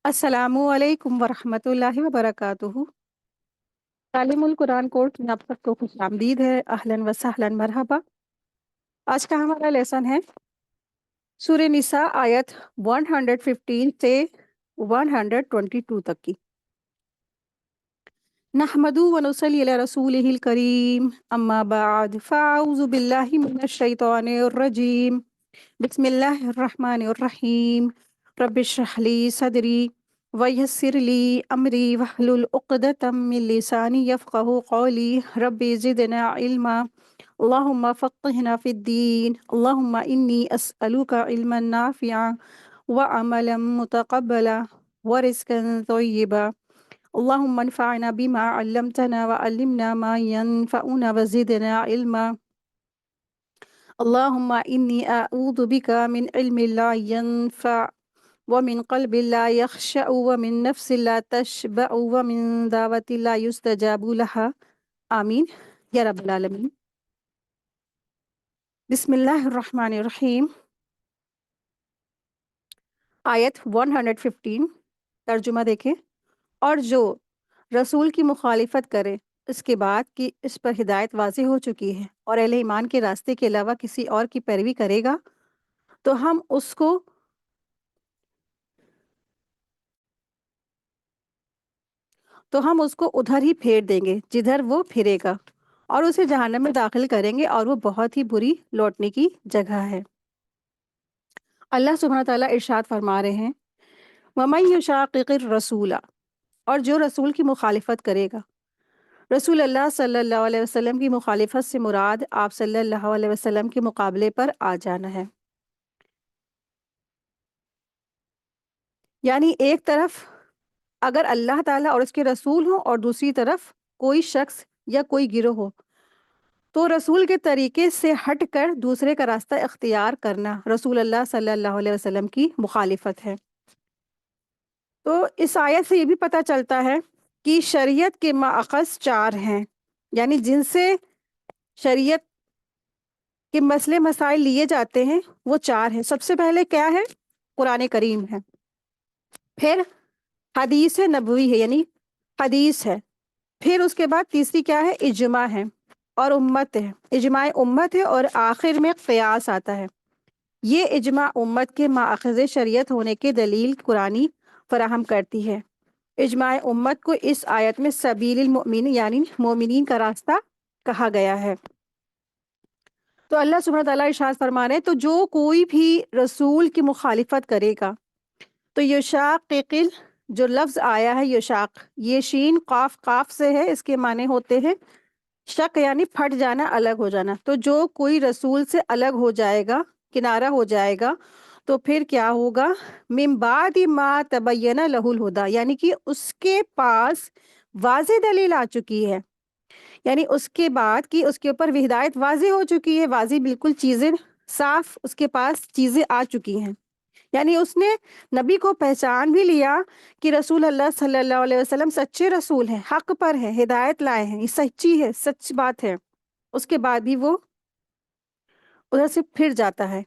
السلام علیکم ورحمۃ اللہ وبرکاتہ۔ تعلیم القرآن کورس میں آپ سب کو خوش آمدید ہے۔ اہلاً و سہلاً مرحبا۔ آج کا ہمارا لیسن ہے سورہ نساء آیت 115 سے 122 تک کی۔ نحمد و نصلی علی رسولہ الکریم، اما بعد فاعوذ باللہ من الشیطان الرجیم، بسم اللہ الرحمن الرحیم، رب اشرح لی صدری ویسر لی امری واحلل عقدۃ من لسانی یفقہوا قولی، رب زدنا علما، اللہم فقہنا فی الدین، اللہم انی اسألک علما نافعا وعملا متقبلا ورزقا طیبا، اللہم انفعنا بما علمتنا وعلمنا ما ينفعنا وزدنا علما، اللہم انی اعوذ بک من علم لا ينفع ومن قلب لا يخشع ومن نفس لا تشبع ومن دعوت لا يستجاب لها، آمین یا رب العالمین۔ بسم اللہ الرحمن الرحیم۔ آیت 115 ترجمہ دیکھیں۔ اور جو رسول کی مخالفت کرے اس کے بعد کہ اس پر ہدایت واضح ہو چکی ہے اور اہل ایمان کے راستے کے علاوہ کسی اور کی پیروی کرے گا تو ہم اس کو ادھر ہی پھیر دیں گے جدھر وہ پھرے گا، اور اسے جہنم میں داخل کریں گے، اور وہ بہت ہی بری لوٹنے کی جگہ ہے۔ اللہ سبحانہ تعالیٰ ارشاد فرما رہے ہیں وَمَن يُشَاقِقِ الرَّسُولَ، اور جو رسول کی مخالفت کرے گا۔ رسول اللہ صلی اللہ علیہ وسلم کی مخالفت سے مراد آپ صلی اللہ علیہ وسلم کے مقابلے پر آ جانا ہے۔ یعنی ایک طرف اگر اللہ تعالیٰ اور اس کے رسول ہوں اور دوسری طرف کوئی شخص یا کوئی گروہ ہو تو رسول کے طریقے سے ہٹ کر دوسرے کا راستہ اختیار کرنا رسول اللہ صلی اللہ علیہ وسلم کی مخالفت ہے۔ تو اس آیت سے یہ بھی پتہ چلتا ہے کہ شریعت کے ماخذ 4 ہیں، یعنی جن سے شریعت کے مسئلے مسائل لیے جاتے ہیں وہ 4 ہیں۔ سب سے پہلے کیا ہے؟ قرآن کریم ہے، پھر حدیث نبوی ہے یعنی حدیث ہے، پھر اس کے بعد تیسری کیا ہے؟ اجماع ہے اور امت ہے، اجماع امت ہے، اور آخر میں قیاس آتا ہے۔ یہ اجماع امت کے ماخذ شریعت ہونے کے دلیل قرآنی فراہم کرتی ہے۔ اجماع امت کو اس آیت میں سبیل المؤمنین یعنی مومنین کا راستہ کہا گیا ہے۔ تو اللہ سبحانہ تعالیٰ ارشاد فرما رہے ہیں تو جو کوئی بھی رسول کی مخالفت کرے گا تو یشاقق، جو لفظ آیا ہے یشاق، یہ شین قاف قاف سے ہے، اس کے معنی ہوتے ہیں شق یعنی پھٹ جانا، الگ ہو جانا۔ تو جو کوئی رسول سے الگ ہو جائے گا، کنارہ ہو جائے گا، تو پھر کیا ہوگا؟ من بعد ما تبین لہ الہدی، یعنی کہ اس کے پاس واضح دلیل آ چکی ہے، یعنی اس کے بعد کہ اس کے اوپر ہدایت واضح ہو چکی ہے، واضح بالکل چیزیں صاف اس کے پاس چیزیں آ چکی ہیں، یعنی اس نے نبی کو پہچان بھی لیا کہ رسول اللہ صلی اللہ علیہ وسلم سچے رسول ہیں، حق پر ہیں، ہدایت لائے ہیں، یہ سچی ہے، سچ بات ہے، اس کے بعد بھی وہ ادھر سے پھر جاتا ہے۔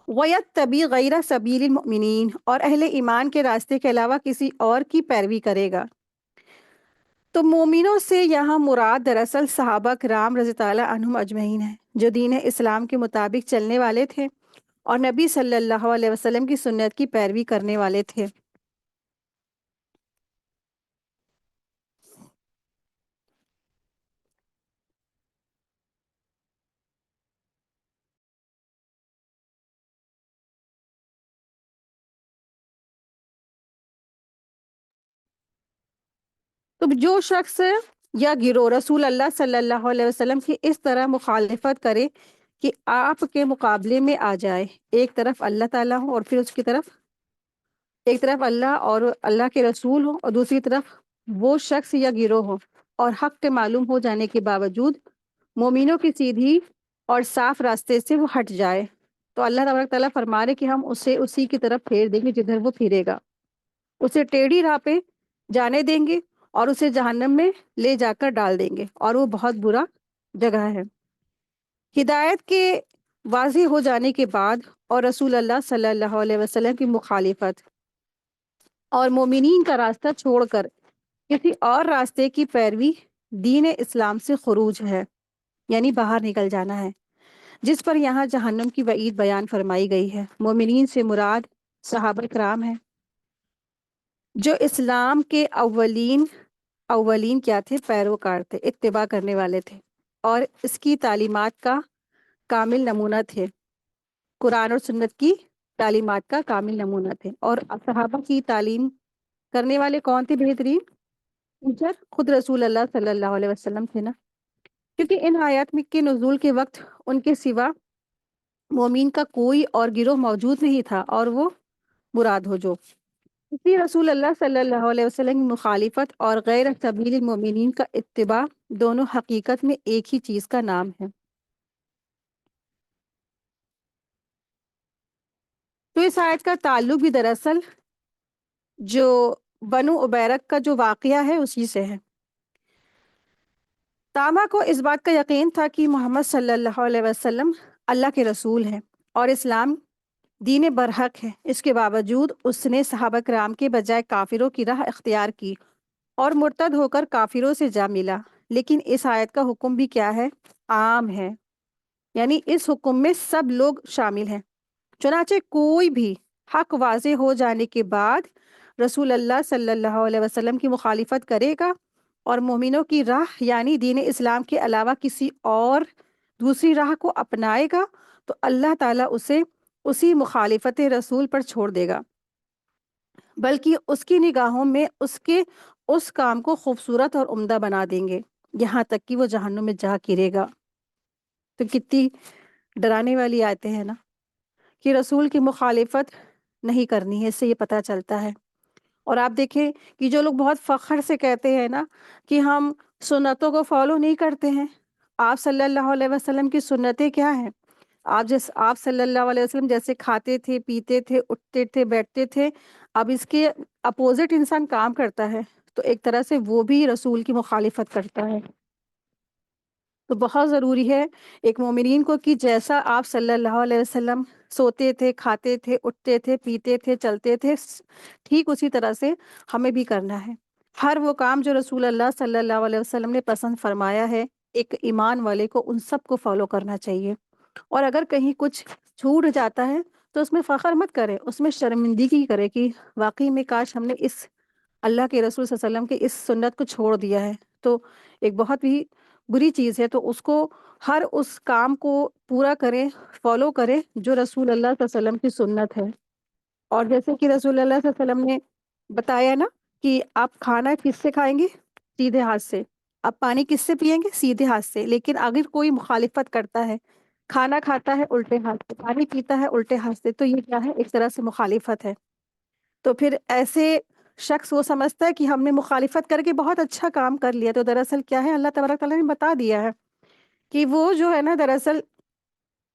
وَيَتَّبِعْ غَيْرَ سَبِيلِ الْمُؤْمِنِينَ، اور اہل ایمان کے راستے کے علاوہ کسی اور کی پیروی کرے گا۔ تو مومنوں سے یہاں مراد دراصل صحابہ کرام رضی اللہ عنہم اجمعین ہیں، جو دین اسلام کے مطابق چلنے والے تھے اور نبی صلی اللہ علیہ وسلم کی سنت کی پیروی کرنے والے تھے۔ تو جو شخص یا گروہ رسول اللہ صلی اللہ علیہ وسلم کی اس طرح مخالفت کرے کہ آپ کے مقابلے میں آ جائے، ایک طرف اللہ تعالیٰ ہو اور پھر اس کی طرف ایک طرف اللہ اور اللہ کے رسول ہو اور دوسری طرف وہ شخص یا گروہ ہو، اور حق کے معلوم ہو جانے کے باوجود مومنوں کی سیدھی اور صاف راستے سے وہ ہٹ جائے، تو اللہ تبارک تعالیٰ فرما رہے کہ ہم اسے اسی کی طرف پھیر دیں گے جدھر وہ پھرے گا، اسے ٹیڑھی راہ پہ جانے دیں گے اور اسے جہنم میں لے جا کر ڈال دیں گے، اور وہ بہت برا جگہ ہے۔ ہدایت کے واضح ہو جانے کے بعد اور رسول اللہ صلی اللہ علیہ وسلم کی مخالفت اور مومنین کا راستہ چھوڑ کر کسی اور راستے کی پیروی دین اسلام سے خروج ہے، یعنی باہر نکل جانا ہے، جس پر یہاں جہنم کی وعید بیان فرمائی گئی ہے۔ مومنین سے مراد صحابہ کرام ہیں، جو اسلام کے اولین کیا تھے؟ پیروکار تھے، اتباع کرنے والے تھے، اور اس کی تعلیمات کا کامل نمونہ تھے، قرآن اور سنت کی تعلیمات کا کامل نمونہ تھے۔ اور صحابہ کی تعلیم کرنے والے کون تھے بہترین؟ ٹیچر خود رسول اللہ صلی اللہ علیہ وسلم تھے نا، کیونکہ ان آیات میں کے نزول کے وقت ان کے سوا مومین کا کوئی اور گروہ موجود نہیں تھا، اور وہ مراد ہو جو اسی رسول اللہ صلی اللہ علیہ وسلم کی مخالفت اور غیر سبیل المومنین کا اتباع دونوں حقیقت میں ایک ہی چیز کا نام ہے۔ تو اس آیت کا تعلق بھی دراصل جو بنو عبیرک کا جو واقعہ ہے اسی سے ہے۔ تامہ کو اس بات کا یقین تھا کہ محمد صلی اللہ علیہ وسلم اللہ کے رسول ہیں اور اسلام دین برحق ہے۔ اس کے باوجود اس نے صحابہ کرام کے بجائے کافروں کی راہ اختیار کی اور مرتد ہو کر کافروں سے جا ملا۔ لیکن اس آیت کا حکم بھی کیا ہے؟ عام ہے، یعنی اس حکم میں سب لوگ شامل ہیں۔ چنانچہ کوئی بھی حق واضح ہو جانے کے بعد رسول اللہ صلی اللہ علیہ وسلم کی مخالفت کرے گا اور مومنوں کی راہ یعنی دین اسلام کے علاوہ کسی اور دوسری راہ کو اپنائے گا تو اللہ تعالیٰ اسے اسی مخالفت رسول پر چھوڑ دے گا، بلکہ اس کی نگاہوں میں اس کے اس کام کو خوبصورت اور عمدہ بنا دیں گے، یہاں تک کہ وہ جہنم میں جا گرے گا۔ تو کتنی ڈرانے والی آیتیں ہیں نا، کہ رسول کی مخالفت نہیں کرنی ہے، اس سے یہ پتہ چلتا ہے۔ اور آپ دیکھیں کہ جو لوگ بہت فخر سے کہتے ہیں نا کہ ہم سنتوں کو فالو نہیں کرتے ہیں، آپ صلی اللہ علیہ وسلم کی سنتیں کیا ہیں؟ آپ صلی اللہ علیہ وسلم جیسے کھاتے تھے، پیتے تھے، اٹھتے تھے، بیٹھتے تھے، اب اس کے اپوزٹ انسان کام کرتا ہے تو ایک طرح سے وہ بھی رسول کی مخالفت کرتا ہے۔ تو بہت ضروری ہے ایک مومنین کو کہ جیسا آپ صلی اللہ علیہ وسلم سوتے تھے، کھاتے تھے، اٹھتے تھے، پیتے تھے، چلتے تھے، ٹھیک اسی طرح سے ہمیں بھی کرنا ہے۔ ہر وہ کام جو رسول اللہ صلی اللہ علیہ وسلم نے پسند فرمایا ہے، ایک ایمان والے کو ان سب کو فالو کرنا چاہیے۔ اور اگر کہیں کچھ چھوٹ جاتا ہے تو اس میں فخر مت کرے، اس میں شرمندگی کرے کہ واقعی میں کاش ہم نے اس اللہ کے رسول صلی اللہ علیہ وسلم کی اس سنت کو چھوڑ دیا ہے، تو ایک بہت ہی بری چیز ہے۔ تو اس کو ہر اس کام کو پورا کرے، فالو کرے جو رسول اللہ صلی اللہ علیہ وسلم کی سنت ہے۔ اور جیسے کہ رسول اللہ صلی اللہ علیہ وسلم نے بتایا نا کہ آپ کھانا کس سے کھائیں گے؟ سیدھے ہاتھ سے۔ آپ پانی کس سے پئیں گے؟ سیدھے ہاتھ سے۔ لیکن اگر کوئی مخالفت کرتا ہے، کھانا کھاتا ہے الٹے ہاتھ سے، پانی پیتا ہے الٹے ہاتھ سے، تو یہ کیا ہے؟ ایک طرح سے مخالفت ہے۔ تو پھر ایسے شخص وہ سمجھتا ہے کہ ہم نے مخالفت کر کے بہت اچھا کام کر لیا، تو دراصل کیا ہے؟ اللہ تبارک تعالیٰ نے بتا دیا ہے کہ وہ جو ہے نا دراصل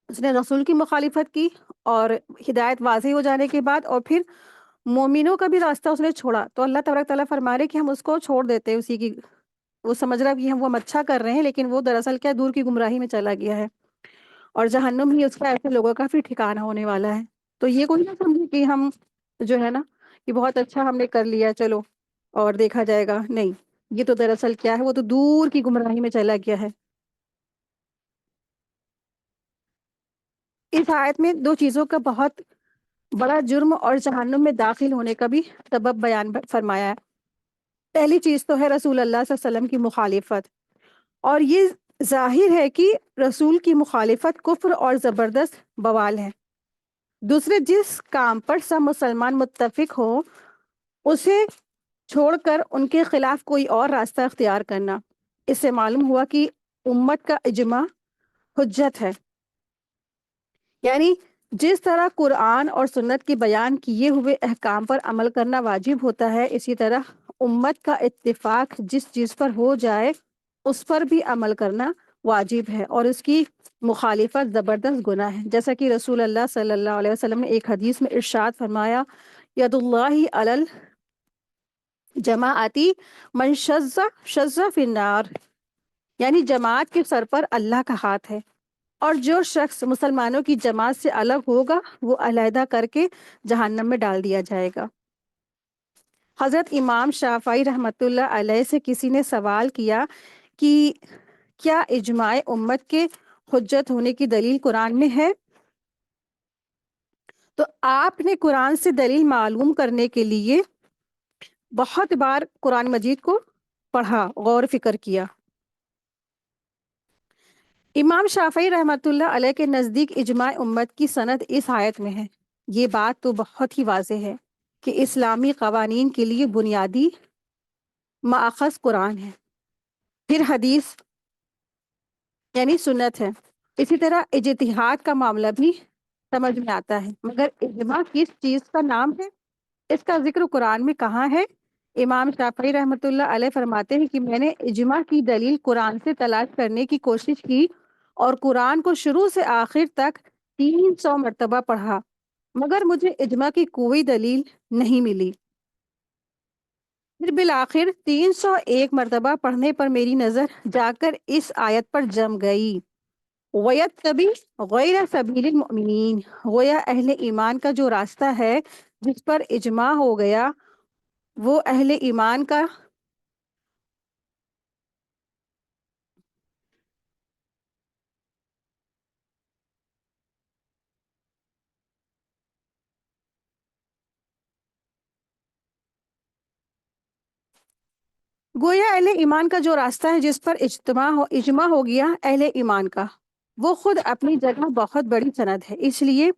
اس نے رسول کی مخالفت کی، اور ہدایت واضح ہو جانے کے بعد اور پھر مومنوں کا بھی راستہ اس نے چھوڑا، تو اللہ تبارک تعالیٰ فرما رہے کہ ہم اس کو چھوڑ دیتے ہیں اسی کی۔ وہ سمجھ رہا ہے کہ ہم اچھا کر رہے ہیں، لیکن وہ دراصل کیا دور کی گمراہی میں چلا گیا ہے، اور جہنم ہی اس کا ایسے لوگوں کا پھر ٹھکانہ ہونے والا ہے۔ تو یہ کوئی نہ سمجھے کہ ہم جو ہے نا کہ بہت اچھا ہم نے کر لیا چلو اور دیکھا جائے گا، نہیں، یہ تو دراصل کیا ہے؟ وہ تو دور کی گمراہی میں چلا گیا ہے۔ اس آیت میں دو چیزوں کا بہت بڑا جرم اور جہنم میں داخل ہونے کا بھی سبب بیان فرمایا ہے۔ پہلی چیز تو ہے رسول اللہ صلی اللہ علیہ وسلم کی مخالفت، اور یہ ظاہر ہے کہ رسول کی مخالفت کفر اور زبردست بوال ہے۔ دوسرے، جس کام پر سب مسلمان متفق ہوں اسے چھوڑ کر ان کے خلاف کوئی اور راستہ اختیار کرنا، اس سے معلوم ہوا کہ امت کا اجماع حجت ہے، یعنی جس طرح قرآن اور سنت کے بیان کیے ہوئے احکام پر عمل کرنا واجب ہوتا ہے، اسی طرح امت کا اتفاق جس چیز پر ہو جائے اس پر بھی عمل کرنا واجب ہے، اور اس کی مخالفت زبردست گناہ ہے۔ جیسا کہ رسول اللہ صلی اللہ علیہ وسلم نے ایک حدیث میں ارشاد فرمایا، ید اللہ علی الجماعتی من شذ فی النار، یعنی جماعت کے سر پر اللہ کا ہاتھ ہے، اور جو شخص مسلمانوں کی جماعت سے الگ ہوگا وہ علیحدہ کر کے جہنم میں ڈال دیا جائے گا۔ حضرت امام شافعی رحمۃ اللہ علیہ سے کسی نے سوال کیا کہ کیا اجماع امت کے حجت ہونے کی دلیل قرآن میں ہے؟ تو آپ نے قرآن سے دلیل معلوم کرنے کے لیے بہت بار قرآن مجید کو پڑھا، غور و فکر کیا۔ امام شافعی رحمۃ اللہ علیہ کے نزدیک اجماع امت کی سند اس آیت میں ہے۔ یہ بات تو بہت ہی واضح ہے کہ اسلامی قوانین کے لیے بنیادی ماخذ قرآن ہے، پھر حدیث یعنی سنت ہے۔ اسی طرح اجتہاد کا معاملہ بھی سمجھ میں آتا ہے، مگر اجماع کس چیز کا نام ہے؟ اس کا ذکر قرآن میں کہاں ہے؟ امام شافعی رحمۃ اللہ علیہ فرماتے ہیں کہ میں نے اجماع کی دلیل قرآن سے تلاش کرنے کی کوشش کی اور قرآن کو شروع سے آخر تک 300 مرتبہ پڑھا، مگر مجھے اجماع کی کوئی دلیل نہیں ملی۔ پھر بالآخر 301 مرتبہ پڑھنے پر میری نظر جا کر اس آیت پر جم گئی، وَيَتَّبِعْ غَيْرَ سَبِيلِ الْمُؤْمِنِينَ، گویا اہل ایمان کا جو راستہ ہے جس پر اجماع ہو گیا وہ اہل ایمان کا گویا اہل ایمان کا جو راستہ ہے جس پر اجماع ہو گیا اہل ایمان کا، وہ خود اپنی جگہ بہت بڑی سند ہے، اس لیے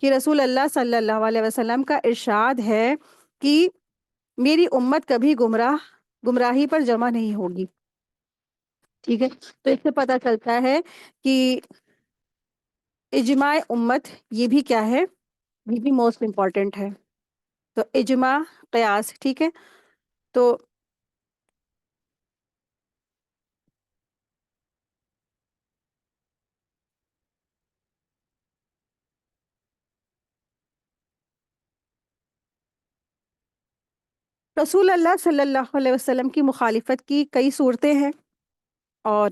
کہ رسول اللہ صلی اللہ علیہ وسلم کا ارشاد ہے کہ میری امت کبھی گمراہی پر جمع نہیں ہوگی۔ ٹھیک ہے، تو اس سے پتہ چلتا ہے کہ اجماع امت یہ بھی کیا ہے، یہ بھی موسٹ امپورٹنٹ ہے۔ تو اجماع، قیاس، ٹھیک ہے۔ تو رسول اللہ صلی اللہ علیہ وسلم کی مخالفت کی کئی صورتیں ہیں، اور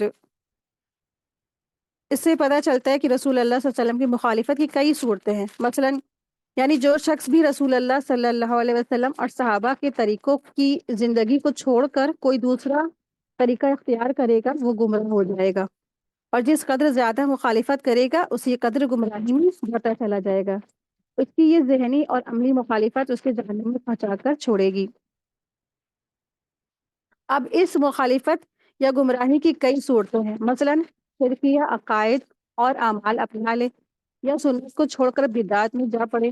اس سے پتہ چلتا ہے کہ رسول اللہ صلی اللہ علیہ وسلم کی مخالفت کی کئی صورتیں ہیں۔ مثلا یعنی جو شخص بھی رسول اللہ صلی اللہ علیہ وسلم اور صحابہ کے طریقوں کی زندگی کو چھوڑ کر کوئی دوسرا طریقہ اختیار کرے گا وہ گمراہ ہو جائے گا، اور جس قدر زیادہ مخالفت کرے گا اسی قدر گمراہی میں بڑھتا چلا جائے گا۔ اس کی یہ ذہنی اور عملی مخالفت اس کے جہنم میں پہنچا کر چھوڑے گی۔ اب اس مخالفت یا گمراہی کی کئی صورتیں ہیں، مثلا شرکیہ عقائد اور اعمال اپنا لے، یا سنت کو چھوڑ کر بدعات میں جا پڑے،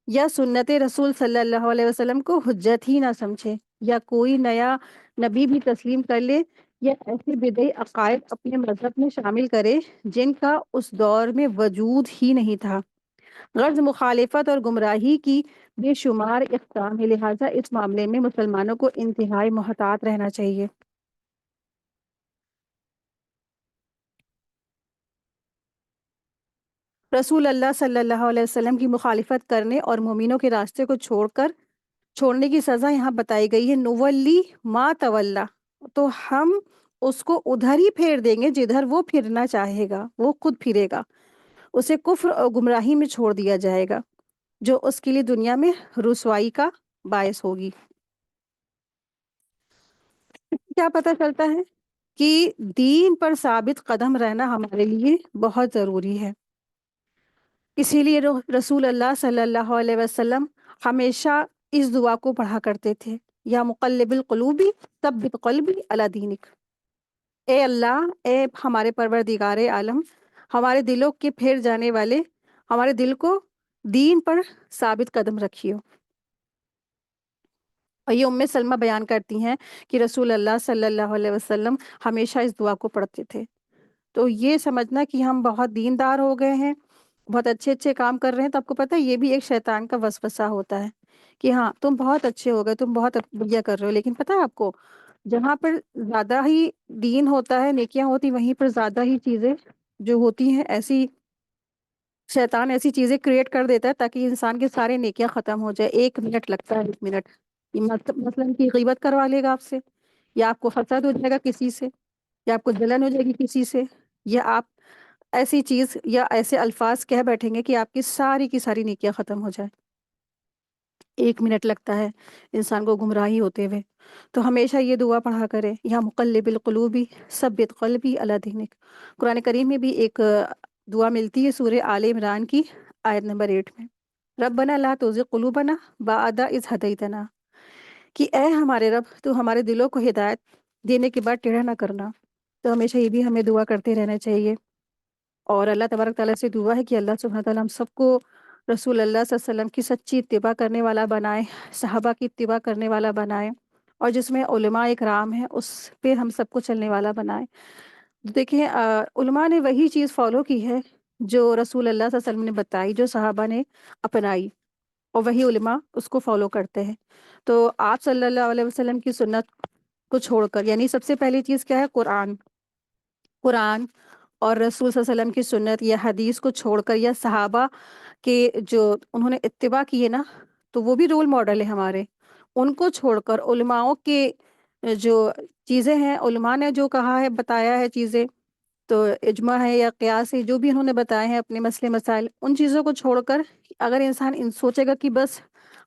یا سنت رسول صلی اللہ علیہ وسلم کو حجت ہی نہ سمجھے، یا کوئی نیا نبی بھی تسلیم کر لے، یا ایسے بدعی عقائد اپنے مذہب میں شامل کرے جن کا اس دور میں وجود ہی نہیں تھا۔ غرض مخالفت اور گمراہی کی بے شمار اقسام ہے، لہٰذا اس معاملے میں مسلمانوں کو انتہائی محتاط رہنا چاہیے۔ رسول اللہ صلی اللہ علیہ وسلم کی مخالفت کرنے اور مومنوں کے راستے کو چھوڑنے کی سزا یہاں بتائی گئی ہے، نولی ما تولا، تو ہم اس کو ادھر ہی پھیر دیں گے جدھر وہ پھرنا چاہے گا، وہ خود پھرے گا، اسے کفر اور گمراہی میں چھوڑ دیا جائے گا جو اس کے لیے دنیا میں رسوائی کا باعث ہوگی۔ کیا پتہ چلتا ہے کہ دین پر ثابت قدم رہنا ہمارے لیے بہت ضروری ہے۔ اسی لیے رسول اللہ صلی اللہ علیہ وسلم ہمیشہ اس دعا کو پڑھا کرتے تھے، یا مقلب القلوبی ثبت قلبی علی دینک، اے اللہ، اے ہمارے پروردگار عالم، ہمارے دلوں کے پھیر جانے والے، ہمارے دل کو دین پر ثابت قدم رکھیو۔ اور یہ ام سلمہ بیان کرتی ہیں کہ رسول اللہ صلی اللہ علیہ وسلم ہمیشہ اس دعا کو پڑھتے تھے۔ تو یہ سمجھنا کہ ہم بہت دیندار ہو گئے ہیں، بہت اچھے اچھے کام کر رہے ہیں، تو آپ کو پتہ ہے یہ بھی ایک شیطان کا وسوسہ ہوتا ہے کہ ہاں تم بہت اچھے ہو گئے، تم بہت بڑھیا کر رہے ہو، لیکن پتہ ہے آپ کو جہاں پر زیادہ ہی دین ہوتا ہے، نیکیاں ہوتی، وہیں پر زیادہ ہی چیزیں جو ہوتی ہیں ایسی، شیطان ایسی چیزیں کریٹ کر دیتا ہے تاکہ انسان کے سارے نیکیاں ختم ہو جائے۔ 1 منٹ لگتا ہے، 1 منٹ، مثلا کی غیبت کروا لے گا آپ سے، یا آپ کو حسد ہو جائے گا کسی سے، یا آپ کو جلن ہو جائے گی کسی سے، یا آپ ایسی چیز یا ایسے الفاظ کہہ بیٹھیں گے کہ آپ کی ساری نیکیاں ختم ہو جائیں. 1 منٹ لگتا ہے انسان کو گمراہی ہوتے ہوئے. تو ہمیشہ یہ دعا پڑھا کرے، یا مقلب القلوبی ثبت قلبی علی دینک. قرآن کریم میں بھی ایک دعا ملتی ہے سورہ آل عمران کی آیت نمبر 8 میں، ربنا لا تزغ قلوبنا بعد اذ ہدیتنا، کہ اے ہمارے رب تو ہمارے دلوں کو ہدایت دینے کے بعد ٹیڑھا نہ کرنا. تو ہمیشہ یہ بھی ہمیں دعا کرتے رہنا چاہیے. اور اللہ تبارک تعالیٰ سے دعا ہے کہ اللہ سبحانہ تعالیٰ ہم سب کو رسول اللہ صلی اللہ علیہ وسلم کی سچی اتباع کرنے والا بنائے، صحابہ کی اتباع کرنے والا بنائے، اور جس میں علماء اکرام ہیں اس پہ ہم سب کو چلنے والا بنائے. دیکھیں علماء نے وہی چیز فالو کی ہے جو رسول اللہ صلی اللہ علیہ وسلم نے بتائی، جو صحابہ نے اپنائی، اور وہی علماء اس کو فالو کرتے ہیں. تو آپ صلی اللہ علیہ وسلم کی سنت کو چھوڑ کر، یعنی سب سے پہلی چیز کیا ہے؟ قرآن اور رسول صلی اللہ علیہ وسلم کی سنت یا حدیث کو چھوڑ کر، یا صحابہ کے جو انہوں نے اتباع کیے نا، تو وہ بھی رول ماڈل ہے ہمارے. ان کو چھوڑ کر علماؤں کے جو چیزیں ہیں، علماء نے جو کہا ہے، بتایا ہے چیزیں، تو اجماع ہے یا قیاس ہے، جو بھی انہوں نے بتائے ہیں اپنے مسئلے مسائل، ان چیزوں کو چھوڑ کر اگر انسان سوچے گا کہ بس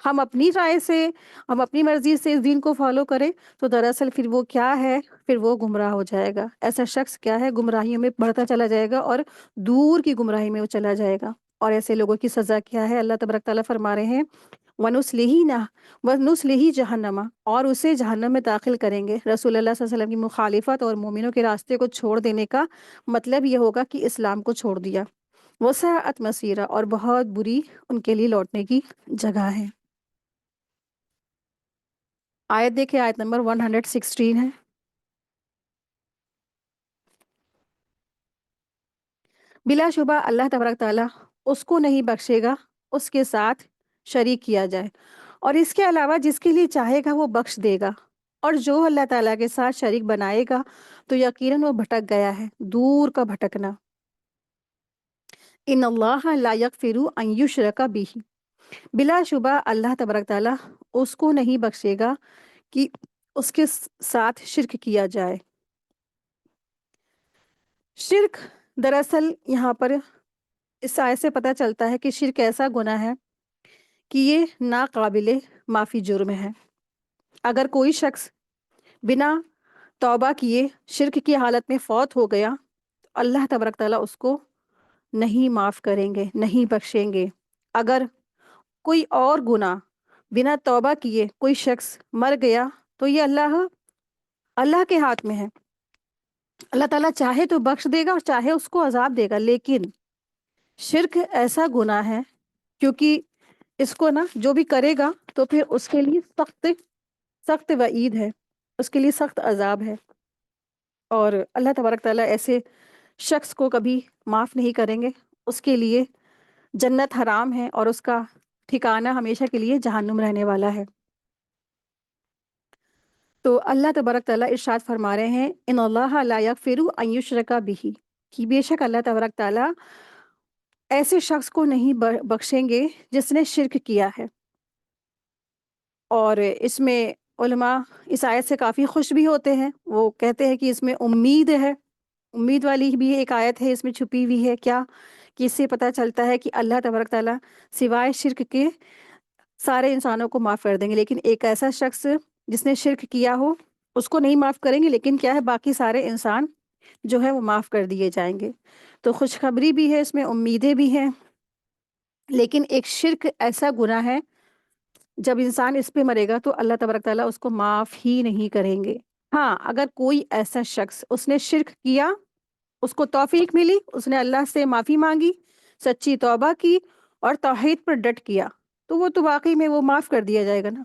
ہم اپنی رائے سے، ہم اپنی مرضی سے اس دین کو فالو کریں، تو دراصل پھر وہ کیا ہے؟ پھر وہ گمراہ ہو جائے گا. ایسا شخص کیا ہے؟ گمراہیوں میں بڑھتا چلا جائے گا اور دور کی گمراہی میں وہ چلا جائے گا. اور ایسے لوگوں کی سزا کیا ہے؟ اللہ تبارک تعالیٰ فرما رہے ہیں وَنُصْلِهِ جَهَنَّمَ، اور اسے جہنم میں داخل کریں گے. رسول اللہ صلی اللہ علیہ وسلم کی مخالفت اور مومنوں کے راستے کو چھوڑ دینے کا مطلب یہ ہوگا کہ اسلام کو چھوڑ دیا. وَسَاءَتْ مَصِيرًا، اور بہت بری ان کے لیے لوٹنے کی جگہ ہے. آیت دیکھیں، آیت نمبر 116 ہے. بلا شبہ اللہ تبارک تعالیٰ اس کو نہیں بخشے گا اس کے ساتھ شریک کیا جائے، اور اس کے علاوہ جس کے لیے چاہے گا وہ بخش دے گا. اور جو اللہ تعالیٰ کے ساتھ شریک بنائے گا تو یقیناً وہ بھٹک گیا ہے، دور کا بھٹکنا. ان اللہ لا یغفر ان یشرک بہ، بلا شبہ اللہ تبارک تعالیٰ اس کو نہیں بخشے گا کہ اس کے ساتھ شرک کیا جائے. شرک دراصل یہاں پر اس آیت سے پتہ چلتا ہے کہ شرک ایسا گناہ ہے کہ یہ ناقابل معافی جرم ہے. اگر کوئی شخص بنا توبہ کیے شرک کی حالت میں فوت ہو گیا تو اللہ تبارک تعالیٰ اس کو نہیں معاف کریں گے، نہیں بخشیں گے. اگر کوئی اور گناہ بنا توبہ کیے کوئی شخص مر گیا تو یہ اللہ کے ہاتھ میں ہے. اللہ تعالیٰ چاہے تو بخش دے گا اور چاہے اس کو عذاب دے گا. لیکن شرک ایسا گناہ ہے، کیونکہ اس کو نا جو بھی کرے گا تو پھر اس کے لیے سخت سخت وعید ہے، اس کے لیے سخت عذاب ہے. اور اللہ تبارک تعالیٰ ایسے شخص کو کبھی معاف نہیں کریں گے. اس کے لیے جنت حرام ہے اور اس کا ٹھکانہ ہمیشہ کے لیے جہنم رہنے والا ہے. تو اللہ تبارک تعالیٰ ارشاد فرما رہے ہیں ان اللہ لا یغفر ان یشرک بہ، کہ بے شک اللہ تبارک تعالیٰ ایسے شخص کو نہیں بخشیں گے جس نے شرک کیا ہے. اور اس میں علماء اس آیت سے کافی خوش بھی ہوتے ہیں. وہ کہتے ہیں کہ اس میں امید ہے، امید والی بھی ایک آیت ہے اس میں چھپی ہوئی ہے. کیا کہ اس سے پتہ چلتا ہے کہ اللہ تبارک تعالیٰ سوائے شرک کے سارے انسانوں کو معاف کر دیں گے، لیکن ایک ایسا شخص جس نے شرک کیا ہو اس کو نہیں معاف کریں گے. لیکن کیا ہے، باقی سارے انسان جو ہے وہ معاف کر دیے جائیں گے. تو خوشخبری بھی ہے اس میں، امیدیں بھی ہیں. لیکن ایک شرک ایسا گناہ ہے جب انسان اس پہ مرے گا تو اللہ تبارک تعالیٰ اس کو معاف ہی نہیں کریں گے. ہاں، اگر کوئی ایسا شخص اس نے شرک کیا، اس کو توفیق ملی، اس نے اللہ سے معافی مانگی، سچی توبہ کی اور توحید پر ڈٹ کیا، تو وہ تو واقعی میں وہ معاف کر دیا جائے گا نا.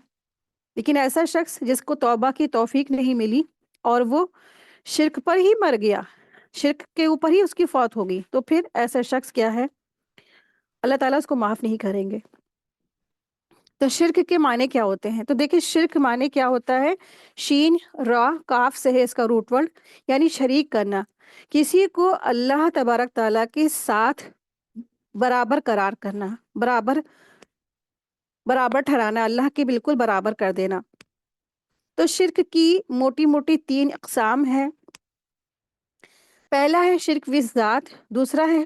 لیکن ایسا شخص جس کو توبہ کی توفیق نہیں ملی اور وہ شرک پر ہی مر گیا، شرک کے اوپر ہی اس کی فوت ہوگی، تو پھر ایسا شخص کیا ہے، اللہ تعالیٰ اس کو معاف نہیں کریں گے. تو شرک کے معنی کیا ہوتے ہیں؟ تو دیکھیں، شرک معنی کیا ہوتا ہے؟ شین را کاف سے ہے اس کا روٹ ورڈ، یعنی شریک کرنا، کسی کو اللہ تبارک تعالیٰ کے ساتھ برابر قرار کرنا، برابر ٹھہرانا، اللہ کے بالکل برابر کر دینا. تو شرک کی موٹی موٹی 3 اقسام ہیں. پہلا ہے شرک فی ذات، دوسرا ہے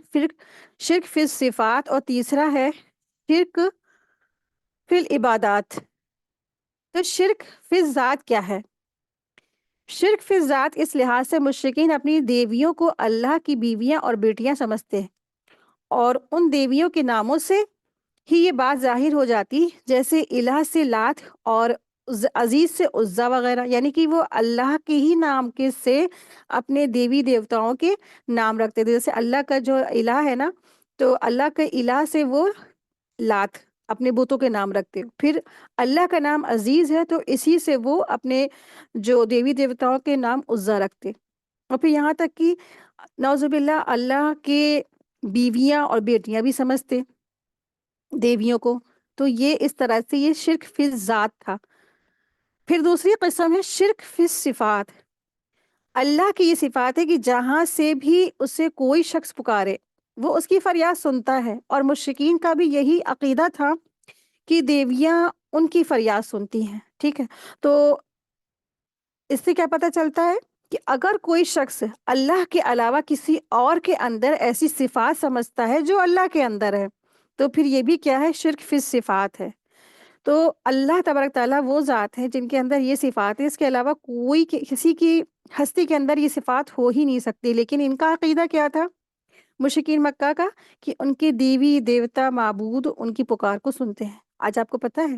شرک فی صفات، اور تیسرا ہے شرک فی العبادات۔ تو شرک فی ذات کیا ہے؟ شرک فی ذات اس لحاظ سے مشرکین اپنی دیویوں کو اللہ کی بیویاں اور بیٹیاں سمجھتے ہیں، اور ان دیویوں کے ناموں سے ہی یہ بات ظاہر ہو جاتی، جیسے الہ سے لات اور عزیز سے عزا وغیرہ، یعنی کہ وہ اللہ کے ہی نام کے سے اپنے دیوی دیوتاؤں کے نام رکھتے تھے۔ جیسے اللہ کا جو الہ ہے نا، تو اللہ کے الہ سے وہ لات اپنے بتوں کے نام رکھتے، پھر اللہ کا نام عزیز ہے تو اسی سے وہ اپنے جو دیوی دیوتاؤں کے نام عزا رکھتے، اور پھر یہاں تک کہ نعوذ باللہ اللہ کے بیویاں اور بیٹیاں بھی سمجھتے دیویوں کو۔ تو یہ اس طرح سے یہ شرک فی ذات تھا۔ پھر دوسری قسم ہے شرک فی صفات۔ اللہ کی یہ صفات ہے کہ جہاں سے بھی اسے کوئی شخص پکارے وہ اس کی فریاد سنتا ہے، اور مشرکین کا بھی یہی عقیدہ تھا کہ دیویاں ان کی فریاد سنتی ہیں، ٹھیک ہے۔ تو اس سے کیا پتہ چلتا ہے کہ اگر کوئی شخص اللہ کے علاوہ کسی اور کے اندر ایسی صفات سمجھتا ہے جو اللہ کے اندر ہے، تو پھر یہ بھی کیا ہے؟ شرک فی صفات ہے۔ تو اللہ تبارک تعالیٰ وہ ذات ہے جن کے اندر یہ صفات ہے، اس کے علاوہ کوئی کسی کی ہستی کے اندر یہ صفات ہو ہی نہیں سکتی۔ لیکن ان کا عقیدہ کیا تھا مشرکین مکہ کا؟ کہ ان کے دیوی دیوتا معبود ان کی پکار کو سنتے ہیں۔ آج آپ کو پتہ ہے،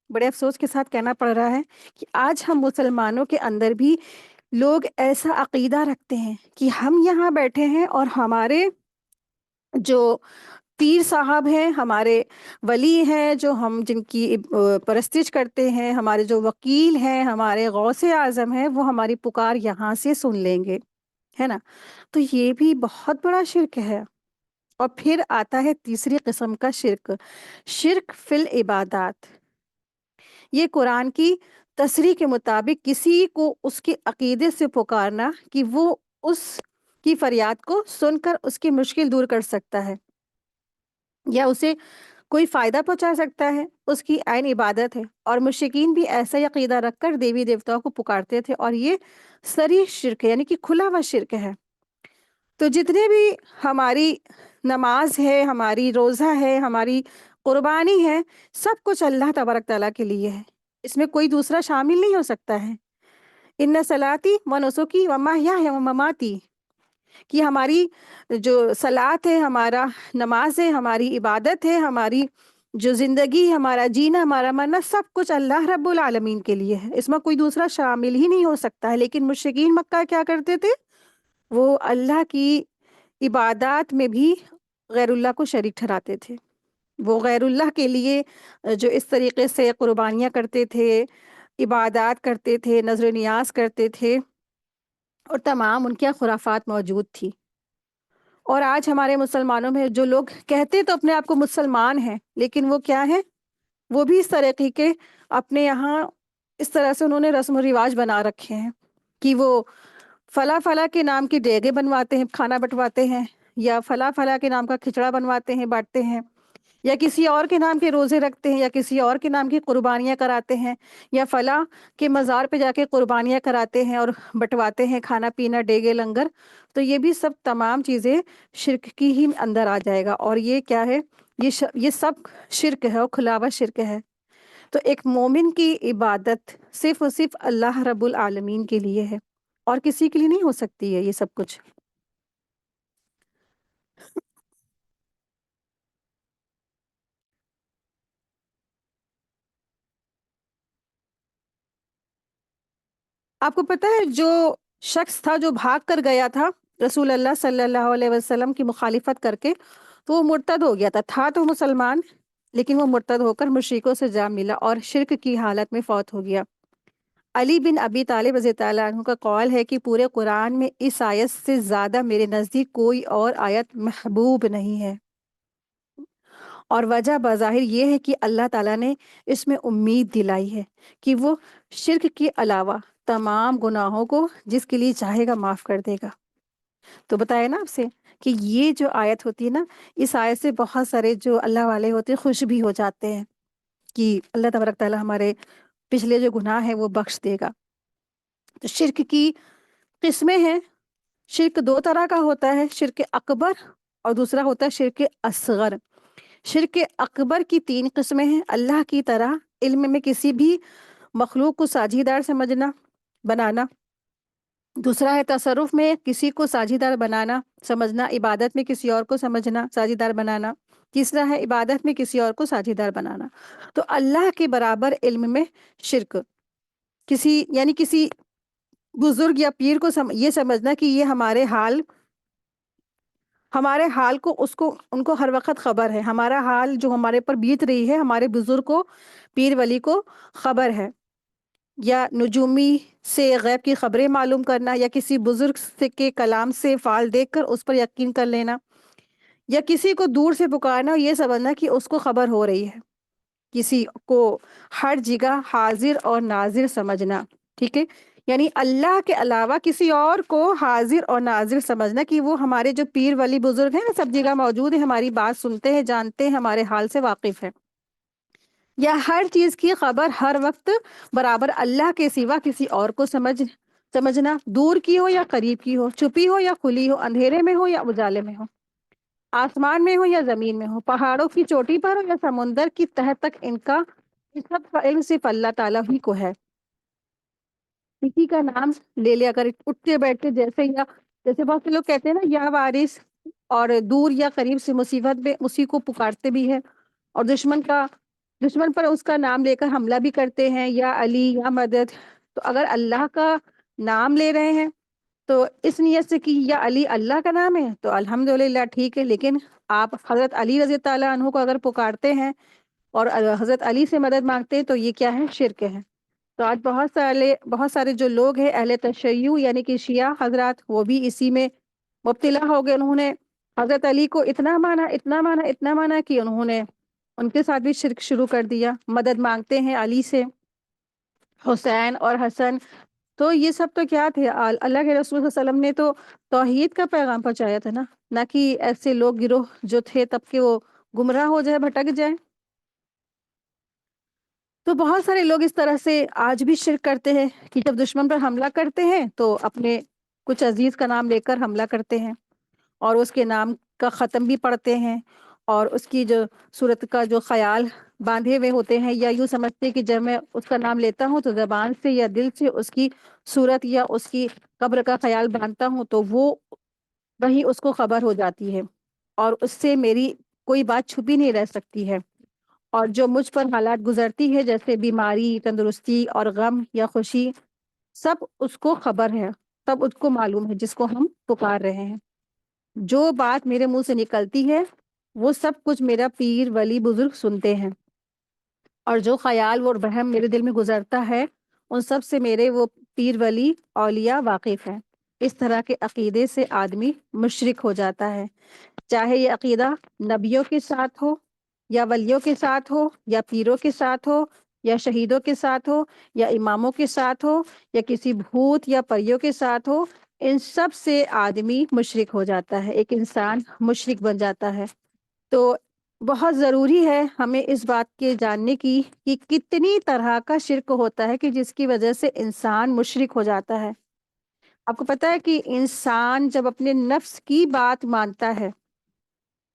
بڑے افسوس کے ساتھ کہنا پڑ رہا ہے کہ آج ہم مسلمانوں کے اندر بھی لوگ ایسا عقیدہ رکھتے ہیں کہ ہم یہاں بیٹھے ہیں اور ہمارے جو پیر صاحب ہیں، ہمارے ولی ہیں، جو ہم جن کی پرستش کرتے ہیں، ہمارے جو وکیل ہیں، ہمارے غوث اعظم ہیں، وہ ہماری پکار یہاں سے سن لیں گے، ہے نا؟ تو یہ بھی بہت بڑا شرک ہے۔ اور پھر آتا ہے تیسری قسم کا شرک، شرک فی العبادات۔ یہ قرآن کی تصریح کے مطابق کسی کو اس کے عقیدے سے پکارنا کہ وہ اس کی فریاد کو سن کر اس کی مشکل دور کر سکتا ہے یا اسے کوئی فائدہ پہنچا سکتا ہے، اس کی عین عبادت ہے۔ اور مشرکین بھی ایسا ہی عقیدہ رکھ کر دیوی دیوتاؤں کو پکارتے تھے، اور یہ صریح شرک ہے، یعنی کہ کھلا ہوا شرک ہے۔ تو جتنے بھی ہماری نماز ہے، ہماری روزہ ہے، ہماری قربانی ہے، سب کچھ اللہ تبارک تعالیٰ کے لیے ہے، اس میں کوئی دوسرا شامل نہیں ہو سکتا ہے۔ ان صلاتی و نسکی و محیای و مماتی، کہ ہماری جو صلات ہے، ہمارا نماز ہے، ہماری عبادت ہے، ہماری جو زندگی، ہمارا جینا، ہمارا مرنا، سب کچھ اللہ رب العالمین کے لیے ہے، اس میں کوئی دوسرا شامل ہی نہیں ہو سکتا ہے۔ لیکن مشرکین مکہ کیا کرتے تھے؟ وہ اللہ کی عبادات میں بھی غیر اللہ کو شریک ٹھہراتے تھے۔ وہ غیر اللہ کے لیے جو اس طریقے سے قربانیاں کرتے تھے، عبادات کرتے تھے، نذر و نیاز کرتے تھے، اور تمام ان کے خرافات موجود تھی۔ اور آج ہمارے مسلمانوں میں جو لوگ کہتے تو اپنے آپ کو مسلمان ہیں، لیکن وہ کیا ہے؟ وہ بھی اس طریقے کے اپنے یہاں اس طرح سے انہوں نے رسم و رواج بنا رکھے ہیں کہ وہ فلاں فلاں کے نام کی دیگیں بنواتے ہیں، کھانا بٹواتے ہیں، یا فلاں فلاں کے نام کا کھچڑا بنواتے ہیں، بانٹتے ہیں، یا کسی اور کے نام کے روزے رکھتے ہیں، یا کسی اور کے نام کی قربانیاں کراتے ہیں، یا فلاں کے مزار پہ جا کے قربانیاں کراتے ہیں اور بٹواتے ہیں کھانا پینا، ڈیگے لنگر۔ تو یہ بھی سب تمام چیزیں شرک کی ہی اندر آ جائے گا، اور یہ کیا ہے؟ یہ سب شرک ہے، اور کھلاوا شرک ہے۔ تو ایک مومن کی عبادت صرف اور صرف اللہ رب العالمین کے لیے ہے، اور کسی کے لیے نہیں ہو سکتی ہے یہ سب کچھ۔ آپ کو پتہ ہے جو شخص تھا جو بھاگ کر گیا تھا رسول اللہ صلی اللہ علیہ وسلم کی مخالفت کر کے، تو وہ مرتد ہو گیا تھا تو مسلمان، لیکن وہ مرتد ہو کر مشرکوں سے جا ملا اور شرک کی حالت میں فوت ہو گیا۔ علی بن ابی طالب رضی اللہ عنہ کا قول ہے کہ پورے قرآن میں اس آیت سے زیادہ میرے نزدیک کوئی اور آیت محبوب نہیں ہے، اور وجہ بظاہر یہ ہے کہ اللہ تعالیٰ نے اس میں امید دلائی ہے کہ وہ شرک کے علاوہ تمام گناہوں کو جس کے لیے چاہے گا معاف کر دے گا۔ تو بتایا نا آپ سے کہ یہ جو آیت ہوتی ہے نا، اس آیت سے بہت سارے جو اللہ والے ہوتے ہیں خوش بھی ہو جاتے ہیں کہ اللہ تبارک تعالیٰ ہمارے پچھلے جو گناہ ہیں وہ بخش دے گا۔ تو شرک کی قسمیں ہیں، شرک دو طرح کا ہوتا ہے، شرک اکبر اور دوسرا ہوتا ہے شرک اصغر۔ شرک اکبر کی 3 قسمیں ہیں: اللہ کی طرح علم میں کسی بھی مخلوق کو ساجھیدار سمجھنا، بنانا، دوسرا ہے تصرف میں کسی کو ساجھیدار بنانا سمجھنا، عبادت میں کسی اور کو سمجھنا ساجھیدار بنانا، تیسرا ہے عبادت میں کسی اور کو ساجھیدار بنانا۔ تو اللہ کے برابر علم میں شرک، کسی بزرگ یا پیر کو یہ سمجھنا کہ یہ ہمارے حال کو ان کو ہر وقت خبر ہے، ہمارا حال جو ہمارے پر بیت رہی ہے ہمارے بزرگ کو، پیر ولی کو خبر ہے، یا نجومی سے غیب کی خبریں معلوم کرنا، یا کسی بزرگ کے کلام سے فعال دیکھ کر اس پر یقین کر لینا، یا کسی کو دور سے پکارنا اور یہ سمجھنا کہ اس کو خبر ہو رہی ہے، کسی کو ہر جگہ حاضر اور ناظر سمجھنا، ٹھیک ہے، یعنی اللہ کے علاوہ کسی اور کو حاضر اور ناظر سمجھنا کہ وہ ہمارے جو پیر ولی بزرگ ہیں سب جگہ موجود ہیں، ہماری بات سنتے ہیں، جانتے ہیں، ہمارے حال سے واقف ہے، یا ہر چیز کی خبر ہر وقت برابر اللہ کے سوا کسی اور کو سمجھنا، دور کی ہو یا قریب کی ہو، چھپی ہو یا کھلی ہو، اندھیرے میں ہو یا اجالے میں ہو، آسمان میں ہو یا زمین میں ہو، پہاڑوں کی چوٹی پر ہو یا سمندر کی تہ تک، اس سب کا علم صرف اللہ تعالیٰ ہی کو ہے۔ کسی کا نام لے لیا کر اٹھتے بیٹھتے جیسے بہت سے لوگ کہتے ہیں نا یا وارث، اور دور یا قریب سے مصیبت میں اسی کو پکارتے بھی ہے، اور دشمن پر اس کا نام لے کر حملہ بھی کرتے ہیں، یا علی یا مدد۔ تو اگر اللہ کا نام لے رہے ہیں تو اس نیت سے کہ یا علی اللہ کا نام ہے تو الحمدللہ ٹھیک ہے، لیکن آپ حضرت علی رضی اللہ عنہ کو اگر پکارتے ہیں اور حضرت علی سے مدد مانگتے ہیں تو یہ کیا ہے؟ شرک ہے۔ تو آج بہت سارے جو لوگ ہیں اہل تشیع یعنی کہ شیعہ حضرات، وہ بھی اسی میں مبتلا ہو گئے، انہوں نے حضرت علی کو اتنا مانا کہ انہوں نے ان کے ساتھ بھی شرک شروع کر دیا، مدد مانگتے ہیں علی سے، حسین اور حسن۔ تو یہ سب تو کیا تھے؟ اللہ کے رسول صلی اللہ علیہ وسلم نے تو توحید کا پیغام پہنچایا تھا نا، نہ کہ ایسے لوگ گروہ جو تھے تب کہ وہ گمراہ ہو جائے، بھٹک جائیں۔ تو بہت سارے لوگ اس طرح سے آج بھی شرک کرتے ہیں کہ جب دشمن پر حملہ کرتے ہیں تو اپنے کچھ عزیز کا نام لے کر حملہ کرتے ہیں، اور اس کے نام کا ختم بھی پڑھتے ہیں، اور اس کی جو صورت کا جو خیال باندھے ہوئے ہوتے ہیں، یا یوں سمجھتے ہیں کہ جب میں اس کا نام لیتا ہوں تو زبان سے یا دل سے اس کی صورت یا اس کی قبر کا خیال باندھتا ہوں تو وہی اس کو خبر ہو جاتی ہے، اور اس سے میری کوئی بات چھپی نہیں رہ سکتی ہے، اور جو مجھ پر حالات گزرتی ہے جیسے بیماری، تندرستی اور غم یا خوشی، سب اس کو خبر ہے، سب اس کو معلوم ہے جس کو ہم پکار رہے ہیں۔ جو بات میرے منہ سے نکلتی ہے وہ سب کچھ میرا پیر ولی بزرگ سنتے ہیں، اور جو خیال اور بہم میرے دل میں گزرتا ہے ان سب سے میرے وہ پیر ولی اولیاء واقف ہیں۔ اس طرح کے عقیدے سے آدمی مشرک ہو جاتا ہے، چاہے یہ عقیدہ نبیوں کے ساتھ ہو، یا ولیوں کے ساتھ ہو، یا پیروں کے ساتھ ہو، یا شہیدوں کے ساتھ ہو، یا اماموں کے ساتھ ہو، یا کسی بھوت یا پریوں کے ساتھ ہو، ان سب سے آدمی مشرک ہو جاتا ہے، ایک انسان مشرک بن جاتا ہے۔ تو بہت ضروری ہے ہمیں اس بات کے جاننے کی کہ کتنی طرح کا شرک ہوتا ہے کہ جس کی وجہ سے انسان مشرک ہو جاتا ہے۔ آپ کو پتہ ہے کہ انسان جب اپنے نفس کی بات مانتا ہے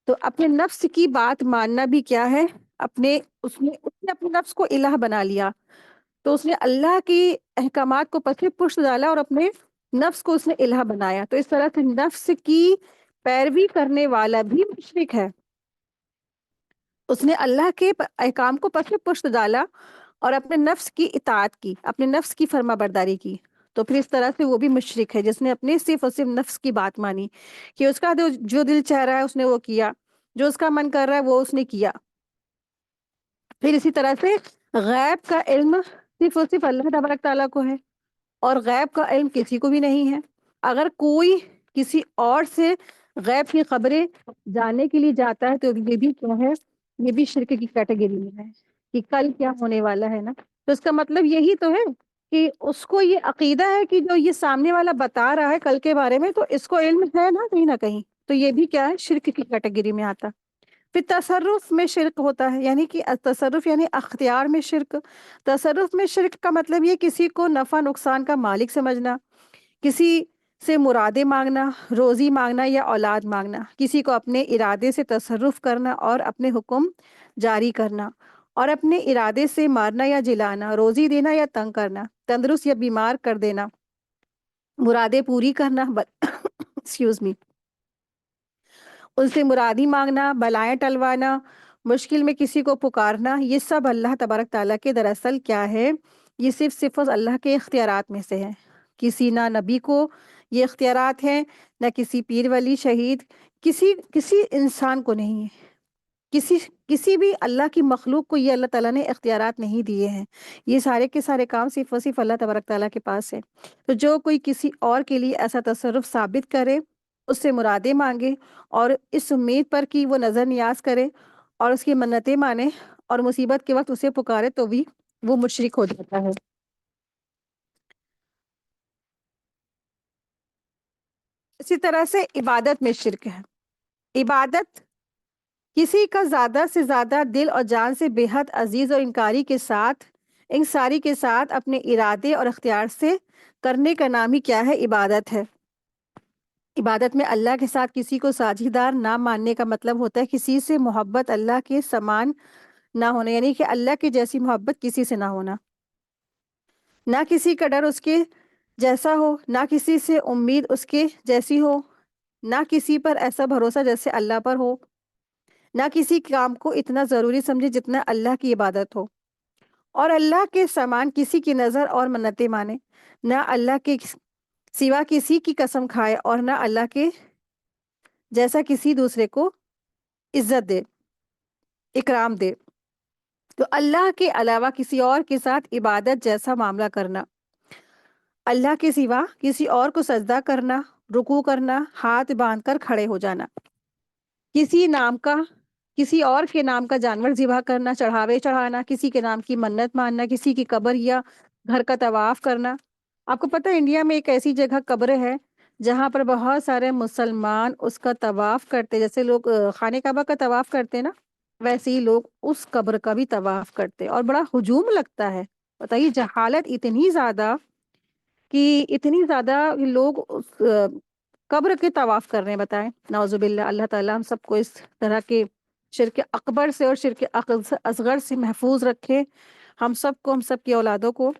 تو اپنے نفس کی بات ماننا بھی کیا ہے؟ اس نے اپنے نفس کو الہ بنا لیا، تو اس نے اللہ کی احکامات کو پس پشت ڈالا اور اپنے نفس کو اس نے الہ بنایا، تو اس طرح سے نفس کی پیروی کرنے والا بھی مشرک ہے۔ اس نے اللہ کے احکام کو پس پشت ڈالا اور اپنے نفس کی اطاعت کی، اپنے نفس کی فرما برداری کی، تو پھر اس طرح سے وہ بھی مشرک ہے جس نے اپنے صرف اور صرف نفس کی بات مانی، کہ اس کا جو دل چاہ رہا ہے اس نے وہ کیا، جو اس کا من کر رہا ہے وہ اس نے کیا۔ پھر اسی طرح سے غیب کا علم صرف اور صرف اللہ تبارک تعالیٰ کو ہے، اور غیب کا علم کسی کو بھی نہیں ہے۔ اگر کوئی کسی اور سے غیب کی خبریں جاننے کے لیے جاتا ہے تو یہ بھی کیا ہے؟ یہ بھی شرک کی کیٹیگری میں ہے کہ کل کیا ہونے والا ہے نا، تو اس کا مطلب یہی تو ہے کہ اس کو یہ عقیدہ ہے کہ جو یہ سامنے والا بتا رہا ہے کل کے بارے میں تو اس کو علم ہے نا کہیں نہ کہیں، تو یہ بھی کیا ہے؟ شرک کی کیٹیگری میں آتا۔ پھر تصرف میں شرک ہوتا ہے، یعنی کہ تصرف یعنی اختیار میں شرک۔ تصرف میں شرک کا مطلب یہ کسی کو نفع نقصان کا مالک سمجھنا، کسی سے مرادیں مانگنا، روزی مانگنا یا اولاد مانگنا، کسی کو اپنے ارادے سے تصرف کرنا اور اپنے حکم جاری کرنا، اور اپنے ارادے سے مارنا یا جلانا، روزی دینا یا تنگ کرنا، تندرست یا بیمار کر دینا، مرادیں پوری کرنا ایکسکیوز می، ان سے مرادی مانگنا، بلائیں ٹلوانا، مشکل میں کسی کو پکارنا، یہ سب اللہ تبارک تعالیٰ کے دراصل کیا ہے، یہ صرف اللہ کے اختیارات میں سے ہے۔ کسی نہ نبی کو یہ اختیارات ہیں، نہ کسی پیر ولی شہید، کسی انسان کو نہیں ہے، کسی بھی اللہ کی مخلوق کو یہ اللہ تعالیٰ نے اختیارات نہیں دیے ہیں۔ یہ سارے کے سارے کام صرف اور صرف اللہ تبارک تعالیٰ کے پاس ہے۔ تو جو کوئی کسی اور کے لیے ایسا تصرف ثابت کرے، اس سے مرادیں مانگے اور اس امید پر کہ وہ نظر نیاز کرے اور اس کی منتیں مانے اور مصیبت کے وقت اسے پکارے، تو بھی وہ مشرک ہو جاتا ہے۔ اسی طرح سے عبادت میں شرک ہے۔ عبادت کسی کا زیادہ سے زیادہ دل اور جان سے بے حد عزیز اور انکساری کے ساتھ اپنے ارادے اور اختیار سے کرنے کا نام ہی کیا ہے؟ عبادت ہے۔ عبادت میں اللہ کے ساتھ کسی کو ساجھیدار نہ ماننے کا مطلب ہوتا ہے کسی سے محبت اللہ کے سمان نہ ہونا، یعنی کہ اللہ کی جیسی محبت کسی سے نہ ہونا، نہ کسی کا ڈر اس کے جیسا ہو، نہ کسی سے امید اس کے جیسی ہو، نہ کسی پر ایسا بھروسہ جیسے اللہ پر ہو، نہ کسی کام کو اتنا ضروری سمجھے جتنا اللہ کی عبادت ہو، اور اللہ کے سامان کسی کی نظر اور منتیں مانے، نہ اللہ کے سوا کسی کی قسم کھائے اور نہ اللہ کے جیسا کسی دوسرے کو عزت دے، اکرام دے۔ تو اللہ کے علاوہ کسی اور کے ساتھ عبادت جیسا معاملہ کرنا، اللہ کے سوا کسی اور کو سجدہ کرنا، رکوع کرنا، ہاتھ باندھ کر کھڑے ہو جانا، کسی اور کے نام کا جانور ذبح کرنا، چڑھاوے چڑھانا، کسی کے نام کی منت ماننا، کسی کی قبر یا گھر کا طواف کرنا۔ آپ کو پتہ ہے انڈیا میں ایک ایسی جگہ قبر ہے جہاں پر بہت سارے مسلمان اس کا طواف کرتے، جیسے لوگ خانہ کعبہ کا طواف کرتے نا، ویسے ہی لوگ اس قبر کا بھی طواف کرتے، اور بڑا ہجوم لگتا ہے۔ بتائیے جہالت اتنی زیادہ کہ اتنی زیادہ لوگ اس قبر کے طواف کر رہے ہیں، بتائیں نعوذ باللہ۔ اللہ تعالیٰ ہم سب کو اس طرح کے شرک اکبر سے اور شرک اصغر سے محفوظ رکھے، ہم سب کی اولادوں کو۔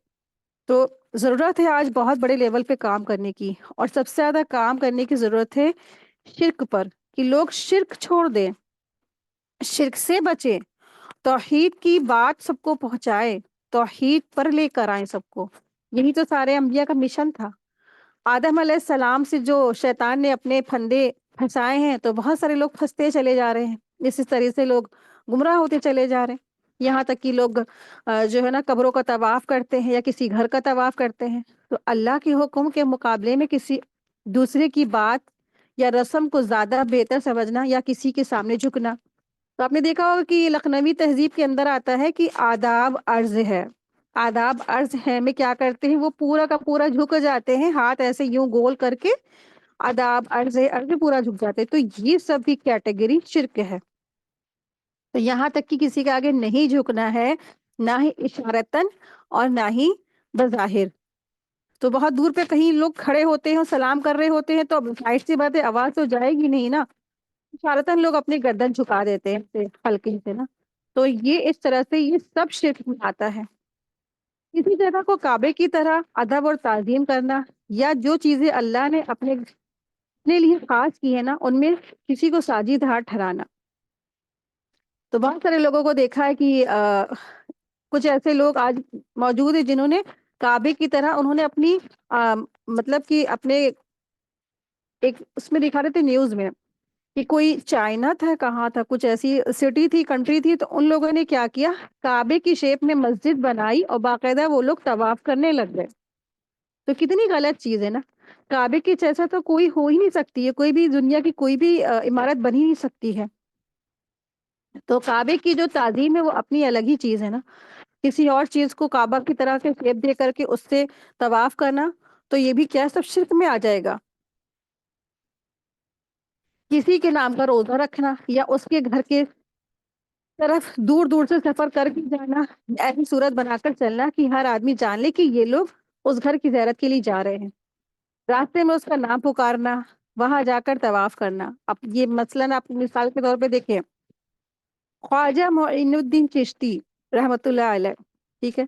تو ضرورت ہے آج بہت بڑے لیول پہ کام کرنے کی، اور سب سے زیادہ کام کرنے کی ضرورت ہے شرک پر، کہ لوگ شرک چھوڑ دیں، شرک سے بچیں، توحید کی بات سب کو پہنچائے، توحید پر لے کر آئیں سب کو۔ یہی تو سارے انبیاء کا مشن تھا۔ آدم علیہ السلام سے جو شیطان نے اپنے پھندے پھنسائے ہیں، تو بہت سارے لوگ پھنستے چلے جا رہے ہیں، اس طرح سے لوگ گمراہ ہوتے چلے جا رہے ہیں، یہاں تک کہ لوگ جو ہے نا قبروں کا طواف کرتے ہیں یا کسی گھر کا طواف کرتے ہیں۔ تو اللہ کے حکم کے مقابلے میں کسی دوسرے کی بات یا رسم کو زیادہ بہتر سمجھنا یا کسی کے سامنے جھکنا۔ تو آپ نے دیکھا ہوگا کہ لکھنوی تہذیب کے اندر آتا ہے کہ آداب عرض ہے، آداب عرض ہے میں کیا کرتے ہیں، وہ پورا کا پورا جھک جاتے ہیں، ہاتھ ایسے یوں گول کر کے آداب عرض پورا جھک جاتے ہیں۔ تو یہ سب بھی کیٹیگری شرک ہے۔ تو یہاں تک کہ کسی کے آگے نہیں جھکنا ہے، نہ ہی اشارتاً اور نہ ہی بظاہر۔ تو بہت دور پہ کہیں لوگ کھڑے ہوتے ہیں اور سلام کر رہے ہوتے ہیں، تو ظاہر سی بات ہے آواز تو جائے گی نہیں نا، اشارتاً لوگ اپنی گردن جھکا دیتے ہیں ہلکے سے نا۔ تو یہ اس طرح سے یہ سب شرک میں آتا ہے۔ کسی جگہ کو کعبے کی طرح ادب اور تعظیم کرنا، یا جو چیزیں اللہ نے اپنے لیے خاص کی ہے نا، ان میں کسی کو ساجد ہار ٹھہرانا۔ تو بہت سارے لوگوں کو دیکھا ہے کہ کچھ ایسے لوگ آج موجود ہیں جنہوں نے کعبے کی طرح انہوں نے اپنی مطلب کہ اپنے ایک اس میں دکھا رہے تھے نیوز میں کہ کوئی چائنا تھا، کہاں تھا، کچھ ایسی سٹی تھی، کنٹری تھی، تو ان لوگوں نے کیا کیا، کعبے کی شیپ میں مسجد بنائی اور باقاعدہ وہ لوگ طواف کرنے لگ گئے۔ تو کتنی غلط چیز ہے نا، کعبے کی جیسا تو کوئی ہو ہی نہیں سکتی ہے، کوئی بھی دنیا کی کوئی بھی عمارت بن ہی نہیں سکتی ہے۔ تو کعبے کی جو تعظیم ہے وہ اپنی الگ ہی چیز ہے نا، کسی اور چیز کو کعبہ کی طرح سے شیپ دے کر کے اس سے طواف کرنا، تو یہ بھی کیا سب شرک میں آ جائے گا۔ کسی کے نام کا روزہ رکھنا یا اس کے گھر کے طرف دور دور سے سفر کر کے جانا، ایسی صورت بنا کر چلنا کہ ہر آدمی جان لے کہ یہ لوگ اس گھر کی زیارت کے لیے جا رہے ہیں۔ راستے میں اس کا نام پکارنا، وہاں جا کر طواف کرنا. اب یہ مثلاً آپ مثال کے طور پہ دیکھیں، خواجہ معین الدین چشتی رحمت اللہ علیہ، ٹھیک ہے،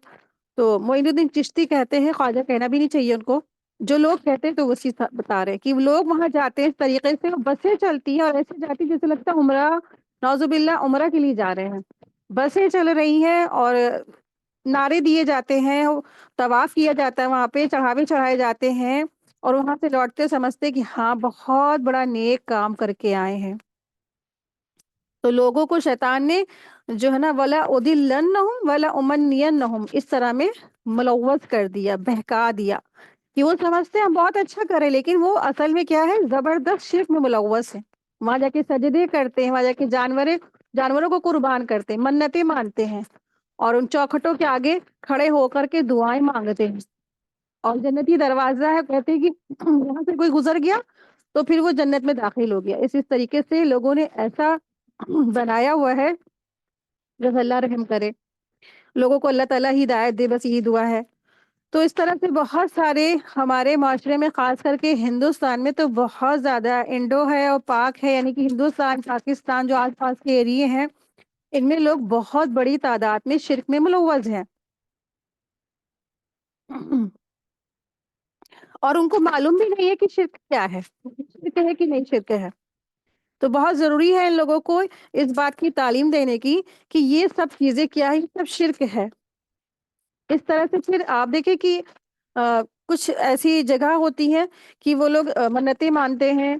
تو معین الدین چشتی کہتے ہیں، خواجہ کہنا بھی نہیں چاہیے ان کو، جو لوگ کہتے ہیں تو وہ چیز بتا رہے ہیں کہ لوگ وہاں جاتے ہیں اس طریقے سے، بسیں چلتی ہیں اور ایسے جاتی ہیں جیسے لگتا ہے عمرہ، نعوذ باللہ عمرہ کے لیے جا رہے ہیں. بسیں چل رہی ہیں اور نعرے دیے جاتے ہیں، طواف کیا جاتا ہے، وہاں پہ چڑھاوے چڑھائے جاتے ہیں، اور وہاں سے لوٹتے سمجھتے کہ ہاں بہت بڑا نیک کام کر کے آئے ہیں. تو لوگوں کو شیطان نے جو ہے نا ولا ادلنہم ولا امنینہم اس طرح میں ملوث کر دیا، بہکا دیا کہ وہ سمجھتے ہیں ہم بہت اچھا کریں، لیکن وہ اصل میں کیا ہے، زبردست شرک میں ملوث ہے. وہاں جا کے سجدے کرتے ہیں، وہاں جا کے جانوروں کو قربان کرتے ہیں، منتیں مانتے ہیں، اور ان چوکھٹوں کے آگے کھڑے ہو کر کے دعائیں مانگتے ہیں. اور جنتی دروازہ ہے، کہتے ہیں کہ وہاں سے کوئی گزر گیا تو پھر وہ جنت میں داخل ہو گیا. اس طریقے سے لوگوں نے ایسا بنایا ہوا ہے. بس اللہ رحم کرے، لوگوں کو اللہ تعالیٰ ہدایت دے، بس یہی دعا ہے. تو اس طرح سے بہت سارے ہمارے معاشرے میں، خاص کر کے ہندوستان میں تو بہت زیادہ انڈو ہے اور پاک ہے، یعنی کہ ہندوستان پاکستان جو آس پاس کے ایریے ہیں، ان میں لوگ بہت بڑی تعداد میں شرک میں ملوث ہیں. اور ان کو معلوم بھی نہیں ہے کہ شرک کیا ہے، شرک ہے کہ نہیں شرک ہے. تو بہت ضروری ہے ان لوگوں کو اس بات کی تعلیم دینے کی کہ یہ سب چیزیں کیا ہے، یہ سب شرک ہے. اس طرح سے پھر آپ دیکھیں کہ کچھ ایسی جگہ ہوتی ہیں کہ وہ لوگ منتیں مانتے ہیں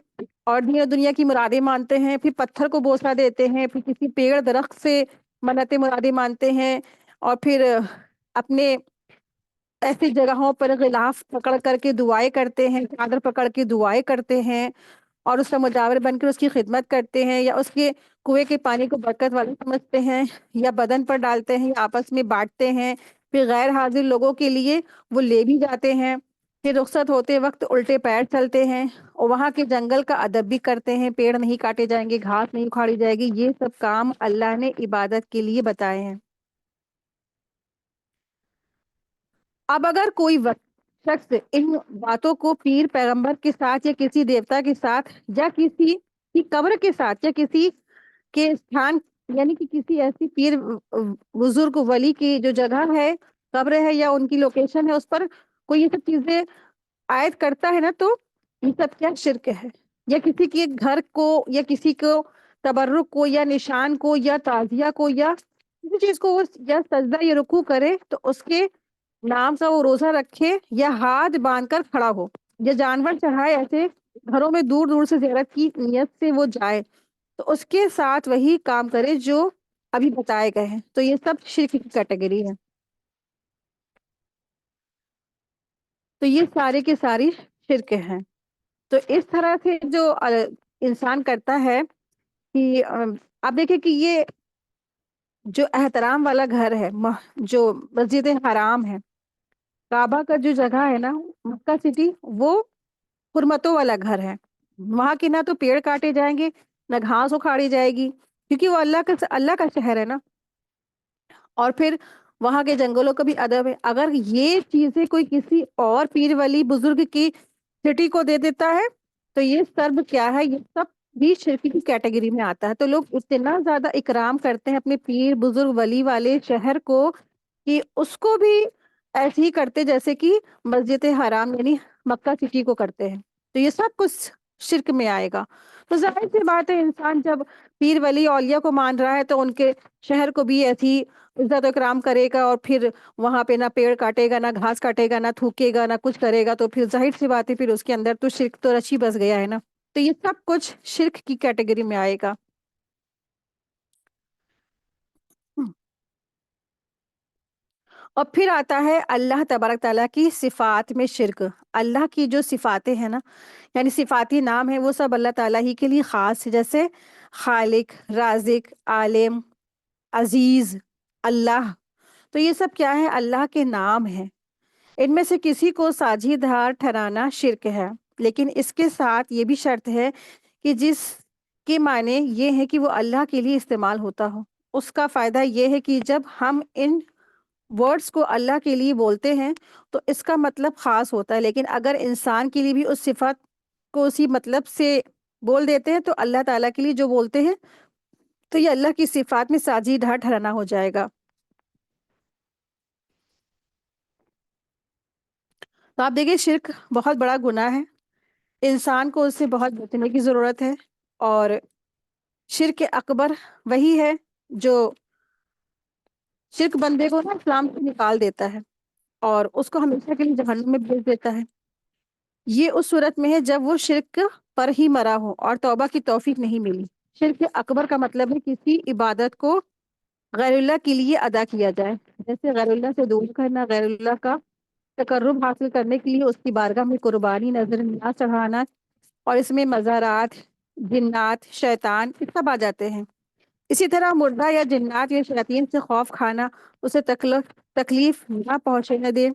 اور دنیا کی مرادیں مانتے ہیں، پھر پتھر کو بوسہ دیتے ہیں، پھر کسی پیڑ درخت سے منتیں مرادیں مانتے ہیں، اور پھر اپنے ایسی جگہوں پر غلاف پکڑ کر کے دعائیں کرتے ہیں، چادر پکڑ کے دعائیں کرتے ہیں، اور اس کا مجاور بن کر اس کی خدمت کرتے ہیں، یا اس کے کنویں کے پانی کو برکت والا سمجھتے ہیں، یا بدن پر ڈالتے ہیں، یا آپس میں بانٹتے ہیں، پھر غیر حاضر لوگوں کے لیے وہ لے بھی جاتے ہیں، پھر رخصت ہوتے وقت الٹے پیر چلتے ہیں، اور وہاں کے جنگل کا ادب بھی کرتے ہیں، پیڑ نہیں کاٹے جائیں گے، گھاس نہیں اکھاڑی جائے گی. یہ سب کام اللہ نے عبادت کے لیے بتائے ہیں. اب اگر کوئی شخص ان باتوں کو پیر پیغمبر کے ساتھ، یا کسی دیوتا کے ساتھ، یا کسی کی قبر کے ساتھ، یا کسی کے استھان، یعنی کہ کسی ایسی پیر بزرگ ولی کی جو جگہ ہے، قبر ہے، یا ان کی لوکیشن ہے، اس پر کوئی یہ سب چیزیں عائد کرتا ہے نا، تو یہ سب کیا شرک ہے. یا کسی کے گھر کو، یا کسی کو تبرک کو، یا نشان کو، یا تعزیہ کو، یا کسی چیز کو وہ یا سجدہ یا رکوع کرے تو اس کے نام سے وہ روزہ رکھے، یا ہاتھ باندھ کر کھڑا ہو، یا جانور چڑھائے، ایسے گھروں میں دور دور سے زیارت کی نیت سے وہ جائے، تو اس کے ساتھ وہی کام کرے جو ابھی بتائے گئے ہیں. تو یہ سب شرک کی کیٹیگری ہے. تو یہ سارے کے ساری شرک ہیں. تو اس طرح سے جو انسان کرتا ہے کہ آپ دیکھیں کہ یہ جو احترام والا گھر ہے، جو مسجد حرام ہے، کعبہ کا جو جگہ ہے نا، مکہ سٹی، وہ حرمتوں والا گھر ہے. وہاں کی نہ تو پیڑ کاٹے جائیں گے، نہ گھاس اکھاڑی جائے گی، کیونکہ وہ اللہ کا شہر ہے نا. اور پھر وہاں کے جنگلوں کا بھی ادب ہے. اگر یہ چیزیں کوئی کسی اور پیر ولی بزرگ کی سٹی کو دے دیتا ہے تو یہ سب کیا ہے، یہ سب بھی شرک کی کیٹیگری میں آتا ہے. تو لوگ اتنا زیادہ اکرام کرتے ہیں اپنے پیر بزرگ ولی والے شہر کو کہ اس کو بھی ایسے ہی کرتے جیسے کہ مسجد حرام یعنی مکہ سٹی کو کرتے ہیں. تو یہ سب کچھ شرک میں آئے گا. تو ظاہر سی بات ہے، انسان جب پیر ولی اولیاء کو مان رہا ہے تو ان کے شہر کو بھی ایسی عزت و اکرام کرے گا، اور پھر وہاں پہ نہ پیڑ کاٹے گا، نہ گھاس کاٹے گا، نہ تھوکے گا، نہ کچھ کرے گا. تو پھر ظاہر سی بات ہے، پھر اس کے اندر تو شرک تو رچی بس گیا ہے نا. تو یہ سب کچھ شرک کی کیٹیگری میں آئے گا. اور پھر آتا ہے اللہ تبارک تعالیٰ کی صفات میں شرک. اللہ کی جو صفاتیں ہیں نا، یعنی صفاتی نام ہے، وہ سب اللہ تعالیٰ ہی کے لیے خاص ہے. جیسے خالق، رازق، عالم، عزیز، اللہ. تو یہ سب کیا ہے؟ اللہ کے نام ہیں. ان میں سے کسی کو ساجھیدار ٹھہرانا شرک ہے، لیکن اس کے ساتھ یہ بھی شرط ہے کہ جس کے معنی یہ ہے کہ وہ اللہ کے لیے استعمال ہوتا ہو. اس کا فائدہ یہ ہے کہ جب ہم ان ورڈس کو اللہ کے لیے بولتے ہیں تو اس کا مطلب خاص ہوتا ہے، لیکن اگر انسان کے لیے بھی اس صفت کو اسی مطلب سے بول دیتے ہیں تو اللہ تعالیٰ کے لیے جو بولتے ہیں تو یہ اللہ کی صفات میں ساجی ٹھہرانا ہو جائے گا۔ تو آپ دیکھیں شرک بہت بڑا گناہ ہے، انسان کو اس سے بہت بچنے کی ضرورت ہے، اور شرک اکبر وہی ہے جو شرک بندے کو نا اسلام سے نکال دیتا ہے اور اس کو ہمیشہ کے لیے جہنم میں بھیج دیتا ہے۔ یہ اس صورت میں ہے جب وہ شرک پر ہی مرا ہو اور توبہ کی توفیق نہیں ملی۔ شرک اکبر کا مطلب ہے کسی عبادت کو غیر اللہ کے لیے ادا کیا جائے، جیسے غیر اللہ سے دور کرنا، غیر اللہ کا تقرب حاصل کرنے کے لیے اس کی بارگاہ میں قربانی، نظر نیاز چڑھانا، اور اس میں مزارات، جنات، شیطان یہ سب آ جاتے ہیں۔ اسی طرح مردہ یا جنات یا شیاطین سے خوف کھانا، اسے تکلیف نہ پہنچنے دے،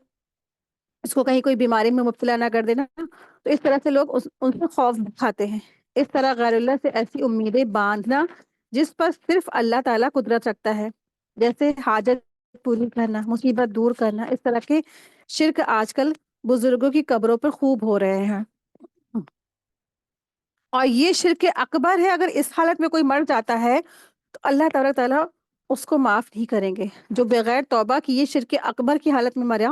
اس کو کہیں کوئی بیماری میں مبتلا نہ کر دینا، تو اس طرح سے لوگ ان سے خوف کھاتے ہیں۔ اس طرح غیر اللہ سے ایسی امیدیں باندھنا جس پر صرف اللہ تعالیٰ قدرت رکھتا ہے، جیسے حاجت پوری کرنا، مصیبت دور کرنا، اس طرح کے شرک آج کل بزرگوں کی قبروں پر خوب ہو رہے ہیں، اور یہ شرک اکبر ہے۔ اگر اس حالت میں کوئی مر جاتا ہے تو اللہ تبارک تعالیٰ اس کو معاف نہیں کریں گے۔ جو بغیر توبہ کی یہ شرک اکبر کی حالت میں مرا،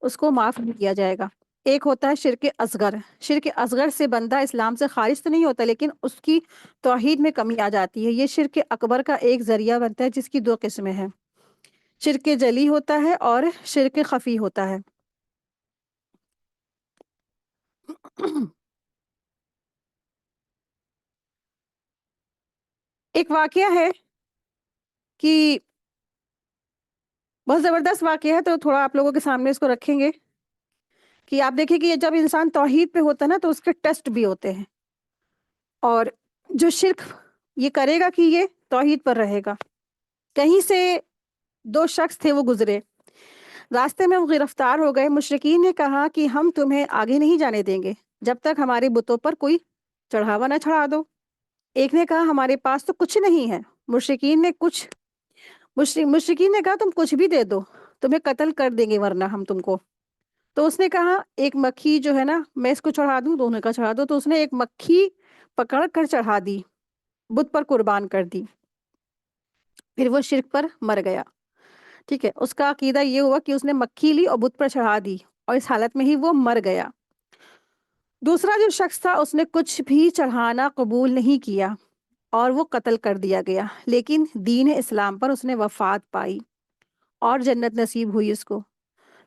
اس کو معاف نہیں کیا جائے گا۔ ایک ہوتا ہے شرک اصغر۔ شرک اصغر سے بندہ اسلام سے خارج تو نہیں ہوتا، لیکن اس کی توحید میں کمی آ جاتی ہے۔ یہ شرک اکبر کا ایک ذریعہ بنتا ہے، جس کی دو قسمیں ہیں، شرک جلی ہوتا ہے اور شرک خفی ہوتا ہے۔ ایک واقعہ ہے کہ بہت زبردست واقعہ ہے، تو تھوڑا آپ لوگوں کے سامنے اس کو رکھیں گے کہ آپ دیکھیں کہ یہ جب انسان توحید پہ ہوتا ہے نا تو اس کے ٹیسٹ بھی ہوتے ہیں، اور جو شرک یہ کرے گا کہ یہ توحید پر رہے گا۔ کہیں سے دو شخص تھے، وہ گزرے راستے میں، وہ گرفتار ہو گئے۔ مشرکین نے کہا کہ ہم تمہیں آگے نہیں جانے دیں گے جب تک ہمارے بتوں پر کوئی چڑھاوا نہ چڑھا دو۔ ایک نے کہا ہمارے پاس تو کچھ نہیں ہے۔ مشرکین نے کہا تم کچھ بھی دے دو، تمہیں قتل کر دیں گے ورنہ ہم تم کو۔ تو اس نے کہا ایک مکھی جو ہے نا میں اس کو چڑھا دوں، دونوں کا چڑھا دو۔ تو اس نے ایک مکھی پکڑ کر چڑھا دی، بت پر قربان کر دی، پھر وہ شرک پر مر گیا۔ ٹھیک ہے، اس کا عقیدہ یہ ہوا کہ اس نے مکھی لی اور بت پر چڑھا دی، اور اس حالت میں ہی وہ مر گیا۔ دوسرا جو شخص تھا اس نے کچھ بھی چڑھانا قبول نہیں کیا اور وہ قتل کر دیا گیا، لیکن دین اسلام پر اس نے وفات پائی اور جنت نصیب ہوئی اس کو۔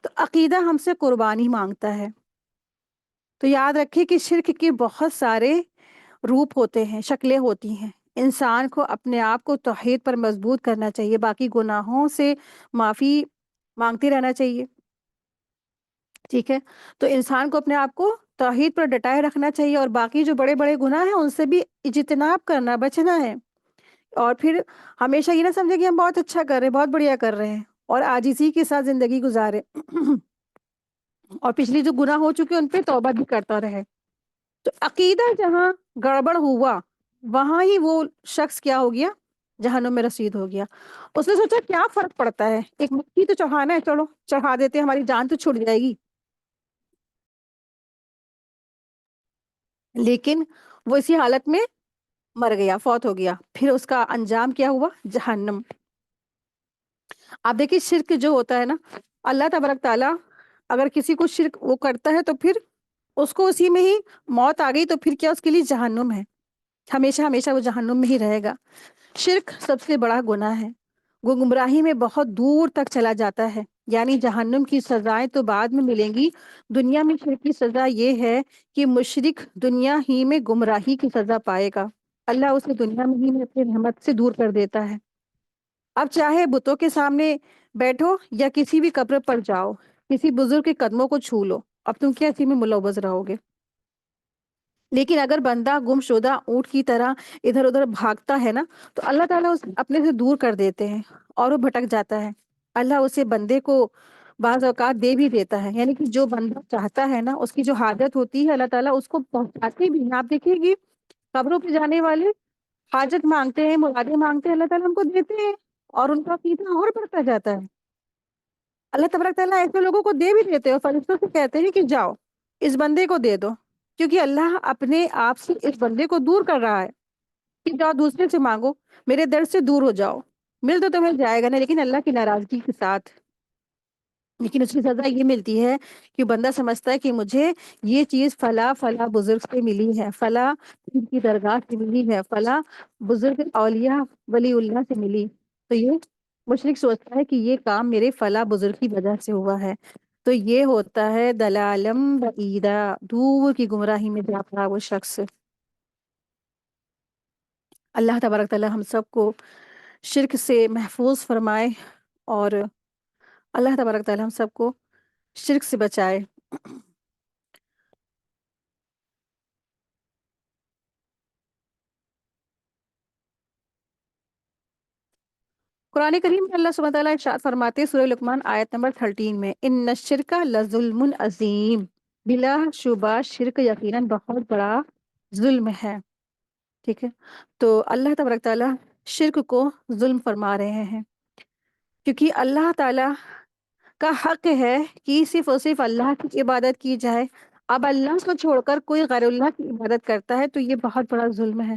تو عقیدہ ہم سے قربانی مانگتا ہے۔ تو یاد رکھیں کہ شرک کے بہت سارے روپ ہوتے ہیں، شکلیں ہوتی ہیں۔ انسان کو اپنے آپ کو توحید پر مضبوط کرنا چاہیے، باقی گناہوں سے معافی مانگتے رہنا چاہیے۔ ٹھیک ہے، تو انسان کو اپنے آپ کو توحید پر ڈٹائے رکھنا چاہیے، اور باقی جو بڑے بڑے گناہ ہیں ان سے بھی اجتناب کرنا، بچنا ہے۔ اور پھر ہمیشہ یہ نہ سمجھے کہ ہم بہت اچھا کر رہے ہیں، بہت بڑھیا کر رہے ہیں، اور عاجزی کے ساتھ زندگی گزارے اور پچھلی جو گناہ ہو چکے ان پہ توبہ بھی کرتا رہے۔ تو عقیدہ جہاں گڑبڑ ہوا وہاں ہی وہ شخص کیا ہو گیا، جہنم میں رسید ہو گیا۔ اس نے سوچا کیا فرق پڑتا ہے، ایک مکھی تو چڑھانا ہے، چلو چڑھا دیتے ہیں، ہماری جان تو چھوٹ جائے گی۔ لیکن وہ اسی حالت میں مر گیا، فوت ہو گیا، پھر اس کا انجام کیا ہوا، جہنم۔ آپ دیکھیں شرک جو ہوتا ہے نا، اللہ تبارک تعالیٰ اگر کسی کو شرک وہ کرتا ہے تو پھر اس کو اسی میں ہی موت آ گئی تو پھر کیا، اس کے لیے جہنم ہے، ہمیشہ ہمیشہ وہ جہنم میں ہی رہے گا۔ شرک سب سے بڑا گناہ ہے، وہ گمراہی میں بہت دور تک چلا جاتا ہے، یعنی جہنم کی سزائیں تو بعد میں ملیں گی۔ دنیا میں شرک کی سزا یہ ہے کہ مشرک دنیا ہی میں گمراہی کی سزا پائے گا، اللہ اسے دنیا میں ہی میں اپنی رحمت سے دور کر دیتا ہے۔ اب چاہے بتوں کے سامنے بیٹھو یا کسی بھی قبر پر جاؤ، کسی بزرگ کے قدموں کو چھو لو، اب تم کیا اسی میں ملوث رہو گے؟ لیکن اگر بندہ گم شدہ اونٹ کی طرح ادھر ادھر بھاگتا ہے نا، تو اللہ تعالیٰ اسے اپنے سے دور کر دیتے ہیں اور وہ بھٹک جاتا ہے۔ اللہ اسے بندے کو بعض اوقات دے بھی دیتا ہے، یعنی کہ جو بندہ چاہتا ہے نا، اس کی جو حاجت ہوتی ہے اللہ تعالیٰ اس کو پہنچاتے بھی ہیں۔ آپ دیکھیں گے قبروں پہ جانے والے حاجت مانگتے ہیں، مرادیں مانگتے ہیں، اللہ تعالیٰ ہم کو دیتے ہیں، اور ان کا عقیدہ اور بڑھتا جاتا ہے۔ اللہ تبارک تعالیٰ ایسے لوگوں کو دے بھی دیتے اور فرشتوں سے کہتے ہیں کہ جاؤ اس بندے کو دے دو، کیونکہ اللہ اپنے آپ سے اس بندے کو دور کر رہا ہے کہ جاؤ دوسرے سے مانگو، میرے در سے دور ہو جاؤ، مل تو تمہیں جائے گا نا لیکن اللہ کی ناراضگی کے ساتھ، لیکن اس کی سزا یہ ملتی ہے کہ بندہ سمجھتا ہے کہ مجھے یہ چیز فلاں فلاں بزرگ سے ملی ہے، فلاں پیر کی درگاہ سے ملی ہے، فلاں بزرگ اولیاء ولی اللہ سے ملی، تو یہ مشرک سوچتا ہے کہ یہ کام میرے فلاں بزرگ کی وجہ سے ہوا ہے، تو یہ ہوتا ہے دلالم بعیدہ، دور کی گمراہی میں جا پڑا وہ شخص۔ اللہ تبارک تعالی ہم سب کو شرک سے محفوظ فرمائے، اور اللہ تبارک تعالی ہم سب کو شرک سے بچائے۔ قرآن کریم میں اللہ سبحانہ تعالیٰ ارشاد فرماتے ہیں سورہ لقمان آیت نمبر 13 میں، ان الشرک لظلم عظیم، بلا شبہ شرک یقیناً بہت بڑا ظلم ہے، ٹھیک ہے؟ تو اللہ تبارک تعالیٰ شرک کو ظلم فرما رہے ہیں، کیونکہ اللہ تعالیٰ کا حق ہے کہ صرف اور صرف اللہ کی عبادت کی جائے، اب اللہ کو چھوڑ کر کوئی غیر اللہ کی عبادت کرتا ہے تو یہ بہت بڑا ظلم ہے۔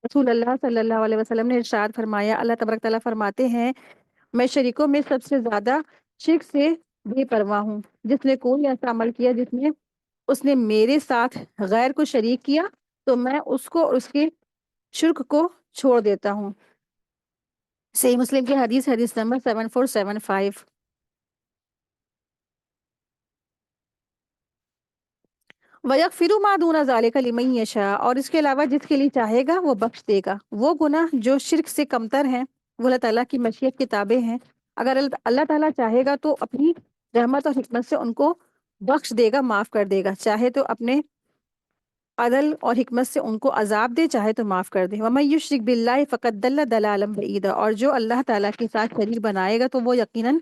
رسول اللہ صلی اللہ علیہ وسلم نے ارشاد فرمایا، اللہ تبارک تعالیٰ فرماتے ہیں، میں شریکوں میں سب سے زیادہ شرک سے بے پرواہ ہوں، جس نے کوئی ایسا عمل کیا جس میں اس نے میرے ساتھ غیر کو شریک کیا تو میں اس کو اور اس کے شرک کو چھوڑ دیتا ہوں۔ صحیح مسلم کی حدیث، حدیث نمبر 7475۔ وَيَغْفِرُ مَا دُونَ ذَلِكَ لِمَن يَشَاءُ، اور اس کے علاوہ جس کے لیے چاہے گا وہ بخش دے گا۔ وہ گناہ جو شرک سے کمتر ہیں وہ اللہ تعالیٰ کی مشیت کی تابع ہیں، اگر اللہ تعالیٰ چاہے گا تو اپنی رحمت اور حکمت سے ان کو بخش دے گا، معاف کر دے گا، چاہے تو اپنے عدل اور حکمت سے ان کو عذاب دے، چاہے تو معاف کر دے۔ وَمَن يُشْرِكْ بِاللَّهِ فَقَدْ ضَلَّ ضَلَالًا بَعِيدًا، اور جو اللہ تعالیٰ کے ساتھ شریک بنائے گا تو وہ یقیناً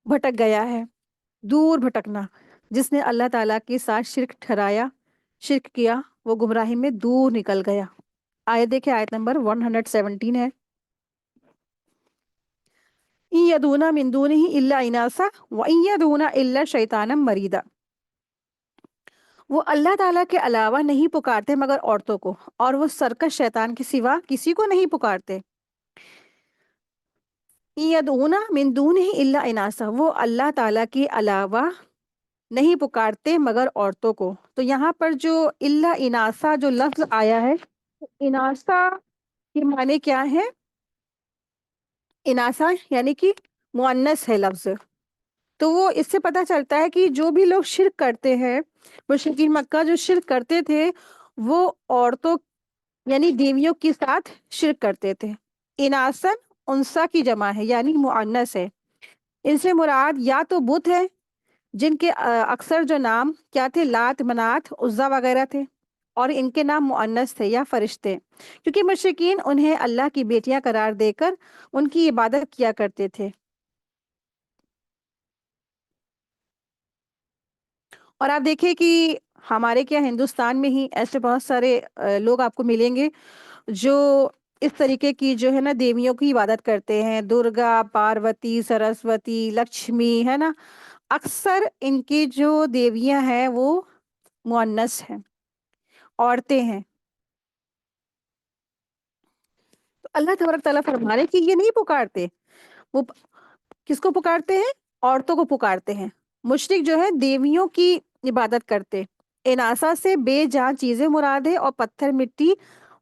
بھٹک گیا ہے، دور بھٹکنا۔ جس نے اللہ تعالیٰ کے ساتھ شرک ٹھہرایا، شرک کیا، وہ گمراہی میں دور نکل گیا۔ آیت دیکھیں، آیت نمبر 117 ہے، إِن يَدْعُونَ مِن دُونِهِ إِلَّا إِنَاثًا وَإِن يَدْعُونَ إِلَّا شَيْطَانًا مَرِيدًا، وہ اللہ تعالیٰ کے علاوہ نہیں پکارتے مگر عورتوں کو، اور وہ سرکش شیطان کے سوا کسی کو نہیں پکارتے۔ إِن يَدْعُونَ مِن دُونِهِ إِلَّا إِنَاثًا، وہ اللہ تعالیٰ کے علاوہ نہیں پکارتے مگر عورتوں کو۔ تو یہاں پر جو اللہ اناسا جو لفظ آیا ہے، اناسا کے معنی کیا ہے؟ اناسا یعنی کہ مؤنث ہے لفظ، تو وہ اس سے پتہ چلتا ہے کہ جو بھی لوگ شرک کرتے ہیں، مشرکین مکہ جو شرک کرتے تھے وہ عورتوں یعنی دیویوں کے ساتھ شرک کرتے تھے۔ اناسن انسا کی جمع ہے یعنی مؤنث ہے، ان سے مراد یا تو بت ہے جن کے اکثر جو نام کیا تھے، لات، منات، عزا وغیرہ تھے، اور ان کے نام مؤنث تھے، یا فرشتے، کیونکہ مشرکین انہیں اللہ کی بیٹیاں قرار دے کر ان کی عبادت کیا کرتے تھے۔ اور آپ دیکھیں کہ ہمارے کیا ہندوستان میں ہی ایسے بہت سارے لوگ آپ کو ملیں گے جو اس طریقے کی جو ہے نا دیویوں کی عبادت کرتے ہیں، درگا، پاروتی، سرسوتی، لکشمی، ہے نا، اکثر ان کی جو دیویاں ہیں وہ مؤنث ہیں، عورتیں ہیں۔ تو اللہ تبارک تعالیٰ فرما رہے کہ یہ نہیں پکارتے، وہ کس کو پکارتے ہیں؟ عورتوں کو پکارتے ہیں۔ مشرک جو ہے دیویوں کی عبادت کرتے، اناسا سے بے جان چیزیں مراد ہے، اور پتھر، مٹی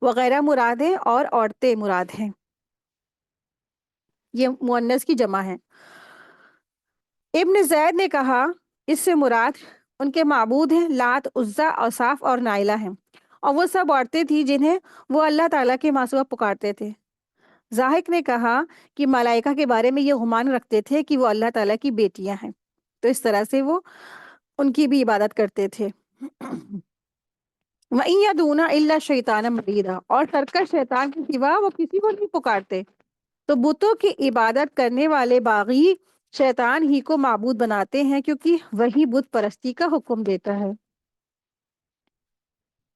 وغیرہ مراد ہے، اور عورتیں مراد ہیں، یہ مؤنث کی جمع ہے۔ ابن زید نے کہا اس سے مراد ان کے معبود ہیں لات، عزا، اوصاف اور نائلہ ہیں، اور وہ سب عورتیں تھیں جنہیں وہ اللہ تعالیٰ کے ماں سوا پکارتے تھے۔ زاہق نے کہا کہ ملائکہ کے بارے میں یہ گمان رکھتے تھے کہ وہ اللہ تعالیٰ کی بیٹیاں ہیں، تو اس طرح سے وہ ان کی بھی عبادت کرتے تھے۔ وَإِن يَدْعُونَ إِلَّا شَيْطَانًا مَرِيدًا، اور سرکش شیطان کے سوا وہ کسی کو نہیں پکارتے۔ تو بتوں کی عبادت کرنے والے باغی شیطان ہی کو معبود بناتے ہیں، کیونکہ وہی بت پرستی کا حکم دیتا ہے۔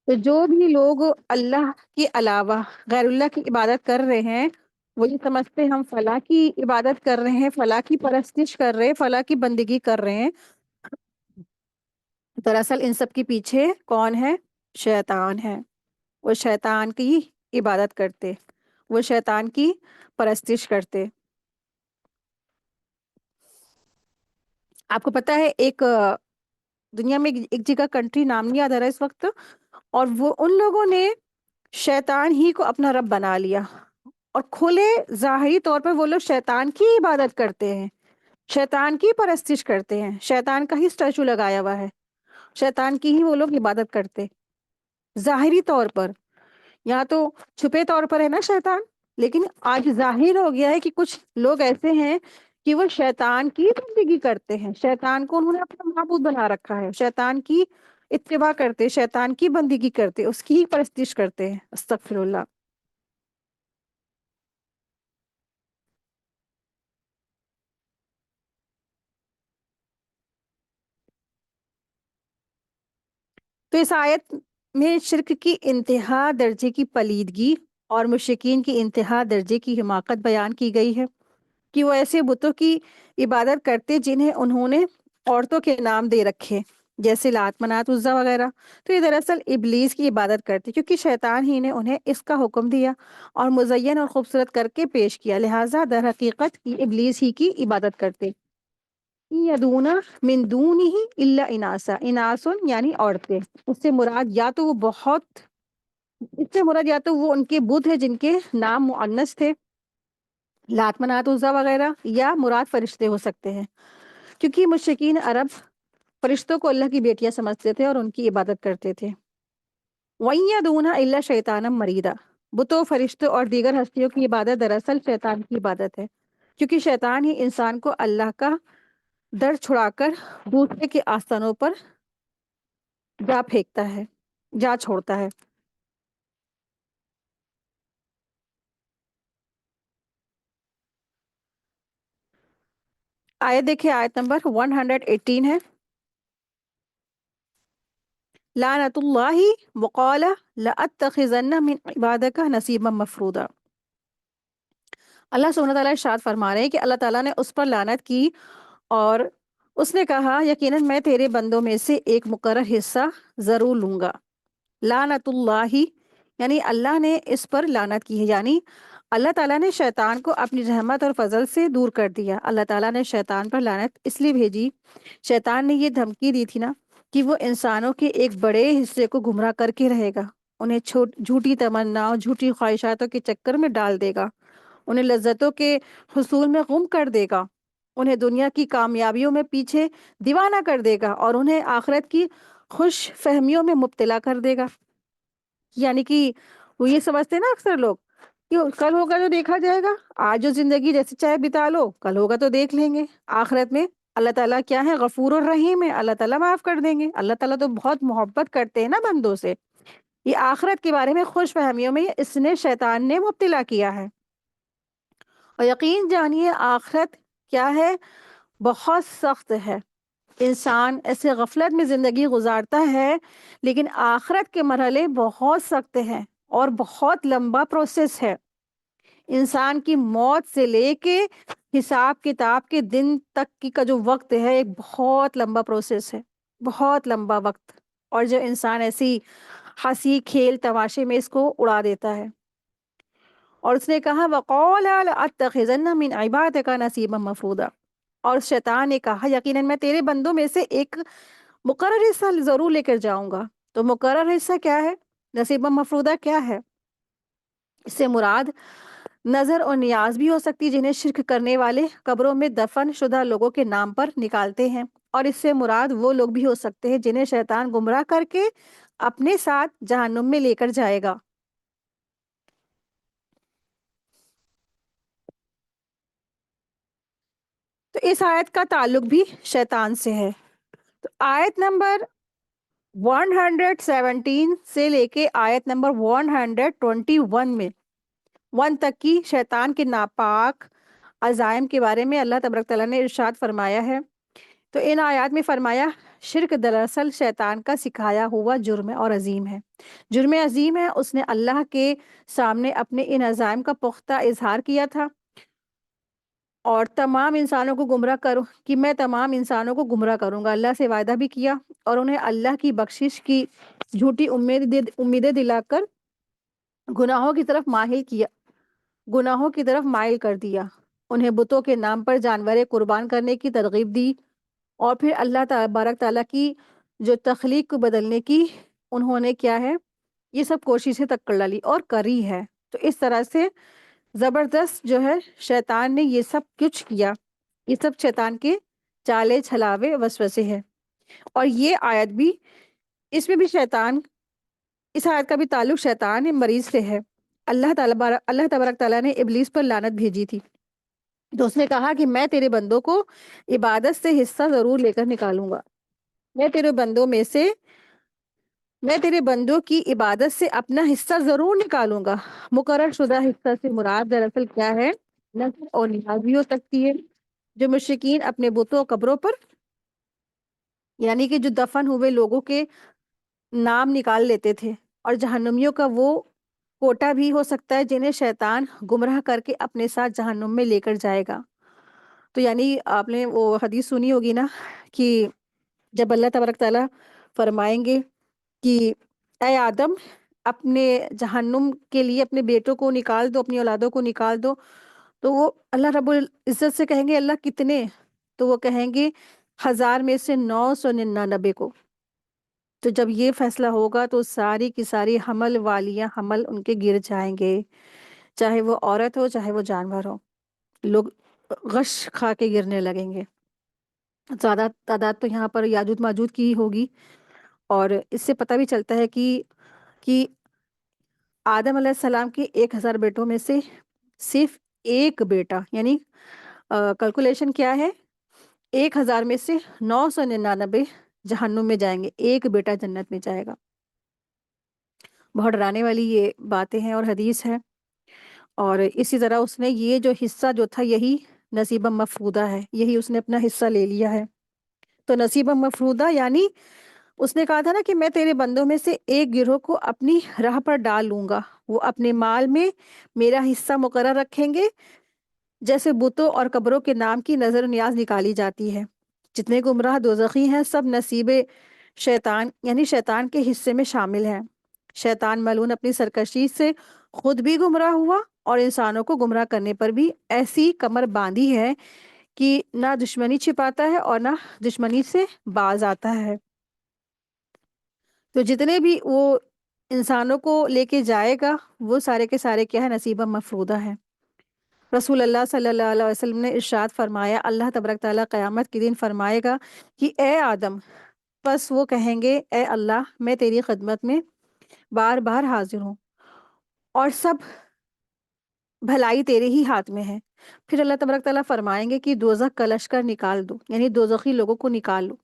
تو جو بھی لوگ اللہ کے علاوہ غیر اللہ کی عبادت کر رہے ہیں وہ یہ سمجھتے ہیں ہم فلاں کی عبادت کر رہے ہیں، فلاں کی پرستش کر رہے ہیں، فلاں کی بندگی کر رہے ہیں. دراصل ان سب کے پیچھے کون ہے؟ شیطان ہے. وہ شیطان کی عبادت کرتے، وہ شیطان کی پرستش کرتے. آپ کو پتا ہے ایک دنیا میں ایک جگہ کنٹری نام نہیں یاد آ رہا اس وقت، اور وہ ان لوگوں نے شیطان ہی کو اپنا رب بنا لیا، اور کھلے ظاہری طور پر وہ لوگ شیطان کی عبادت کرتے ہیں، شیطان کی پرستش کرتے ہیں، شیطان کا ہی اسٹیچو لگایا ہوا ہے، شیطان کی ہی وہ لوگ عبادت کرتے ظاہری طور پر. یہاں تو چھپے طور پر ہے نا شیطان، لیکن آج ظاہر ہو گیا ہے کہ کچھ لوگ ایسے ہیں کہ وہ شیطان کی بندگی کرتے ہیں، شیطان کو انہوں نے اپنا معبود بنا رکھا ہے، شیطان کی اتباع کرتے، شیطان کی بندگی کرتے، اس کی ہی پرستش کرتے ہیں. استغفر اللہ. تو اس آیت میں شرک کی انتہا درجے کی پلیدگی اور مشرکین کی انتہا درجے کی حماقت بیان کی گئی ہے کہ وہ ایسے بتوں کی عبادت کرتے جنہیں انہوں نے عورتوں کے نام دے رکھے، جیسے لات، منات، عزا وغیرہ. تو یہ دراصل ابلیس کی عبادت کرتے کیونکہ شیطان ہی نے انہیں اس کا حکم دیا اور مزین اور خوبصورت کر کے پیش کیا، لہٰذا در حقیقت یہ ابلیس ہی کی عبادت کرتے. یدون من دونہ الا اناسا، اناسن یعنی عورتیں. اس سے مراد یا تو وہ بہت اس سے مراد یا تو وہ ان کے بت ہیں جن کے نام مؤنث تھے، لات، منات، عزا وغیرہ، یا مراد فرشتے ہو سکتے ہیں، کیونکہ مشرکین عرب فرشتوں کو اللہ کی بیٹیاں سمجھتے تھے اور ان کی عبادت کرتے تھے. وَإِن يَدْعُونَ إِلَّا شَيْطَانًا مَرِيدًا، بتوں، فرشتوں اور دیگر ہستیوں کی عبادت دراصل شیطان کی عبادت ہے، کیونکہ شیطان ہی انسان کو اللہ کا در چھڑا کر دوسرے کے آستانوں پر جا پھینکتا ہے، جا چھوڑتا ہے. آیت دیکھیں، آیت نمبر 118 ہے. لعنت اللہ وقال لأتخذن من عبادک نصیبا مفروضا. اللہ سبحانہ تعالیٰ ارشاد فرما رہے ہیں کہ اللہ تعالیٰ نے اس پر لعنت کی اور اس نے کہا یقیناً میں تیرے بندوں میں سے ایک مقرر حصہ ضرور لوں گا. لعنت اللہ یعنی اللہ نے اس پر لعنت کی ہے، یعنی اللہ تعالیٰ نے شیطان کو اپنی رحمت اور فضل سے دور کر دیا. اللہ تعالیٰ نے شیطان پر لعنت اس لیے بھیجی، شیطان نے یہ دھمکی دی تھی نا کہ وہ انسانوں کے ایک بڑے حصے کو گمراہ کر کے رہے گا، انہیں جھوٹی تمنا، جھوٹی خواہشاتوں کے چکر میں ڈال دے گا، انہیں لذتوں کے حصول میں گم کر دے گا، انہیں دنیا کی کامیابیوں میں پیچھے دیوانہ کر دے گا، اور انہیں آخرت کی خوش فہمیوں میں مبتلا کر دے گا. یعنی کہ وہ یہ سمجھتے ہیں نا اکثر لوگ کہ کل ہوگا تو دیکھا جائے گا، آج جو زندگی جیسے چاہے بتا لو، کل ہوگا تو دیکھ لیں گے. آخرت میں اللہ تعالیٰ کیا ہے؟ غفور الرحیم ہے، اللہ تعالیٰ معاف کر دیں گے. اللہ تعالیٰ تو بہت محبت کرتے ہیں نا بندوں سے. یہ آخرت کے بارے میں خوش فہمیوں میں اس نے شیطان نے مبتلا کیا ہے. اور یقین جانیے آخرت کیا ہے؟ بہت سخت ہے. انسان ایسے غفلت میں زندگی گزارتا ہے، لیکن آخرت کے مرحلے بہت سخت ہیں اور بہت لمبا پروسیس ہے. انسان کی موت سے لے کے حساب کتاب کے دن تک کی کا جو وقت ہے ایک بہت لمبا پروسیس ہے، بہت لمبا وقت. اور جو انسان ایسی ہنسی کھیل تماشے میں اس کو اڑا دیتا ہے. اور اس نے کہا وَقَالَ لَأَتَّخِذَنَّ مِنْ عِبَادِكَ نَصِيبًا مَفْرُوضًا، اور شیطان نے کہا یقیناً میں تیرے بندوں میں سے ایک مقرر حصہ ضرور لے کر جاؤں گا. تو مقرر حصہ کیا ہے؟ نصیبًا مفروضہ کیا ہے؟ اس سے مراد نظر اور نیاز بھی ہو سکتی جنہیں شرک کرنے والے قبروں میں دفن شدہ لوگوں کے نام پر نکالتے ہیں، اور اس سے مراد وہ لوگ بھی ہو سکتے ہیں جنہیں شیطان گمراہ کر کے اپنے ساتھ جہنم میں لے کر جائے گا. تو اس آیت کا تعلق بھی شیطان سے ہے. تو آیت نمبر 117 سے لے کے آیت نمبر 121 میں 1 تک کی شیطان کے ناپاک عزائم کے بارے میں اللہ تبارک تعالیٰ نے ارشاد فرمایا ہے. تو ان آیات میں فرمایا شرک دراصل شیطان کا سکھایا ہوا جرم اور عظیم ہے، جرم عظیم ہے۔ اس نے اللہ کے سامنے اپنے ان عزائم کا پختہ اظہار کیا تھا اور تمام انسانوں کو گمراہ کروں کہ میں تمام انسانوں کو گمراہ کروں گا، اللہ سے وعدہ بھی کیا اور انہیں اللہ کی بخشش کی جھوٹی امیدیں دلا کر گناہوں کی طرف گناہوں کی طرف مائل کر دیا، انہیں بتوں کے نام پر جانوریں قربان کرنے کی ترغیب دی، اور پھر اللہ تبارک تعالیٰ کی جو تخلیق کو بدلنے کی انہوں نے کیا ہے یہ سب کوششیں تک کر ڈالی اور کری ہے۔ تو اس طرح سے زبردست جو ہے شیطان نے یہ سب کچھ کیا، یہ سب شیطان کے چالے چھلاوے وسوسے ہیں۔ اور یہ آیت بھی، اس میں بھی شیطان، اس آیت کا بھی تعلق شیطان مریض سے ہے۔ اللہ تبارک تعالیٰ نے ابلیس پر لعنت بھیجی تھی، تو اس نے کہا کہ میں تیرے بندوں کو عبادت سے حصہ ضرور لے کر نکالوں گا، میں تیرے بندوں میں سے میں تیرے بندوں کی عبادت سے اپنا حصہ ضرور نکالوں گا۔ مقرر شدہ حصہ سے مراد دراصل کیا ہے؟ نظر اور نیاز بھی ہو سکتی ہے، جو مشرکین اپنے بتوں اور قبروں پر، یعنی کہ جو دفن ہوئے لوگوں کے نام نکال لیتے تھے، اور جہنمیوں کا وہ کوٹا بھی ہو سکتا ہے جنہیں شیطان گمراہ کر کے اپنے ساتھ جہنم میں لے کر جائے گا۔ تو یعنی آپ نے وہ حدیث سنی ہوگی نا کہ جب اللہ تبارک تعالیٰ فرمائیں گے کہ اے آدم اپنے جہنم کے لیے اپنے بیٹوں کو نکال دو، اپنی اولادوں کو نکال دو، تو وہ اللہ رب العزت سے کہیں گے اللہ کتنے؟ تو وہ کہیں گے 1000 میں سے 999 کو۔ تو جب یہ فیصلہ ہوگا تو ساری کی ساری حمل والیاں حمل ان کے گر جائیں گے، چاہے وہ عورت ہو چاہے وہ جانور ہو، لوگ غش کھا کے گرنے لگیں گے۔ زیادہ تعداد تو یہاں پر یاجوج ماجوج کی ہی ہوگی، اور اس سے پتہ بھی چلتا ہے کہ آدم علیہ السلام کے 1000 بیٹوں میں سے صرف ایک بیٹا، یعنی کیلکولیشن کیا ہے، 1000 میں سے 999 جہنم میں جائیں گے، ایک بیٹا جنت میں جائے گا۔ بہت ڈرانے والی یہ باتیں ہیں اور حدیث ہے۔ اور اسی طرح اس نے یہ جو حصہ جو تھا یہی نصیبہ مفروضہ ہے، یہی اس نے اپنا حصہ لے لیا ہے۔ تو نصیبہ مفروضہ یعنی اس نے کہا تھا نا کہ میں تیرے بندوں میں سے ایک گروہ کو اپنی راہ پر ڈال لوں گا، وہ اپنے مال میں میرا حصہ مقرر رکھیں گے، جیسے بتوں اور قبروں کے نام کی نظر و نیاز نکالی جاتی ہے۔ جتنے گمراہ دوزخی ہیں سب نصیب شیطان یعنی شیطان کے حصے میں شامل ہیں۔ شیطان ملعون اپنی سرکشی سے خود بھی گمراہ ہوا اور انسانوں کو گمراہ کرنے پر بھی ایسی کمر باندھی ہے کہ نہ دشمنی چھپاتا ہے اور نہ دشمنی سے باز آتا ہے۔ تو جتنے بھی وہ انسانوں کو لے کے جائے گا وہ سارے کے سارے کیا ہے؟ نصیبہ مفروضہ ہے۔ رسول اللہ صلی اللہ علیہ وسلم نے ارشاد فرمایا، اللہ تبارک تعالیٰ قیامت کے دن فرمائے گا کہ اے آدم، پس وہ کہیں گے اے اللہ میں تیری خدمت میں بار بار حاضر ہوں اور سب بھلائی تیرے ہی ہاتھ میں ہے۔ پھر اللہ تبارک تعالیٰ فرمائیں گے کہ دوزخ کا لشکر نکال دو، یعنی دوزخی لوگوں کو نکال لو۔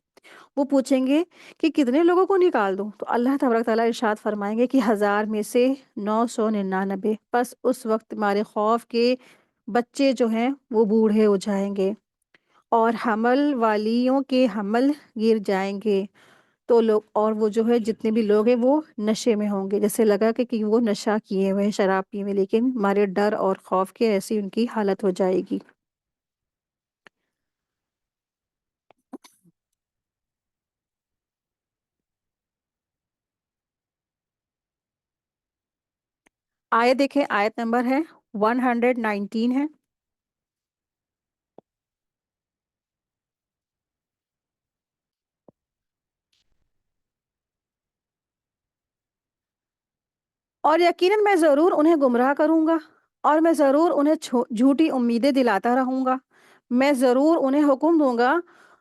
وہ پوچھیں گے کہ کتنے لوگوں کو نکال دوں؟ تو اللہ تبارک تعالیٰ ارشاد فرمائیں گے کہ 1000 میں سے 999۔ پس اس وقت تمہارے خوف کے بچے جو ہیں وہ بوڑھے ہو جائیں گے اور حمل والیوں کے حمل گر جائیں گے، تو لوگ اور وہ جو ہے جتنے بھی لوگ ہیں وہ نشے میں ہوں گے، جیسے لگا کہ وہ نشہ کیے ہوئے ہیں، شراب پیے ہوئے، لیکن ہمارے ڈر اور خوف کے ایسی ان کی حالت ہو جائے گی۔ آیت دیکھیں، آیت نمبر ہے 119 ہے۔ اور یقیناً میں ضرور انہیں گمراہ کروں گا اور میں ضرور انہیں جھوٹی امیدیں دلاتا رہوں گا، میں ضرور انہیں حکم دوں گا،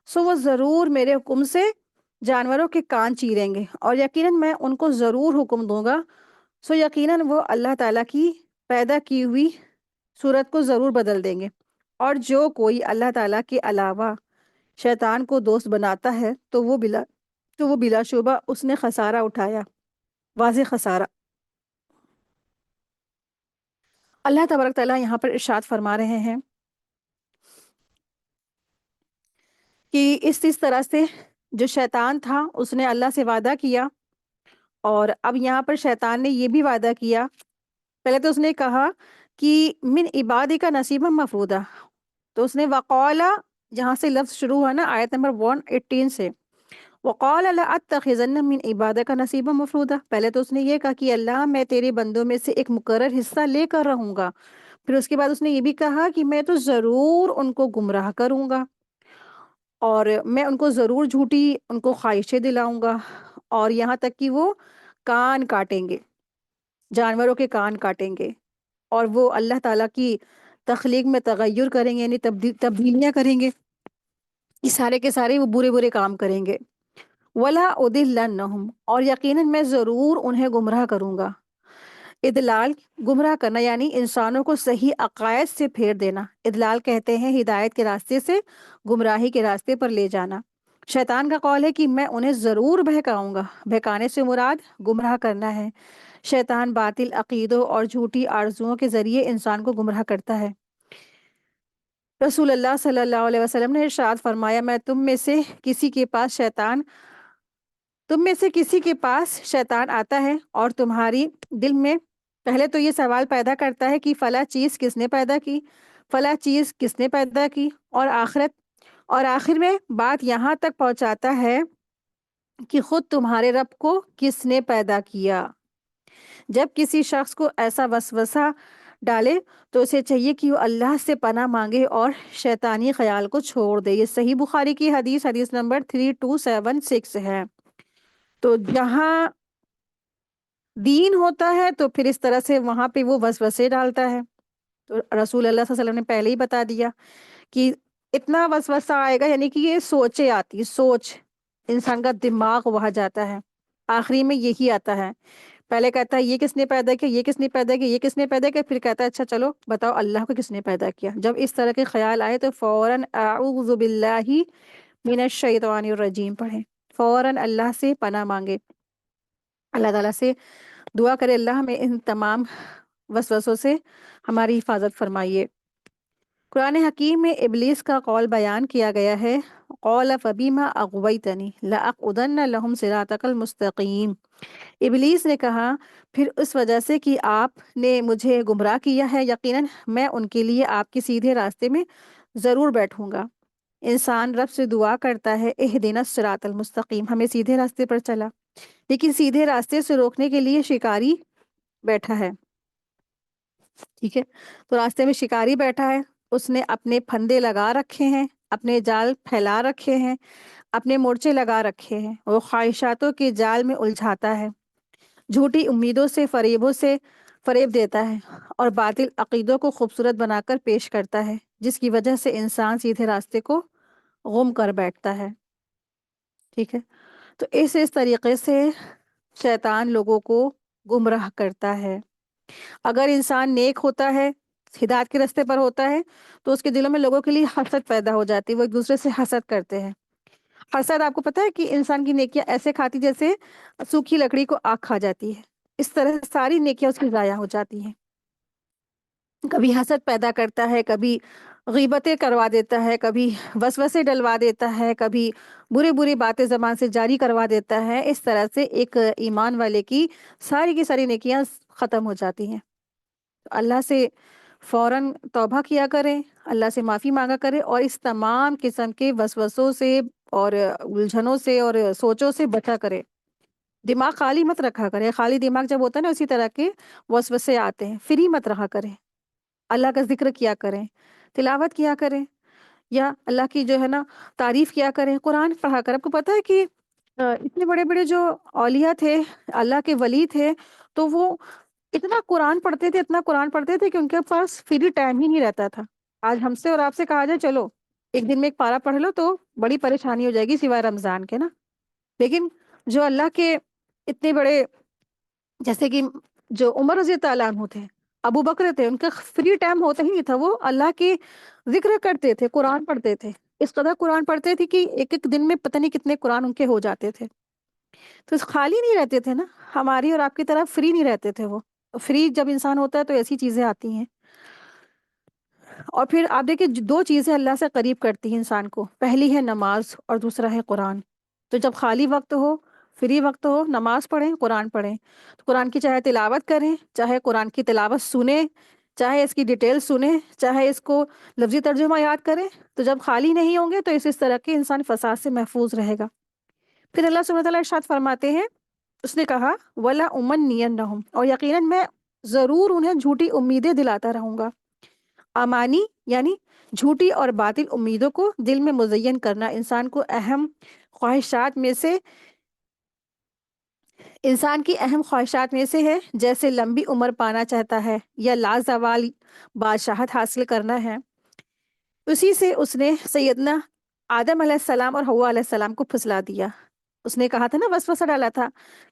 سو وہ ضرور میرے حکم سے جانوروں کے کان چیریں گے، اور یقیناً میں ان کو ضرور حکم دوں گا، سو یقیناً وہ اللہ تعالیٰ کی پیدا کی ہوئی صورت کو ضرور بدل دیں گے۔ اور جو کوئی اللہ تعالیٰ کے علاوہ شیطان کو دوست بناتا ہے تو وہ بلا شبہ اس نے خسارہ اٹھایا، واضح خسارہ۔ اللہ تبارک تعالیٰ یہاں پر ارشاد فرما رہے ہیں کہ اس طرح سے جو شیطان تھا اس نے اللہ سے وعدہ کیا، اور اب یہاں پر شیطان نے یہ بھی وعدہ کیا. پہلے تو اس نے کہا کہ من عبادی کا نصیبا مفروضہ، تو اس نے وقالا، جہاں سے لفظ شروع ہوا نا آیت نمبر 118 سے، وقال لأتخذن من عبادك نصیبا مفروضہ. پہلے تو اس نے یہ کہا کہ اللہ میں تیرے بندوں میں سے ایک مقرر حصہ لے کر رہوں گا. پھر اس کے بعد اس نے یہ بھی کہا کہ میں تو ضرور ان کو گمراہ کروں گا، اور میں ان کو ضرور جھوٹی ان کو خواہشیں دلاؤں گا، اور یہاں تک کہ وہ کان کاٹیں گے، جانوروں کے کان کاٹیں گے، اور وہ اللہ تعالیٰ کی تخلیق میں تغیر کریں گے، یعنی تبدیلیاں کریں گے، یہ سارے کے سارے وہ برے برے کام کریں گے. ولا ادلنہم، اور یقیناً میں ضرور انہیں گمراہ کروں گا. ادلال، گمراہ کرنا یعنی انسانوں کو صحیح عقائد سے پھیر دینا. ادلال کہتے ہیں ہدایت کے راستے سے گمراہی کے راستے پر لے جانا. شیطان کا قول ہے کہ میں انہیں ضرور بہکاؤں گا. بہکانے سے مراد گمراہ کرنا ہے. شیطان باطل عقیدوں اور جھوٹی آرزوؤں کے ذریعے انسان کو گمراہ کرتا ہے. رسول اللہ صلی اللہ علیہ وسلم نے ارشاد فرمایا، میں تم میں سے کسی کے پاس شیطان آتا ہے اور تمہاری دل میں پہلے تو یہ سوال پیدا کرتا ہے کہ فلاں چیز کس نے پیدا کی، فلاں چیز کس نے پیدا کی، اور آخر میں بات یہاں تک پہنچاتا ہے کہ خود تمہارے رب کو کس نے پیدا کیا. جب کسی شخص کو ایسا وسوسہ ڈالے تو اسے چاہیے کہ وہ اللہ سے پناہ مانگے اور شیطانی خیال کو چھوڑ دے. یہ صحیح بخاری کی حدیث نمبر 3276 ہے. تو جہاں دین ہوتا ہے تو پھر اس طرح سے وہاں پہ وہ وسوسے ڈالتا ہے. تو رسول اللہ صلی اللہ علیہ وسلم نے پہلے ہی بتا دیا کہ اتنا وسوسہ آئے گا، یعنی کہ یہ سوچیں آتی، سوچ انسان کا دماغ وہاں جاتا ہے. آخری میں یہی آتا ہے، پہلے کہتا ہے یہ کس نے پیدا کیا، یہ کس نے پیدا کیا، یہ کس نے پیدا کیا، پھر کہتا ہے اچھا چلو بتاؤ اللہ کو کس نے پیدا کیا. جب اس طرح کے خیال آئے تو فوراً اعوذ باللہ من الشیطان الرجیم پڑھیں، فوراً اللہ سے پناہ مانگے، اللہ تعالیٰ سے دعا کرے اللہ ہمیں ان تمام وسوسوں سے ہماری حفاظت فرمائیے. قرآن حکیم میں ابلیس کا قول بیان کیا گیا ہے، قول فبیما اغویتنی لاقعدن لهم صراطک المستقیم. ابلیس نے کہا پھر اس وجہ سے کہ آپ نے مجھے گمراہ کیا ہے، یقیناً میں ان کے لیے آپ کے سیدھے راستے میں ضرور بیٹھوں گا. انسان رب سے دعا کرتا ہے اہدنا الصراط المستقیم، ہمیں سیدھے راستے پر چلا، لیکن سیدھے راستے سے روکنے کے لیے شکاری بیٹھا ہے. ٹھیک ہے، تو راستے میں شکاری بیٹھا ہے، اس نے اپنے پھندے لگا رکھے ہیں، اپنے جال پھیلا رکھے ہیں، اپنے مورچے لگا رکھے ہیں. وہ خواہشاتوں کے جال میں الجھاتا ہے، جھوٹی امیدوں سے فریبوں سے فریب دیتا ہے، اور باطل عقیدوں کو خوبصورت بنا کر پیش کرتا ہے، جس کی وجہ سے انسان سیدھے راستے کو گم کر بیٹھتا ہے. ٹھیک ہے، تو اس طریقے سے شیطان لوگوں کو گمراہ کرتا ہے. اگر انسان نیک ہوتا ہے، ہدایت کے راستے پر ہوتا ہے، تو اس کے دلوں میں لوگوں کے لیے حسد پیدا ہو جاتی ہے، وہ ایک دوسرے سے حسد کرتے ہیں. حسد آپ کو پتہ ہے کہ انسان کی نیکیاں ایسے کھاتی جیسے سوکھی لکڑی کو آگ کھا جاتی ہے، اس طرح ساری نیکیاں اس کی ضائع ہو جاتی ہیں. کبھی حسد پیدا کرتا ہے، کبھی غیبتیں کروا دیتا ہے، کبھی وسوسے ڈلوا دیتا ہے، کبھی بری باتیں زبان سے جاری کروا دیتا ہے. اس طرح سے ایک ایمان والے کی ساری نیکیاں ختم ہو جاتی ہیں. اللہ سے فوراً توبہ کیا کریں، اللہ سے معافی مانگا کریں، اور اس تمام قسم کے وسوسوں سے اور الجھنوں سے اور سوچوں سے بچا کرے. دماغ خالی مت رکھا کرے، خالی دماغ جب ہوتا ہے نا اسی طرح کے وسوسے آتے ہیں. فری مت رہا کریں، اللہ کا ذکر کیا کریں، تلاوت کیا کریں، یا اللہ کی جو ہے نا تعریف کیا کریں، قرآن پڑھا کریں. آپ کو پتہ ہے کہ اتنے بڑے بڑے جو اولیاء تھے، اللہ کے ولی تھے، تو وہ اتنا قرآن پڑھتے تھے کہ ان کے پاس فری ٹائم ہی نہیں رہتا تھا. آج ہم سے اور آپ سے کہا جائے چلو ایک دن میں ایک پارہ پڑھ لو تو بڑی پریشانی ہو جائے گی سوائے رمضان کے نا. لیکن جو اللہ کے اتنے بڑے، جیسے کہ جو عمر رضی اللہ عنہ تھے، ابو بکر تھے، ان کا فری ٹائم ہوتا ہی نہیں تھا، وہ اللہ کے ذکر کرتے تھے، قرآن پڑھتے تھے. اس قدر قرآن پڑھتے تھے کہ ایک ایک دن میں پتہ نہیں کتنے قرآن ان کے ہو جاتے تھے. تو خالی نہیں رہتے تھے نا، ہماری اور آپ کی طرف فری نہیں رہتے تھے. وہ فری جب انسان ہوتا ہے تو ایسی چیزیں آتی ہیں. اور پھر آپ دیکھیں دو چیزیں اللہ سے قریب کرتی ہیں انسان کو، پہلی ہے نماز اور دوسرا ہے قرآن۔ تو جب خالی وقت ہو، فری وقت ہو، نماز پڑھیں، قرآن پڑھیں، تو قرآن کی چاہے تلاوت کریں، چاہے قرآن کی تلاوت سنیں، چاہے اس کی ڈیٹیل سنیں، چاہے اس کو لفظی ترجمہ یاد کریں۔ تو جب خالی نہیں ہوں گے تو اس طرح کے انسان فساد سے محفوظ رہے گا۔ پھر اللہ سبحانہ وتعالیٰ ارشاد فرماتے ہیں، اس نے کہا وَلَا أُمَنِّيَنَّهُمْ، اور یقیناً میں ضرور انہیں جھوٹی امیدیں دلاتا رہوں گا۔ امانی یعنی جھوٹی اور باطل امیدوں کو دل میں مزین کرنا انسان کی اہم خواہشات میں سے ہے، جیسے لمبی عمر پانا چاہتا ہے یا لازوال بادشاہت حاصل کرنا ہے۔ اسی سے اس نے سیدنا آدم علیہ السلام اور حوا علیہ السلام کو پھسلا دیا۔ اس نے کہا تھا نا، وسوسہ ڈالا تھا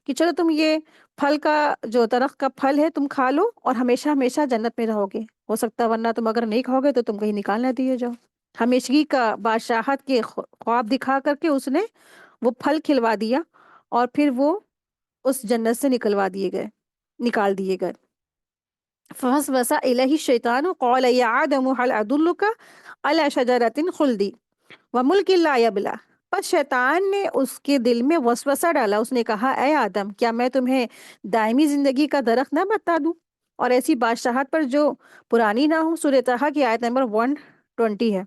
کہ چلو تم یہ پھل کا جو درخت کا پھل ہے تم کھا لو اور ہمیشہ ہمیشہ جنت میں رہو گے، ہو سکتا ہے ورنہ تم اگر نہیں کھاؤ گے تو تم کہیں نکال نہ دیے جاؤ۔ ہمیشگی کا بادشاہت کے خواب دکھا کر کے اس نے وہ پھل کھلوا دیا، اور پھر وہ اس جنت سے نکال دیے گئے۔ فوسوس الیہ الشیطان قال یا آدم هل ادلک علی شجرۃ الخلد وملک لا یبلی، پس شیطان نے اس کے دل میں وسوسہ ڈالا، اس نے کہا اے آدم، کیا میں تمہیں دائمی زندگی کا درخت نہ بتا دوں اور ایسی بادشاہت پر جو پرانی نہ ہو۔ سورہ طہ کی آیت نمبر 120 ہے۔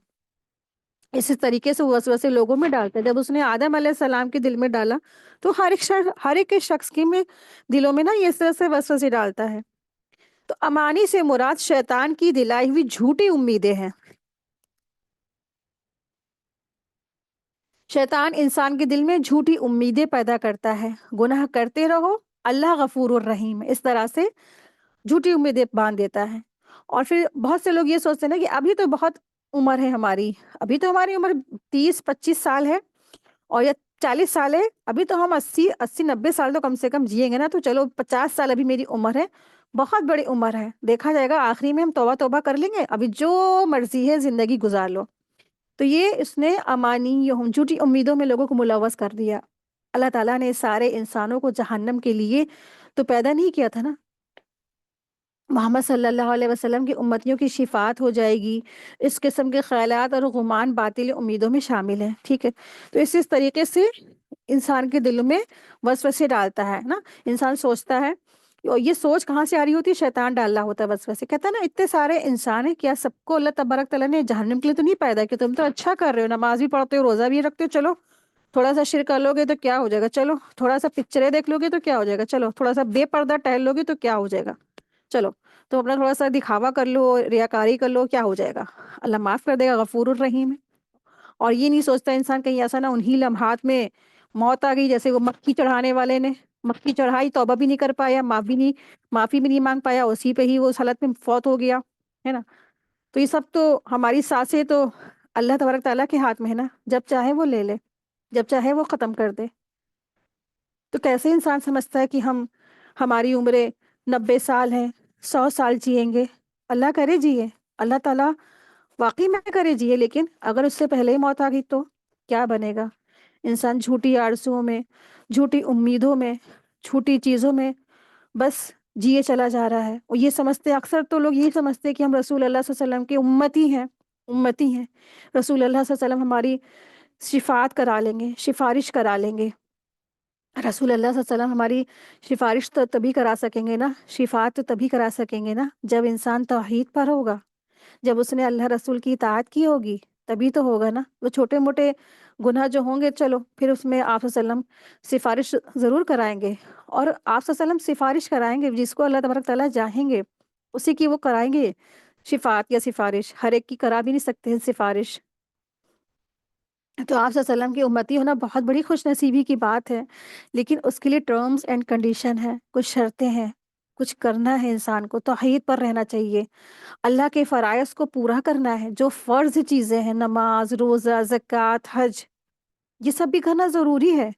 اسی طریقے سے وسوسے لوگوں میں ڈالتا ہے۔ جب اس نے آدم علیہ السلام کے دل میں ڈالا تو ہر ایک شخص کے دلوں میں نا یہ اس طرح سے وسوسے ڈالتا ہے۔ تو امانی سے مراد شیطان کی دلائی ہوئی جھوٹی امیدیں ہیں۔ شیطان انسان کے دل میں جھوٹی امیدیں پیدا کرتا ہے، گناہ کرتے رہو، اللہ غفور الرحیم، اس طرح سے جھوٹی امیدیں باندھ دیتا ہے۔ اور پھر بہت سے لوگ یہ سوچتے ہیں نا کہ ابھی تو بہت عمر ہے ہماری، ابھی تو ہماری عمر 30-25 سال ہے اور یا 40 سال ہے، ابھی تو ہم 80-90 سال تو کم سے کم جیئیں گے نا، تو چلو 50 سال ابھی میری عمر ہے، بہت بڑی عمر ہے، دیکھا جائے گا آخری میں ہم توبہ توبہ کر لیں گے، ابھی جو مرضی ہے زندگی گزار لو۔ تو یہ اس نے امانی جھوٹی امیدوں میں لوگوں کو ملوث کر دیا۔ اللہ تعالیٰ نے سارے انسانوں کو جہنم کے لیے تو پیدا نہیں کیا تھا نا۔ محمد صلی اللہ علیہ وسلم کی امتیوں کی شفاعت ہو جائے گی، اس قسم کے خیالات اور گمان باطل امیدوں میں شامل ہیں، ٹھیک ہے۔ تو اس طریقے سے انسان کے دل میں وسوسے ڈالتا ہے نا، انسان سوچتا ہے، اور یہ سوچ کہاں سے آ رہی ہوتی ہے؟ شیطان ڈال رہا ہوتا ہے وسوسے، کہتا ہے نا اتنے سارے انسان ہیں، کیا سب کو اللہ تبارک تعالیٰ نے جہنم کے لیے تو نہیں پیدا کیا؟ تم تو اچھا کر رہے ہو، نماز بھی پڑھتے ہو، روزہ بھی رکھتے ہو، چلو تھوڑا سا شرک کر لو گے تو کیا ہو جائے گا، چلو تھوڑا سا پکچریں دیکھ لو گے تو کیا ہو جائے گا، چلو تھوڑا سا بے پردہ ٹہل لو گے تو کیا ہو جائے گا، چلو تو اپنا تھوڑا سا دکھاوا کر لو، ریاکاری کر لو، کیا ہو جائے گا، اللہ معاف کر دے گا، غفور الرحیم ہے۔ اور یہ نہیں سوچتا انسان کہیں ایسا نہ انہی لمحات میں موت آ گئی، جیسے وہ مکھی چڑھانے والے نے مکھی چڑھائی، توبہ بھی نہیں کر پایا، معافی بھی نہیں مانگ پایا، اسی پہ ہی وہ اس حالت میں فوت ہو گیا، ہے نا۔ تو یہ سب تو ہماری سانسیں تو اللہ تبارک تعالیٰ کے ہاتھ میں ہے نا، جب چاہے وہ لے لے، جب چاہے وہ ختم کر دے۔ تو کیسے انسان سمجھتا ہے کہ ہماری عمریں 90 سال ہیں، 100 سال جئیں گے؟ اللہ کرے جیے، اللہ تعالیٰ واقعی میں کرے جیے، لیکن اگر اس سے پہلے ہی موت آ گئی تو کیا بنے گا؟ انسان جھوٹی آرزوؤں میں، جھوٹی امیدوں میں، جھوٹی چیزوں میں بس جیے چلا جا رہا ہے۔ اور یہ سمجھتے، اکثر تو لوگ یہی سمجھتے کہ ہم رسول اللہ صلی اللہ علیہ وسلم کے امتی ہیں، رسول اللہ صلی اللہ علیہ وسلم ہماری شفاعت کرا لیں گے، سفارش کرا لیں گے۔ رسول اللہ صلی اللہ علیہ وسلم ہماری سفارش تو تبھی کرا سکیں گے نا، شفاعت تو تبھی کرا سکیں گے نا جب انسان توحید پر ہوگا، جب اس نے اللہ رسول کی اطاعت کی ہوگی، تبھی تو ہوگا نا۔ وہ چھوٹے موٹے گناہ جو ہوں گے چلو پھر اس میں آپ صلی اللہ علیہ وسلم سفارش ضرور کرائیں گے، اور آپ صلی اللہ علیہ وسلم سفارش کرائیں گے، جس کو اللہ تبارک تعالیٰ چاہیں گے اسی کی وہ کرائیں گے شفاعت یا سفارش، ہر ایک کی کرا بھی نہیں سکتے ہیں سفارش۔ تو آپ صلی اللہ علیہ وسلم کی امتی ہونا بہت بڑی خوش نصیبی کی بات ہے، لیکن اس کے لیے ٹرمز اینڈ کنڈیشن ہے، کچھ شرطیں ہیں، کچھ کرنا ہے، انسان کو توحید پر رہنا چاہیے، اللہ کے فرائض کو پورا کرنا ہے، جو فرض چیزیں ہیں، نماز، روزہ، زکوٰۃ، حج، یہ سب بھی کرنا ضروری ہے،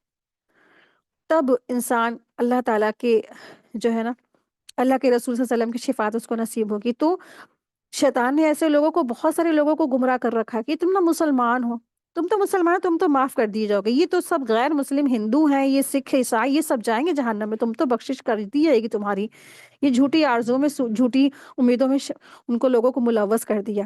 تب انسان اللہ تعالیٰ کے جو ہے نا، اللہ کے رسول صلی اللہ علیہ وسلم کی شفاعت اس کو نصیب ہوگی۔ تو شیطان نے ایسے لوگوں کو، بہت سارے لوگوں کو گمراہ کر رکھا ہے کہ تم نہ مسلمان ہو، تم تو مسلمان ہو، تم تو معاف کر دیے جاؤ گے، یہ تو سب غیر مسلم ہندو ہیں، یہ سکھ عیسائی، یہ سب جائیں گے جہنم میں، تم تو بخشش کر دی جائے گی تمہاری۔ یہ جھوٹی آرزوں میں، جھوٹی امیدوں میں ان کو، لوگوں کو ملوث کر دیا۔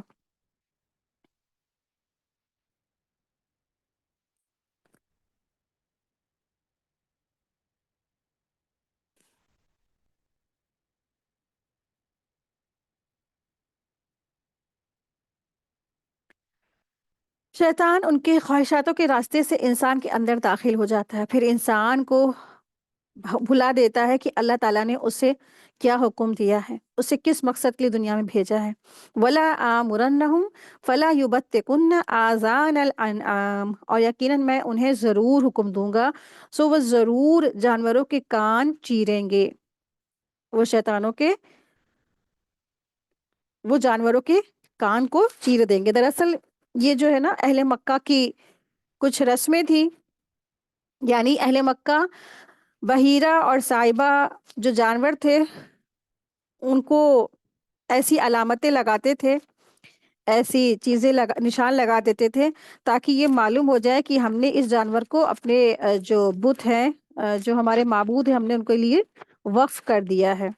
شیطان ان کے خواہشاتوں کے راستے سے انسان کے اندر داخل ہو جاتا ہے، پھر انسان کو بھلا دیتا ہے کہ اللہ تعالیٰ نے اسے کیا حکم دیا ہے، اسے کس مقصد کے لیے دنیا میں بھیجا ہے۔ وَلَا آمُرَنَّهُمْ فَلَا يُبَتِّكُنَّ آذَانَ الْأَنْعَامِ، اور یقیناً میں انہیں ضرور حکم دوں گا، سو وہ ضرور جانوروں کے کان چیریں گے، وہ شیطانوں کے، وہ جانوروں کے کان کو چیر دیں گے۔ دراصل یہ جو ہے نا اہل مکہ کی کچھ رسمیں تھی، یعنی اہل مکہ بحیرہ اور صائبہ جو جانور تھے ان کو ایسی علامتیں لگاتے تھے، ایسی چیزیں نشان لگا دیتے تھے تاکہ یہ معلوم ہو جائے کہ ہم نے اس جانور کو اپنے جو بت ہیں، جو ہمارے معبود ہیں، ہم نے ان کے لیے وقف کر دیا ہے۔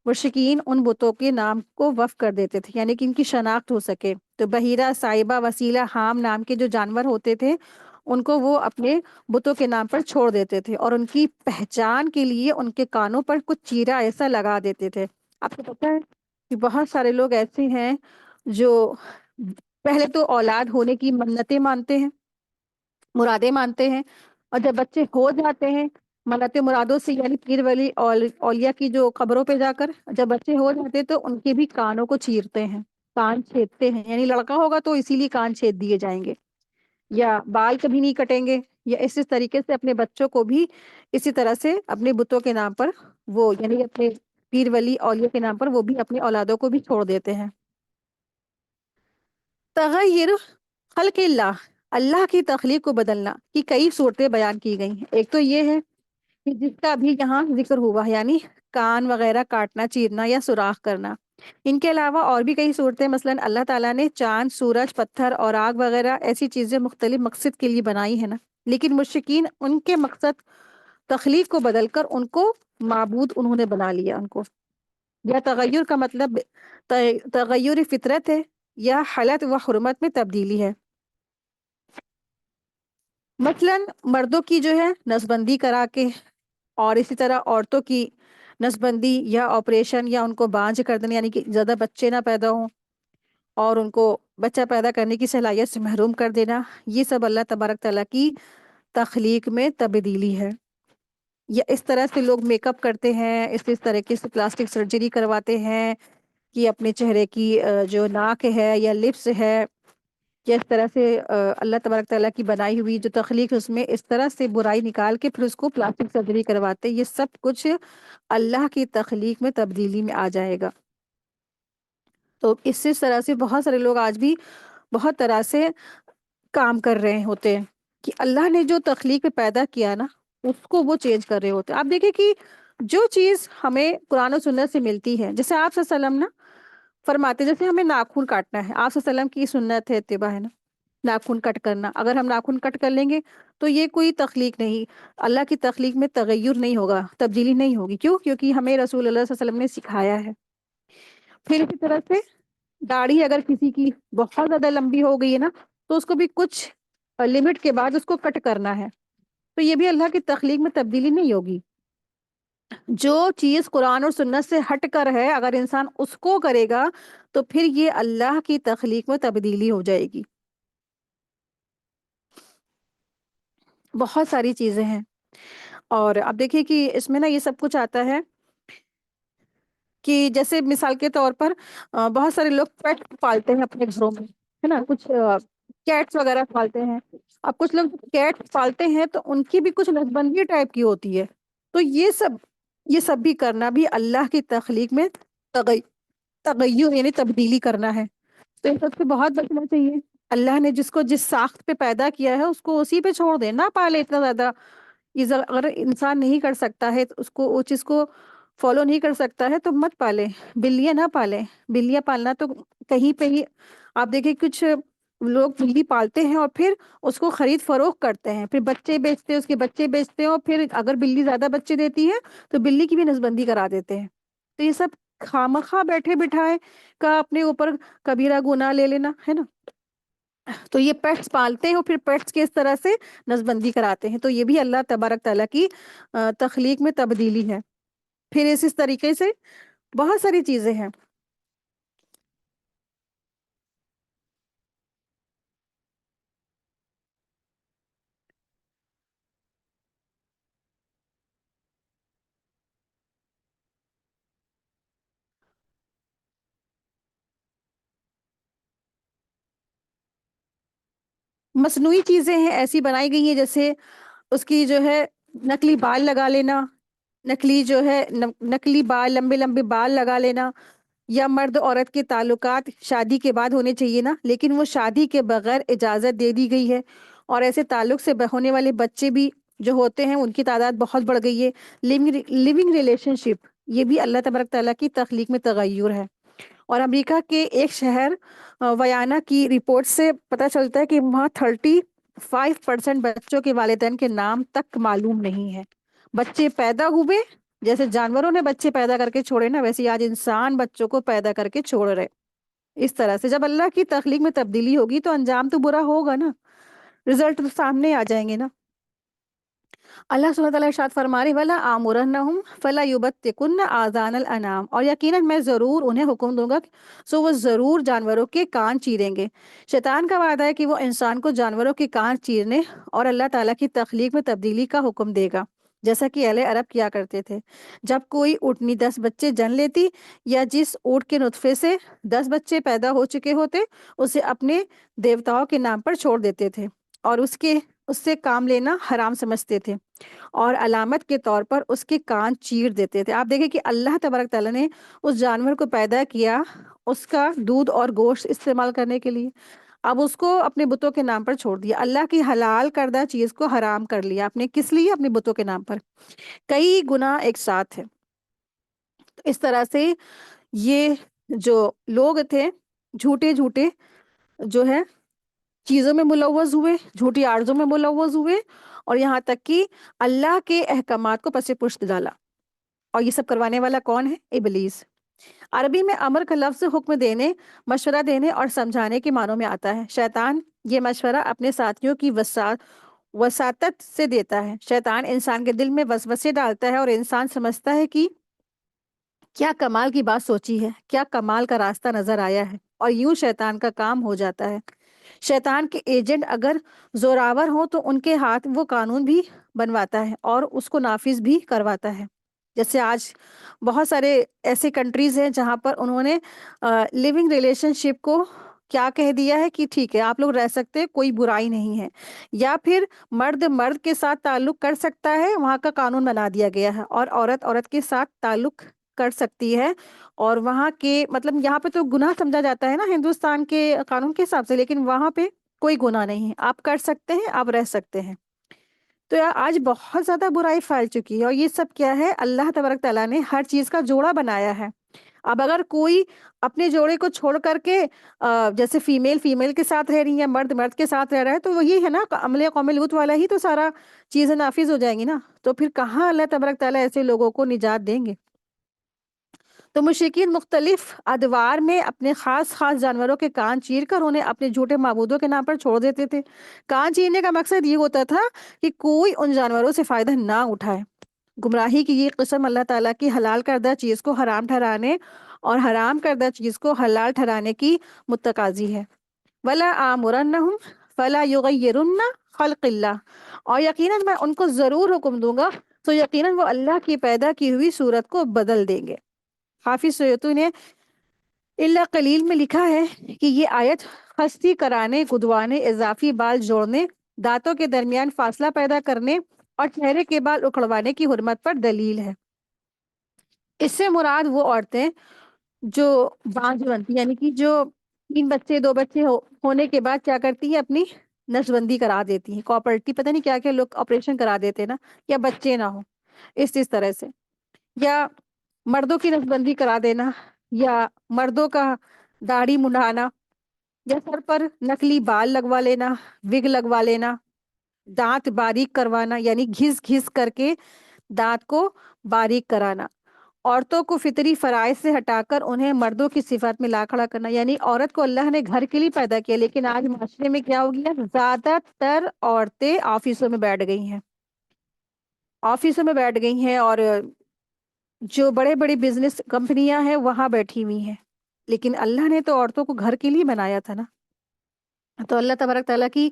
مشرکین ان بتوں کے نام کو وقف کر دیتے تھے، یعنی کہ ان کی شناخت ہو سکے۔ تو بحیرہ، صائبہ، وسیلہ، حام نام کے جو جانور ہوتے تھے ان کو وہ اپنے بتوں کے نام پر چھوڑ دیتے تھے، اور ان کی پہچان کے لیے ان کے کانوں پر کچھ چیرا ایسا لگا دیتے تھے۔ آپ کو پتہ ہے کہ بہت سارے لوگ ایسے ہیں جو پہلے تو اولاد ہونے کی منتیں مانتے ہیں، مرادیں مانتے ہیں، اور جب بچے ہو جاتے ہیں منتیں مرادوں سے، یعنی پیر ولی اولیاء کی جو قبروں پہ جا کر جب بچے ہو جاتے تو ان کے بھی کانوں کو چیرتے ہیں، کان چھیدتے ہیں، یعنی لڑکا ہوگا تو اسی لیے کان چھید دیے جائیں گے، یا بال کبھی نہیں کٹیں گے، یا اسی طریقے سے اپنے بچوں کو بھی اسی طرح سے اپنے بتوں کے نام پر وہ، یعنی اپنے پیر ولی اولیاء کے نام پر وہ بھی اپنی اولادوں کو بھی چھوڑ دیتے ہیں۔ تغیر خلق اللہ، اللہ کی تخلیق کو بدلنا کی کئی صورتیں بیان کی گئی ہیں۔ ایک تو یہ ہے کہ جس کا ابھی یہاں ذکر ہوا، یعنی کان وغیرہ کاٹنا، چیرنا یا سوراخ کرنا۔ ان کے علاوہ اور بھی کئی صورتیں، مثلا اللہ تعالیٰ نے چاند، سورج، پتھر اور آگ وغیرہ ایسی چیزیں مختلف مقصد کے لیے بنائی ہیں نا، لیکن مشرکین ان کے مقصد تخلیق کو بدل کر ان کو معبود انہوں نے بنا لیا ان کو۔ یا تغیر کا مطلب تغیر فطرت ہے، یا حالت و حرمت میں تبدیلی ہے۔ مثلا مردوں کی جو ہے نسبندی کرا کے، اور اسی طرح عورتوں کی نسبندی یا آپریشن، یا ان کو بانجھ کر دینا، یعنی کہ زیادہ بچے نہ پیدا ہوں اور ان کو بچہ پیدا کرنے کی صلاحیت سے محروم کر دینا، یہ سب اللہ تبارک تعالیٰ کی تخلیق میں تبدیلی ہے۔ یا اس طرح سے لوگ میک اپ کرتے ہیں، اس طریقے سے پلاسٹک سرجری کرواتے ہیں کہ اپنے چہرے کی جو ناک ہے یا لپس ہے، یا اس طرح سے اللہ تبارک تعالیٰ کی بنائی ہوئی جو تخلیق ہے اس میں اس طرح سے برائی نکال کے پھر اس کو پلاسٹک سرجری کرواتے، یہ سب کچھ اللہ کی تخلیق میں تبدیلی میں آ جائے گا۔ تو اس طرح سے بہت سارے لوگ آج بھی بہت طرح سے کام کر رہے ہوتے ہیں کہ اللہ نے جو تخلیق میں پیدا کیا نا اس کو وہ چینج کر رہے ہوتے ہیں۔ آپ دیکھیں کہ جو چیز ہمیں قرآن و سنت سے ملتی ہے، جیسے آپ صلی اللہ علیہ وسلم نا فرماتے، جیسے ہمیں ناخن کاٹنا ہے، آپ صلی اللہ علیہ وسلم کی سنت ہے، اتباع ہے نا، ناخن کٹ کرنا، اگر ہم ناخن کٹ کر لیں گے تو یہ کوئی تخلیق نہیں، اللہ کی تخلیق میں تغیر نہیں ہوگا، تبدیلی نہیں ہوگی۔ کیوں؟ کیونکہ ہمیں رسول اللہ صلی اللہ علیہ وسلم نے سکھایا ہے۔ پھر اسی طرح سے داڑھی اگر کسی کی بہت زیادہ لمبی ہو گئی ہے نا تو اس کو بھی کچھ لمٹ کے بعد اس کو کٹ کرنا ہے، تو یہ بھی اللہ کی تخلیق میں تبدیلی نہیں ہوگی۔ جو چیز قرآن اور سنت سے ہٹ کر ہے اگر انسان اس کو کرے گا تو پھر یہ اللہ کی تخلیق میں تبدیلی ہو جائے گی۔ بہت ساری چیزیں ہیں، اور اب دیکھیے کہ اس میں نا یہ سب کچھ آتا ہے کہ جیسے مثال کے طور پر بہت سارے لوگ پیٹ پالتے ہیں اپنے گھروں میں، ہے نا، کچھ کیٹس وغیرہ پالتے ہیں۔ اب کچھ لوگ کیٹ پالتے ہیں تو ان کی بھی کچھ نسبندی ٹائپ کی ہوتی ہے، تو یہ سب بھی کرنا بھی اللہ کی تخلیق میں تغیر یعنی تبدیلی کرنا ہے۔ تو ان سب سے بہت بچنا چاہیے۔ اللہ نے جس کو جس ساخت پہ پیدا کیا ہے اس کو اسی پہ چھوڑ دے، نہ پالے اتنا زیادہ۔ اگر انسان نہیں کر سکتا ہے تو اس کو وہ چیز کو فالو نہیں کر سکتا ہے تو مت پالے، بلیاں نہ پالے۔ بلیاں پالنا تو کہیں پہ ہی آپ دیکھیں کچھ لوگ بلی پالتے ہیں اور پھر اس کو خرید فروخت کرتے ہیں، پھر بچے بیچتے ہیں، اس کے بچے بیچتے ہیں، اور پھر اگر بلی زیادہ بچے دیتی ہے تو بلی کی بھی نسبندی کرا دیتے ہیں۔ تو یہ سب خامخواہ بیٹھے بٹھائے کا اپنے اوپر کبیرہ گناہ لے لینا ہے نا۔ تو یہ پیٹس پالتے ہیں اور پھر پیٹس کے اس طرح سے نسبندی کراتے ہیں، تو یہ بھی اللہ تبارک تعالیٰ کی تخلیق میں تبدیلی ہے۔ پھر اس طریقے سے بہت ساری چیزیں ہیں۔ مصنوعی چیزیں ہیں ایسی بنائی گئی ہیں، جیسے اس کی جو ہے نقلی بال لگا لینا، نقلی جو ہے نقلی بال، لمبے لمبے بال لگا لینا، یا مرد عورت کے تعلقات شادی کے بعد ہونے چاہیے نا، لیکن وہ شادی کے بغیر اجازت دے دی گئی ہے، اور ایسے تعلق سے ہونے والے بچے بھی جو ہوتے ہیں ان کی تعداد بہت بڑھ گئی ہے۔ لیونگ ریلیشن شپ، یہ بھی اللہ تبارک تعالیٰ کی تخلیق میں تغیر ہے۔ اور امریکہ کے ایک شہر ویانا کی رپورٹ سے پتہ چلتا ہے کہ وہاں 35% بچوں کے والدین کے نام تک معلوم نہیں ہے۔ بچے پیدا ہوئے، جیسے جانوروں نے بچے پیدا کر کے چھوڑے نا، ویسے آج انسان بچوں کو پیدا کر کے چھوڑ رہے۔ اس طرح سے جب اللہ کی تخلیق میں تبدیلی ہوگی تو انجام تو برا ہوگا نا، رزلٹ تو سامنے آ جائیں گے نا۔ اللہ سبحانہ وتعالیٰ ارشاد فرما رہے ولا آمرنہم فلا یبتکن آذان الانام، اور یقیناً میں ضرور انہیں حکم دوں گا سو وہ ضرور جانوروں کے کان چیریں گے۔ شیطان کا وعدہ ہے کہ وہ انسان کو جانوروں کے کان چیرنے اور اللہ تعالیٰ کی تخلیق میں تبدیلی کا حکم دے گا، جیسا کہ اہل عرب کیا کرتے تھے۔ جب کوئی اونٹنی 10 بچے جن لیتی یا جس اونٹ کے نطفے سے 10 بچے پیدا ہو چکے ہوتے، اسے اپنے دیوتاؤں کے نام پر چھوڑ دیتے تھے اور اس سے کام لینا حرام سمجھتے تھے، اور علامت کے طور پر اس کے کان چیر دیتے تھے۔ آپ دیکھیں کہ اللہ تبارک تعالیٰ نے اس جانور کو پیدا کیا اس کا دودھ اور گوشت استعمال کرنے کے لیے، اب اس کو اپنے بتوں کے نام پر چھوڑ دیا، اللہ کی حلال کردہ چیز کو حرام کر لیا اپنے کس لیے؟ اپنے بتوں کے نام پر۔ کئی گناہ ایک ساتھ ہے۔ اس طرح سے یہ جو لوگ تھے جھوٹے جھوٹے جو ہے چیزوں میں ملوث ہوئے، جھوٹی عارضوں میں ملوث ہوئے، اور یہاں تک کہ اللہ کے احکامات کو پس پشت ڈالا۔ اور یہ سب کروانے والا کون ہے؟ ابلیس۔ عربی میں امر کا لفظ حکم دینے، مشورہ دینے اور سمجھانے کے معنوں میں آتا ہے۔ شیطان یہ مشورہ اپنے ساتھیوں کی وساطت سے دیتا ہے۔ شیطان انسان کے دل میں وسوسے ڈالتا ہے اور انسان سمجھتا ہے کہ کیا کمال کی بات سوچی ہے، کیا کمال کا راستہ نظر آیا ہے، اور یوں شیطان کا کام ہو جاتا ہے۔ شیطان کے ایجنٹ اگر زوراور ہوں تو ان کے ہاتھ وہ قانون بھی بنواتا ہے اور اس کو نافذ بھی کرواتا ہے۔ جیسے آج بہت سارے ایسے کنٹریز ہیں جہاں پر انہوں نے لیونگ ریلیشن شپ کو کیا کہہ دیا ہے کہ ٹھیک ہے آپ لوگ رہ سکتے، کوئی برائی نہیں ہے، یا پھر مرد مرد کے ساتھ تعلق کر سکتا ہے، وہاں کا قانون بنا دیا گیا ہے، اور عورت عورت کے ساتھ تعلق کر سکتی ہے، اور وہاں کے مطلب یہاں پہ تو گناہ سمجھا جاتا ہے نا ہندوستان کے قانون کے حساب سے، لیکن وہاں پہ کوئی گناہ نہیں ہے، آپ کر سکتے ہیں، آپ رہ سکتے ہیں۔ تو آج بہت زیادہ برائی پھیل چکی ہے، اور یہ سب کیا ہے؟ اللہ تبارک تعالیٰ نے ہر چیز کا جوڑا بنایا ہے۔ اب اگر کوئی اپنے جوڑے کو چھوڑ کر کے جیسے فیمیل فیمیل کے ساتھ رہ رہی ہے، مرد مرد کے ساتھ رہ رہا ہے، تو وہ یہ ہے نا عمل قوم لوط والا ہی تو سارا چیزیں نافذ ہو جائیں گی نا، تو پھر کہاں اللہ تبارک تعالیٰ ایسے لوگوں کو نجات دیں گے؟ تو مشرکین مختلف ادوار میں اپنے خاص خاص جانوروں کے کان چیر کر انہیں اپنے جھوٹے معبودوں کے نام پر چھوڑ دیتے تھے۔ کان چیرنے کا مقصد یہ ہوتا تھا کہ کوئی ان جانوروں سے فائدہ نہ اٹھائے۔ گمراہی کی یہ قسم اللہ تعالیٰ کی حلال کردہ چیز کو حرام ٹھہرانے اور حرام کردہ چیز کو حلال ٹھہرانے کی متقاضی ہے۔ ولا آمرنہم فلا یغیرن خلق اللہ، اور یقیناً میں ان کو ضرور حکم دوں گا تو یقیناً وہ اللہ کی پیدا کی ہوئی صورت کو بدل دیں گے۔ حافظ سیوطی نے اللہ قلیل میں لکھا ہے کہ یہ آیت خستی کرانے، گدوانے، اضافی بال جوڑنے، دانتوں کے درمیان فاصلہ پیدا کرنے اور چہرے کے بال اکھڑوانے کی حرمت پر دلیل ہے۔ اس سے مراد وہ عورتیں جو بانجھ بنتی، یعنی کہ جو 3 بچے 2 بچے ہونے کے بعد کیا کرتی ہیں؟ اپنی نس بندی کرا دیتی ہیں، کاپرٹی پتہ نہیں کیا کیا لوگ آپریشن کرا دیتے ہیں نا، یا بچے نہ ہو اس طرح سے، یا مردوں کی نس بندی کرا دینا، یا مردوں کا داڑھی منڈانا، یا سر پر نکلی بال لگوا لینا، وگ لگوا لینا، دانت باریک کروانا، یعنی گھس گھس کر کے دانت کو باریک کرانا، عورتوں کو فطری فرائض سے ہٹا کر انہیں مردوں کی صفات میں لا کھڑا کرنا۔ یعنی عورت کو اللہ نے گھر کے لیے پیدا کیا، لیکن آج معاشرے میں کیا ہو گیا؟ زیادہ تر عورتیں آفسوں میں بیٹھ گئی ہیں، اور جو بڑے بڑے بزنس کمپنیاں ہیں وہاں بیٹھی ہوئی ہیں، لیکن اللہ نے تو عورتوں کو گھر کے لیے بنایا تھا نا۔ تو اللہ تبارک تعالیٰ کی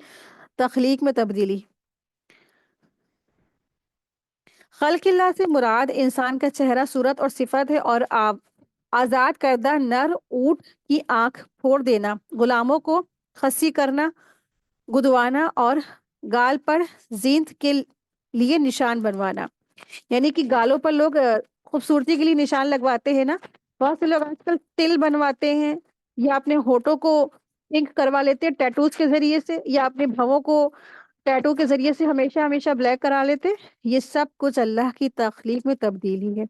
تخلیق میں تبدیلی۔ خلق اللہ سے مراد انسان کا چہرہ، صورت اور صفت ہے، اور آزاد کردہ نر اونٹ کی آنکھ پھوڑ دینا، غلاموں کو خصی کرنا، گدوانا اور گال پر زینت کے لیے نشان بنوانا. یعنی کہ گالوں پر لوگ خوبصورتی کے لیے نشان لگواتے ہیں نا. بہت سے لوگ آج کل تل بنواتے ہیں یا اپنے ہونٹوں کو پنک کروا لیتے ہیں ٹیٹوز کے ذریعے سے, یا اپنے بھووں کو ٹیٹو کے ذریعے سے ہمیشہ ہمیشہ بلیک کرا لیتے. یہ سب کچھ اللہ کی تخلیق میں تبدیلی ہے,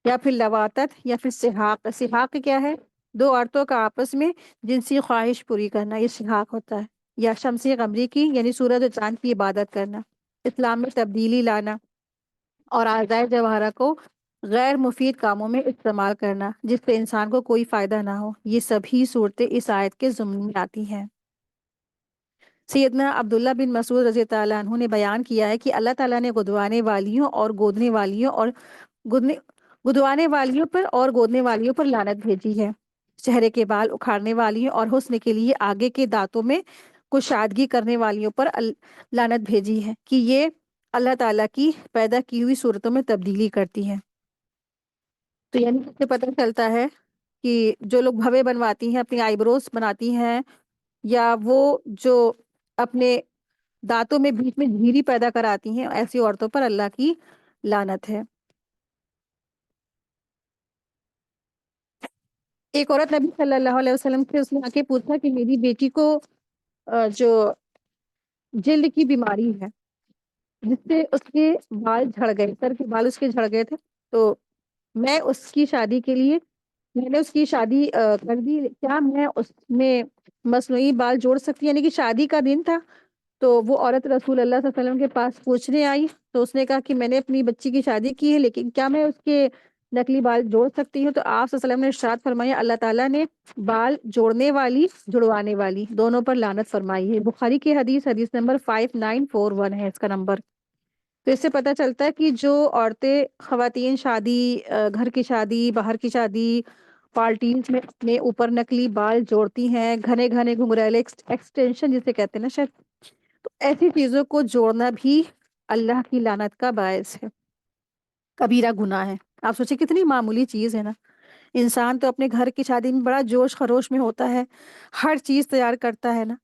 یا پھر لواطت, یا پھر سحاق. سحاق کیا ہے؟ دو عورتوں کا آپس میں جنسی خواہش پوری کرنا, یہ سحاق ہوتا ہے. یا شمسی قمری کی یعنی سورج و چاند کی عبادت کرنا, اسلام میں تبدیلی لانا, اور اعضائے جوہرہ کو غیر مفید کاموں میں استعمال کرنا جس سے انسان کو کوئی فائدہ نہ ہو. یہ سبھی صورتیں اس آیت کے ضمن میں آتی ہیں. سیدنا عبداللہ بن مسعود رضی اللہ عنہ نے بیان کیا ہے کہ اللہ تعالیٰ نے گدوانے والیوں اور گودنے والیوں اور گدنے گدوانے والیوں پر اور گودنے والیوں پر لعنت بھیجی ہے. چہرے کے بال اکھاڑنے والیوں اور حسن کے لیے آگے کے دانتوں میں کشادگی کرنے والیوں پر لعنت بھیجی ہے کہ یہ اللہ تعالیٰ کی پیدا کی ہوئی صورتوں میں تبدیلی کرتی ہیں. تو یعنی اس سے پتہ چلتا ہے کہ جو لوگ بھوے بنواتی ہیں, اپنی آئی بروز بناتی ہیں, یا وہ جو اپنے دانتوں میں بیچ میں جھیری پیدا کراتی ہیں, ایسی عورتوں پر اللہ کی لعنت ہے. ایک عورت نبی صلی اللہ علیہ وسلم سے اس نے آ کے پوچھا کہ میری بیٹی کو جو جلد کی بیماری ہے جس سے اس کے بال جھڑ گئے, سر کے بال اس کے جھڑ گئے تھے, تو میں اس کی شادی کے لیے میں نے اس کی شادی کر دی, کیا میں اس میں مصنوعی بال جوڑ سکتی؟ یعنی کہ شادی کا دن تھا, تو وہ عورت رسول اللہ صلی اللہ علیہ وسلم کے پاس پوچھنے آئی. تو اس نے کہا کہ میں نے اپنی بچی کی شادی کی ہے, لیکن کیا میں اس کے نقلی بال جوڑ سکتی ہوں؟ تو آپ صلی اللہ علیہ وسلم نے ارشاد فرمایا, اللہ تعالیٰ نے بال جوڑنے والی جڑوانے والی دونوں پر لعنت فرمائی ہے. بخاری کی حدیث نمبر 5941 ہے اس کا نمبر. تو اس سے پتہ چلتا ہے کہ جو عورتیں خواتین شادی, گھر کی شادی, باہر کی شادی, پارٹیز میں اپنے اوپر نقلی بال جوڑتی ہیں, گھنے گھنے گھنگریلے ایکسٹینشن جسے کہتے ہیں نا شاید, تو ایسی چیزوں کو جوڑنا بھی اللہ کی لعنت کا باعث ہے, کبیرہ گناہ ہے. آپ سوچیں کتنی معمولی چیز ہے نا. انسان تو اپنے گھر کی شادی میں بڑا جوش خروش میں ہوتا ہے, ہر چیز تیار کرتا ہے نا.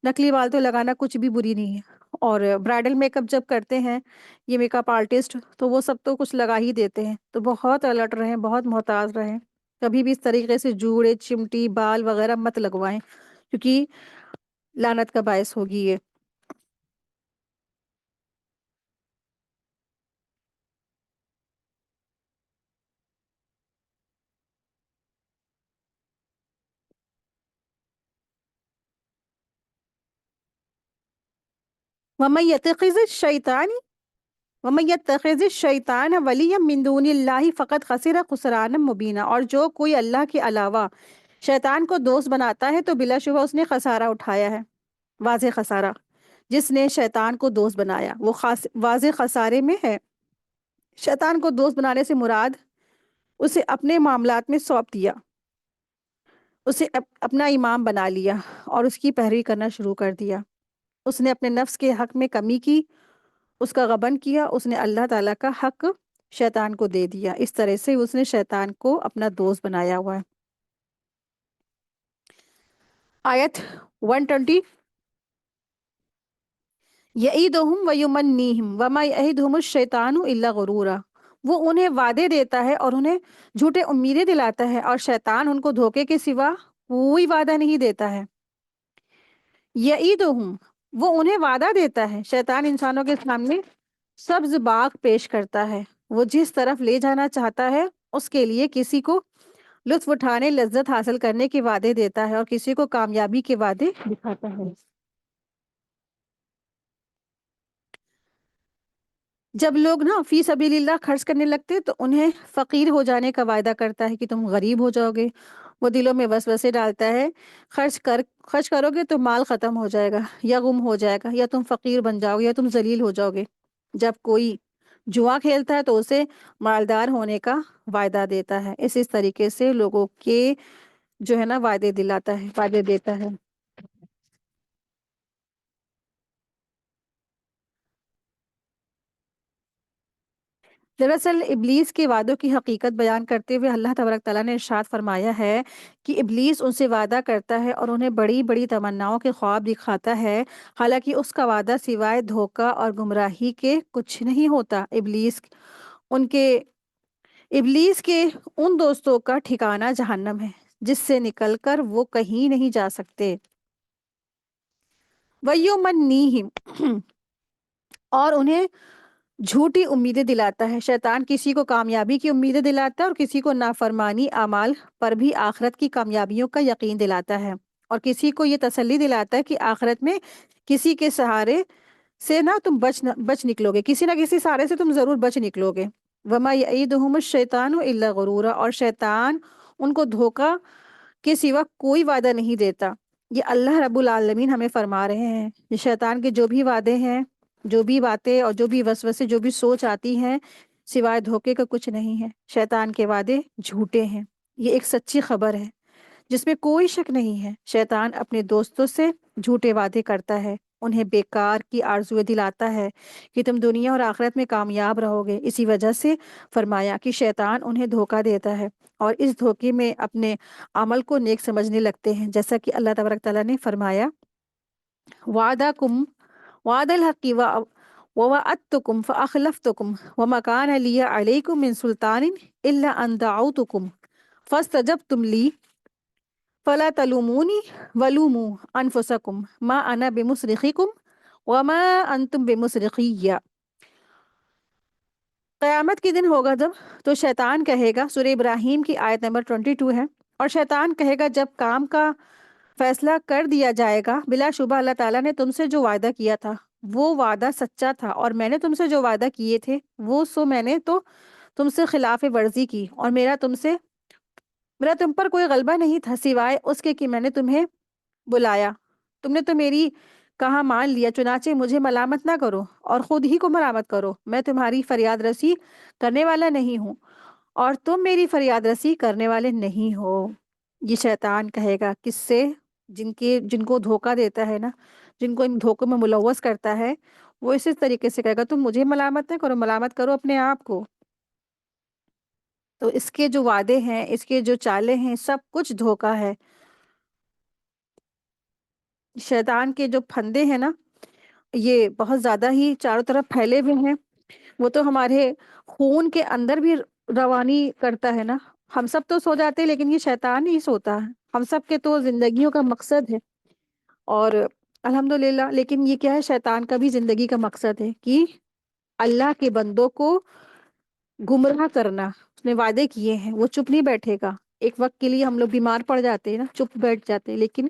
نقلی بال تو لگانا کچھ بھی بری نہیں ہے, اور برائڈل میک اپ جب کرتے ہیں یہ میک اپ آرٹسٹ, تو وہ سب تو کچھ لگا ہی دیتے ہیں. تو بہت الرٹ رہیں, بہت محتاط رہیں, کبھی بھی اس طریقے سے جوڑے, چمٹی, بال وغیرہ مت لگوائیں, کیونکہ لعنت کا باعث ہوگی یہ. وَمَن يَتَّخِذِ الشَّيْطَانِ وَمَن يَتَّخِذِ الشَّيْطَانَ وَلِيًّا مِّن دُونِ اللَّهِ فَقَدْ خَسِرَ خُسْرَانًا مُبِينًا. اور جو کوئی اللہ کے علاوہ شیطان کو دوست بناتا ہے تو بلا شبہ اس نے خسارہ اٹھایا ہے, واضح خسارہ. جس نے شیطان کو دوست بنایا وہ واضح خسارے میں ہے. شیطان کو دوست بنانے سے مراد اسے اپنے معاملات میں سونپ دیا, اسے اپنا امام بنا لیا اور اس کی پیروی کرنا شروع کر دیا. اس نے اپنے نفس کے حق میں کمی کی, اس کا غبن کیا, اس نے اللہ تعالیٰ کا حق شیطان کو دے دیا. اس طرح سے اس نے شیطان کو اپنا دوست بنایا ہوا ہے. آیت 120. یعیدہم ویمنیہم وما یعیدہم الشیطان الا غرورا. وہ انہیں وعدے دیتا ہے اور انہیں جھوٹے امیدیں دلاتا ہے, اور شیطان ان کو دھوکے کے سوا کوئی وعدہ نہیں دیتا ہے. یعیدہم, وہ انہیں وعدہ دیتا ہے. شیطان انسانوں کے سامنے سبز باغ پیش کرتا ہے, وہ جس طرف لے جانا چاہتا ہے اس کے لیے کسی کو لطف اٹھانے, لذت حاصل کرنے کے وعدے دیتا ہے, اور کسی کو کامیابی کے وعدے دکھاتا ہے. جب لوگ نا فی سبیل اللہ خرچ کرنے لگتے تو انہیں فقیر ہو جانے کا وعدہ کرتا ہے کہ تم غریب ہو جاؤ گے. وہ دلوں میں وسوسے ڈالتا ہے, خرچ کرو گے تو مال ختم ہو جائے گا, یا گم ہو جائے گا, یا تم فقیر بن جاؤ گے, یا تم ذلیل ہو جاؤ گے. جب کوئی جوا کھیلتا ہے تو اسے مالدار ہونے کا وعدہ دیتا ہے. اس طریقے سے لوگوں کے جو ہے نا وعدے دلاتا ہے, وعدے دیتا ہے. دراصل ابلیس کے وعدوں کی حقیقت بیان کرتے ہوئے اللہ تبارک تعالیٰ نے ارشاد فرمایا ہے کہ ابلیس ان سے وعدہ کرتا ہے اور انہیں بڑی بڑی تمناؤں کے خواب دکھاتا ہے، حالانکہ اس کا وعدہ سوائے دھوکہ اور گمراہی کے کچھ نہیں ہوتا۔ ان کے ابلیس کے ان دوستوں کا ٹھکانہ جہنم ہے جس سے نکل کر وہ کہیں نہیں جا سکتے۔ وَيُمَنِّيهِمْ اور انہیں جھوٹی امیدیں دلاتا ہے۔ شیطان کسی کو کامیابی کی امیدیں دلاتا ہے اور کسی کو نافرمانی اعمال پر بھی آخرت کی کامیابیوں کا یقین دلاتا ہے، اور کسی کو یہ تسلی دلاتا ہے کہ آخرت میں کسی کے سہارے سے نہ تم بچ نکلو گے، کسی نہ کسی سہارے سے تم ضرور بچ نکلو گے۔ وَمَا يَعِيدُهُمُ الشَّيْطَانُ إِلَّا غُرُورًا اور شیطان ان کو دھوکہ کے سوا کوئی وعدہ نہیں دیتا۔ یہ اللہ رب العالمین ہمیں فرما رہے ہیں، یہ شیطان کے جو بھی وعدے ہیں، جو بھی باتیں اور جو بھی وسوسے، جو بھی سوچ آتی ہیں، سوائے دھوکے کا کچھ نہیں ہے۔ شیطان کے وعدے جھوٹے ہیں، یہ ایک سچی خبر ہے جس میں کوئی شک نہیں ہے۔ شیطان اپنے دوستوں سے جھوٹے وعدے کرتا ہے، انہیں بیکار کی آرزویں دلاتا ہے کہ تم دنیا اور آخرت میں کامیاب رہو گے۔ اسی وجہ سے فرمایا کہ شیطان انہیں دھوکہ دیتا ہے اور اس دھوکے میں اپنے عمل کو نیک سمجھنے لگتے ہیں، جیسا کہ اللہ تبارک تعالیٰ نے فرمایا وعدکم وعد الحق ووعدتکم فاخلفتکم وما کان لی علیکم من سلطان الا ان دعوتکم فاستجبتم لی فلا تلومونی ولوموا انفسکم ما انا بمصرخکم وما انتم بمصرخی۔ قیامت کے دن ہوگا جب تو شیطان کہے گا، سورہ ابراہیم کی آیت نمبر 22 ہے، اور شیطان کہے گا جب کام کا فیصلہ کر دیا جائے گا، بلا شبہ اللہ تعالیٰ نے تم سے جو وعدہ کیا تھا وہ وعدہ سچا تھا، اور میں نے تم سے جو وعدہ کیے تھے میں نے تو تم سے خلاف ورزی کی، اور میرا تم پر کوئی غلبہ نہیں تھا سوائے اس کے کہ میں نے تمہیں بلایا، تم نے تو میری کہا مان لیا، چنانچہ مجھے ملامت نہ کرو اور خود ہی کو ملامت کرو، میں تمہاری فریاد رسی کرنے والا نہیں ہوں اور تم میری فریاد رسی کرنے والے نہیں ہو۔ یہ شیطان کہے گا کس سے؟ جن کو دھوکہ دیتا ہے نا، جن کو ان دھوکوں میں ملوث کرتا ہے، وہ اسی طریقے سے کہے گا تم مجھے ملامت نہ کرو، ملامت کرو اپنے آپ کو۔ تو اس کے جو وعدے ہیں، اس کے جو چالیں ہیں، سب کچھ دھوکہ ہے۔ شیطان کے جو پھندے ہیں نا، یہ بہت زیادہ ہی چاروں طرف پھیلے ہوئے ہیں، وہ تو ہمارے خون کے اندر بھی روانی کرتا ہے نا۔ ہم سب تو سو جاتے ہیں لیکن یہ شیطان ہی سوتا ہے، ہم سب کے تو زندگیوں کا مقصد ہے، اور الحمدللہ، لیکن یہ کیا ہے، شیطان کا بھی زندگی کا مقصد ہے کہ اللہ کے بندوں کو گمراہ کرنا۔ اس نے وعدے کیے ہیں، وہ چپ نہیں بیٹھے گا۔ ایک وقت کے لیے ہم لوگ بیمار پڑ جاتے ہیں نا، چپ بیٹھ جاتے ہیں، لیکن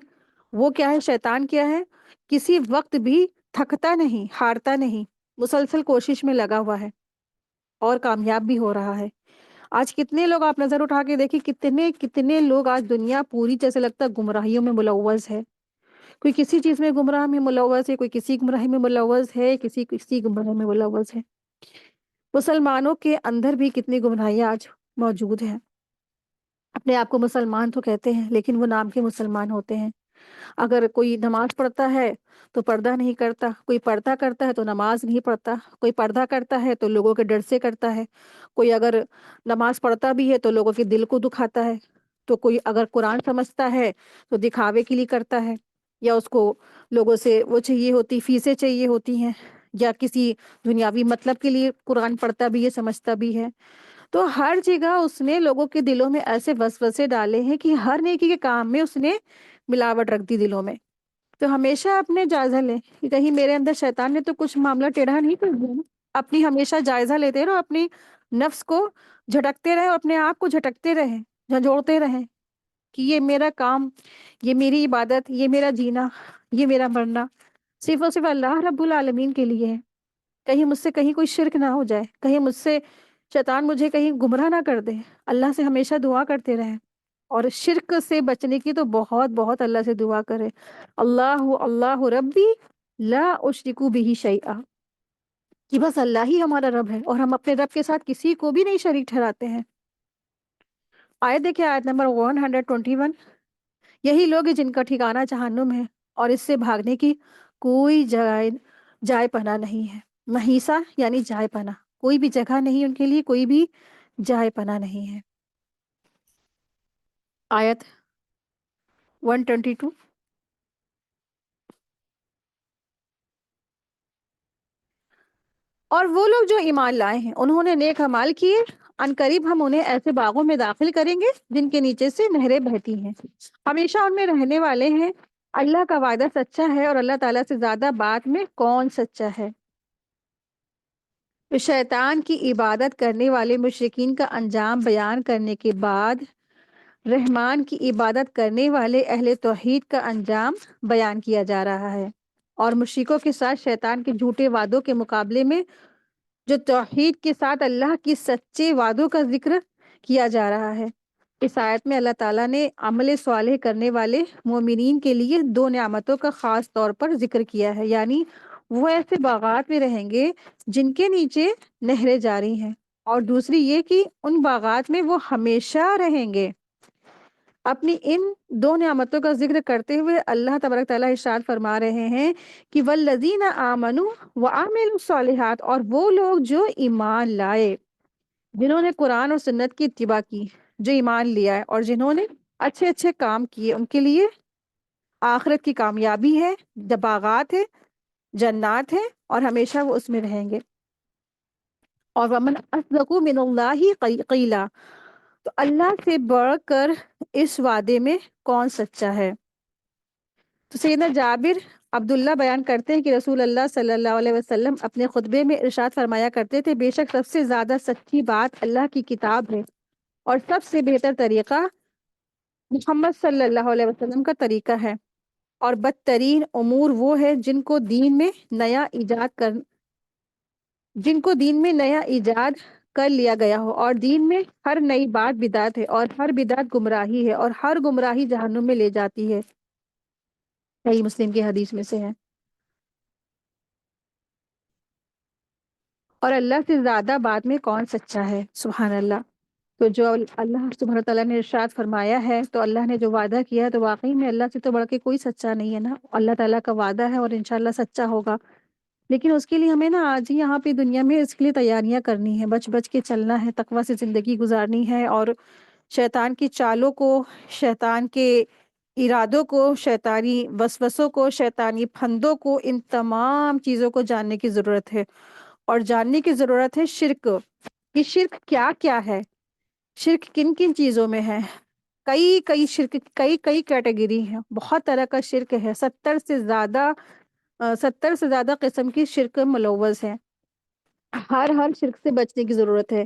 وہ کیا ہے، شیطان کیا ہے، کسی وقت بھی تھکتا نہیں، ہارتا نہیں، مسلسل کوشش میں لگا ہوا ہے اور کامیاب بھی ہو رہا ہے۔ آج کتنے لوگ آپ نظر اٹھا کے دیکھیں، کتنے کتنے لوگ آج دنیا پوری جیسے لگتا ہے گمراہیوں میں ملوث ہے۔ کوئی کسی چیز میں گمراہ میں ملوث ہے، کوئی کسی گمراہی میں ملوث ہے، کسی گمراہی میں ملوث ہے۔ مسلمانوں کے اندر بھی کتنی گمراہیاں آج موجود ہیں۔ اپنے آپ کو مسلمان تو کہتے ہیں لیکن وہ نام کے مسلمان ہوتے ہیں۔ اگر کوئی نماز پڑھتا ہے تو پردہ نہیں کرتا، کوئی پردہ کرتا ہے تو نماز نہیں پڑھتا، کوئی پردہ کرتا ہے تو لوگوں کے ڈر سے کرتا ہے، کوئی اگر نماز پڑھتا بھی ہے تو لوگوں کے دل کو دکھاتا ہے، تو کوئی اگر قرآن سمجھتا ہے تو دکھاوے کے لیے کرتا ہے، یا اس کو لوگوں سے وہ چاہیے ہوتی، فیسیں چاہیے ہوتی ہیں، یا کسی دنیاوی مطلب کے لیے قرآن پڑھتا بھی ہے، سمجھتا بھی ہے۔ تو ہر جگہ اس نے لوگوں کے دلوں میں ایسے وسوسے ڈالے ہیں کہ ہر نیکی کے کام میں اس نے ملاوٹ رکھ دی دلوں میں۔ تو ہمیشہ اپنے جائزہ لیں کہ کہیں میرے اندر شیطان نے تو کچھ معاملہ ٹیڑھا نہیں کر دیا نا۔ اپنی ہمیشہ جائزہ لیتے رہو، اپنی نفس کو جھٹکتے رہے، اپنے آپ کو جھٹکتے رہیں، جھنجھوڑتے رہیں کہ یہ میرا کام، یہ میری عبادت، یہ میرا جینا، یہ میرا مرنا صرف اور صرف اللہ رب العالمین کے لیے ہے۔ کہیں مجھ سے کہیں کوئی شرک نہ ہو جائے، کہیں مجھ سے شیطان مجھے کہیں گمراہ نہ کر دے۔ اللہ سے ہمیشہ دعا کرتے رہیں، اور شرک سے بچنے کی تو بہت بہت اللہ سے دعا کرے۔ اللہ ربی لا اشرک بہ شیئا، کہ بس اللہ ہی ہمارا رب ہے اور ہم اپنے رب کے ساتھ کسی کو بھی نہیں شریک ٹھہراتے ہیں۔ آیت دیکھیں، آیت نمبر 121، یہی لوگ ہیں جن کا ٹھکانہ جہنم ہے اور اس سے بھاگنے کی کوئی جائے پناہ نہیں ہے۔ محیصہ یعنی جائے پناہ، کوئی بھی جگہ نہیں ان کے لیے، کوئی بھی جائے پناہ نہیں ہے۔ آیت 122۔ اور وہ لوگ جو ایمان لائے ہیں انہوں نے نیک اعمال کیے، ان قریب ہم انہیں ایسے باغوں میں داخل کریں گے جن کے نیچے سے نہریں بہتی ہیں، ہمیشہ ان میں رہنے والے ہیں۔ اللہ کا وعدہ سچا ہے، اور اللہ تعالیٰ سے زیادہ بات میں کون سچا ہے؟ تو شیطان کی عبادت کرنے والے مشرکین کا انجام بیان کرنے کے بعد رحمان کی عبادت کرنے والے اہل توحید کا انجام بیان کیا جا رہا ہے، اور مشرکوں کے ساتھ شیطان کے جھوٹے وعدوں کے مقابلے میں جو توحید کے ساتھ اللہ کی سچے وعدوں کا ذکر کیا جا رہا ہے۔ اس آیت میں اللہ تعالیٰ نے عمل صالح کرنے والے مومنین کے لیے دو نعمتوں کا خاص طور پر ذکر کیا ہے، یعنی وہ ایسے باغات میں رہیں گے جن کے نیچے نہریں جاری ہیں، اور دوسری یہ کہ ان باغات میں وہ ہمیشہ رہیں گے۔ اپنی ان دو نعمتوں کا ذکر کرتے ہوئے اللہ تبارک تعالیٰ ارشاد فرما رہے ہیں کہ والذین آمنوا وعملوا الصالحات، اور وہ لوگ جو ایمان لائے، جنہوں نے قرآن اور سنت کی اتباع کی، جو ایمان لیا ہے اور جنہوں نے اچھے اچھے کام کیے، ان کے لیے آخرت کی کامیابی ہے، باغات ہے، جنات ہے، اور ہمیشہ وہ اس میں رہیں گے۔ اور ومن اصدق من اللہ قیلا، تو اللہ سے بڑھ کر اس وعدے میں کون سچا ہے؟ تو سیدنا جابر عبداللہ بیان کرتے ہیں کہ رسول اللہ صلی اللہ علیہ وسلم اپنے خطبے میں ارشاد فرمایا کرتے تھے، بے شک سب سے زیادہ سچی بات اللہ کی کتاب ہے، اور سب سے بہتر طریقہ محمد صلی اللہ علیہ وسلم کا طریقہ ہے، اور بدترین امور وہ ہے جن کو دین میں نیا ایجاد کر لیا گیا ہو، اور دین میں ہر نئی بات بدعت ہے، اور ہر بدعت گمراہی ہے، اور ہر گمراہی جہنم میں لے جاتی ہے۔ صحیح مسلم کی حدیث میں سے ہے۔ اور اللہ سے زیادہ بات میں کون سچا ہے؟ سبحان اللہ۔ تو جو اللہ سبحانہ تعالیٰ نے ارشاد فرمایا ہے، تو اللہ نے جو وعدہ کیا ہے، تو واقعی میں اللہ سے تو بڑھ کے کوئی سچا نہیں ہے نا۔ اللہ تعالیٰ کا وعدہ ہے اور انشاءاللہ سچا ہوگا، لیکن اس کے لیے ہمیں نا آج ہی یہاں پہ دنیا میں اس کے لیے تیاریاں کرنی ہے، بچ بچ کے چلنا ہے، تقویٰ سے زندگی گزارنی ہے، اور شیطان کی چالوں کو، شیطان کے ارادوں کو، شیطانی وسوسوں کو، شیطانی پھندوں کو، ان تمام چیزوں کو جاننے کی ضرورت ہے، اور جاننے کی ضرورت ہے شرک، کہ شرک کیا کیا ہے، شرک کن کن چیزوں میں ہے۔ کئی شرک، کئی کیٹیگری ہیں، بہت طرح کا شرک ہے، 70 سے زیادہ قسم کی شرک ملوث ہیں۔ ہر شرک سے بچنے کی ضرورت ہے،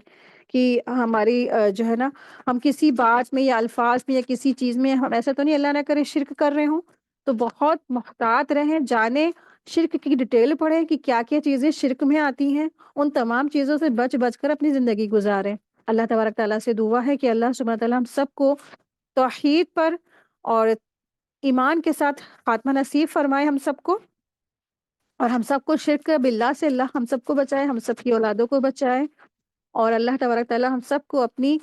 کہ ہماری جو ہے نا، ہم کسی بات میں یا الفاظ میں یا کسی چیز میں، ہم ایسا تو نہیں اللہ نہ کرے شرک کر رہے ہوں، تو بہت محتاط رہیں، جانیں، شرک کی ڈیٹیل پڑھیں کہ کیا کیا چیزیں شرک میں آتی ہیں، ان تمام چیزوں سے بچ بچ کر اپنی زندگی گزاریں۔ اللہ تبارک تعالیٰ سے دعا ہے کہ اللہ سبحانہ تعالیٰ ہم سب کو توحید پر اور ایمان کے ساتھ خاتمہ نصیب فرمائے ہم سب کو، اور ہم سب کو شرک باللہ سے اللہ ہم سب کو بچائے، ہم سب کی اولادوں کو بچائے، اور اللہ تبارک تعالیٰ ہم سب کو اپنی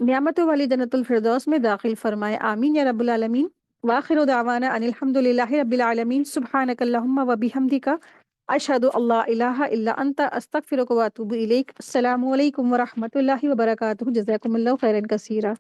نعمتوں والی جنت الفردوس میں داخل فرمائے، آمین یا رب العالمین۔ وآخر دعوانا ان الحمد للہ رب العالمین، سبحانک اللہم و بحمدک، اشہد ان لا الہ الا انت، استغفرک و اتوب الیک۔ السلام علیکم ورحمۃ اللہ وبرکاتہ، جزاکم اللہ خیرا کثیرا۔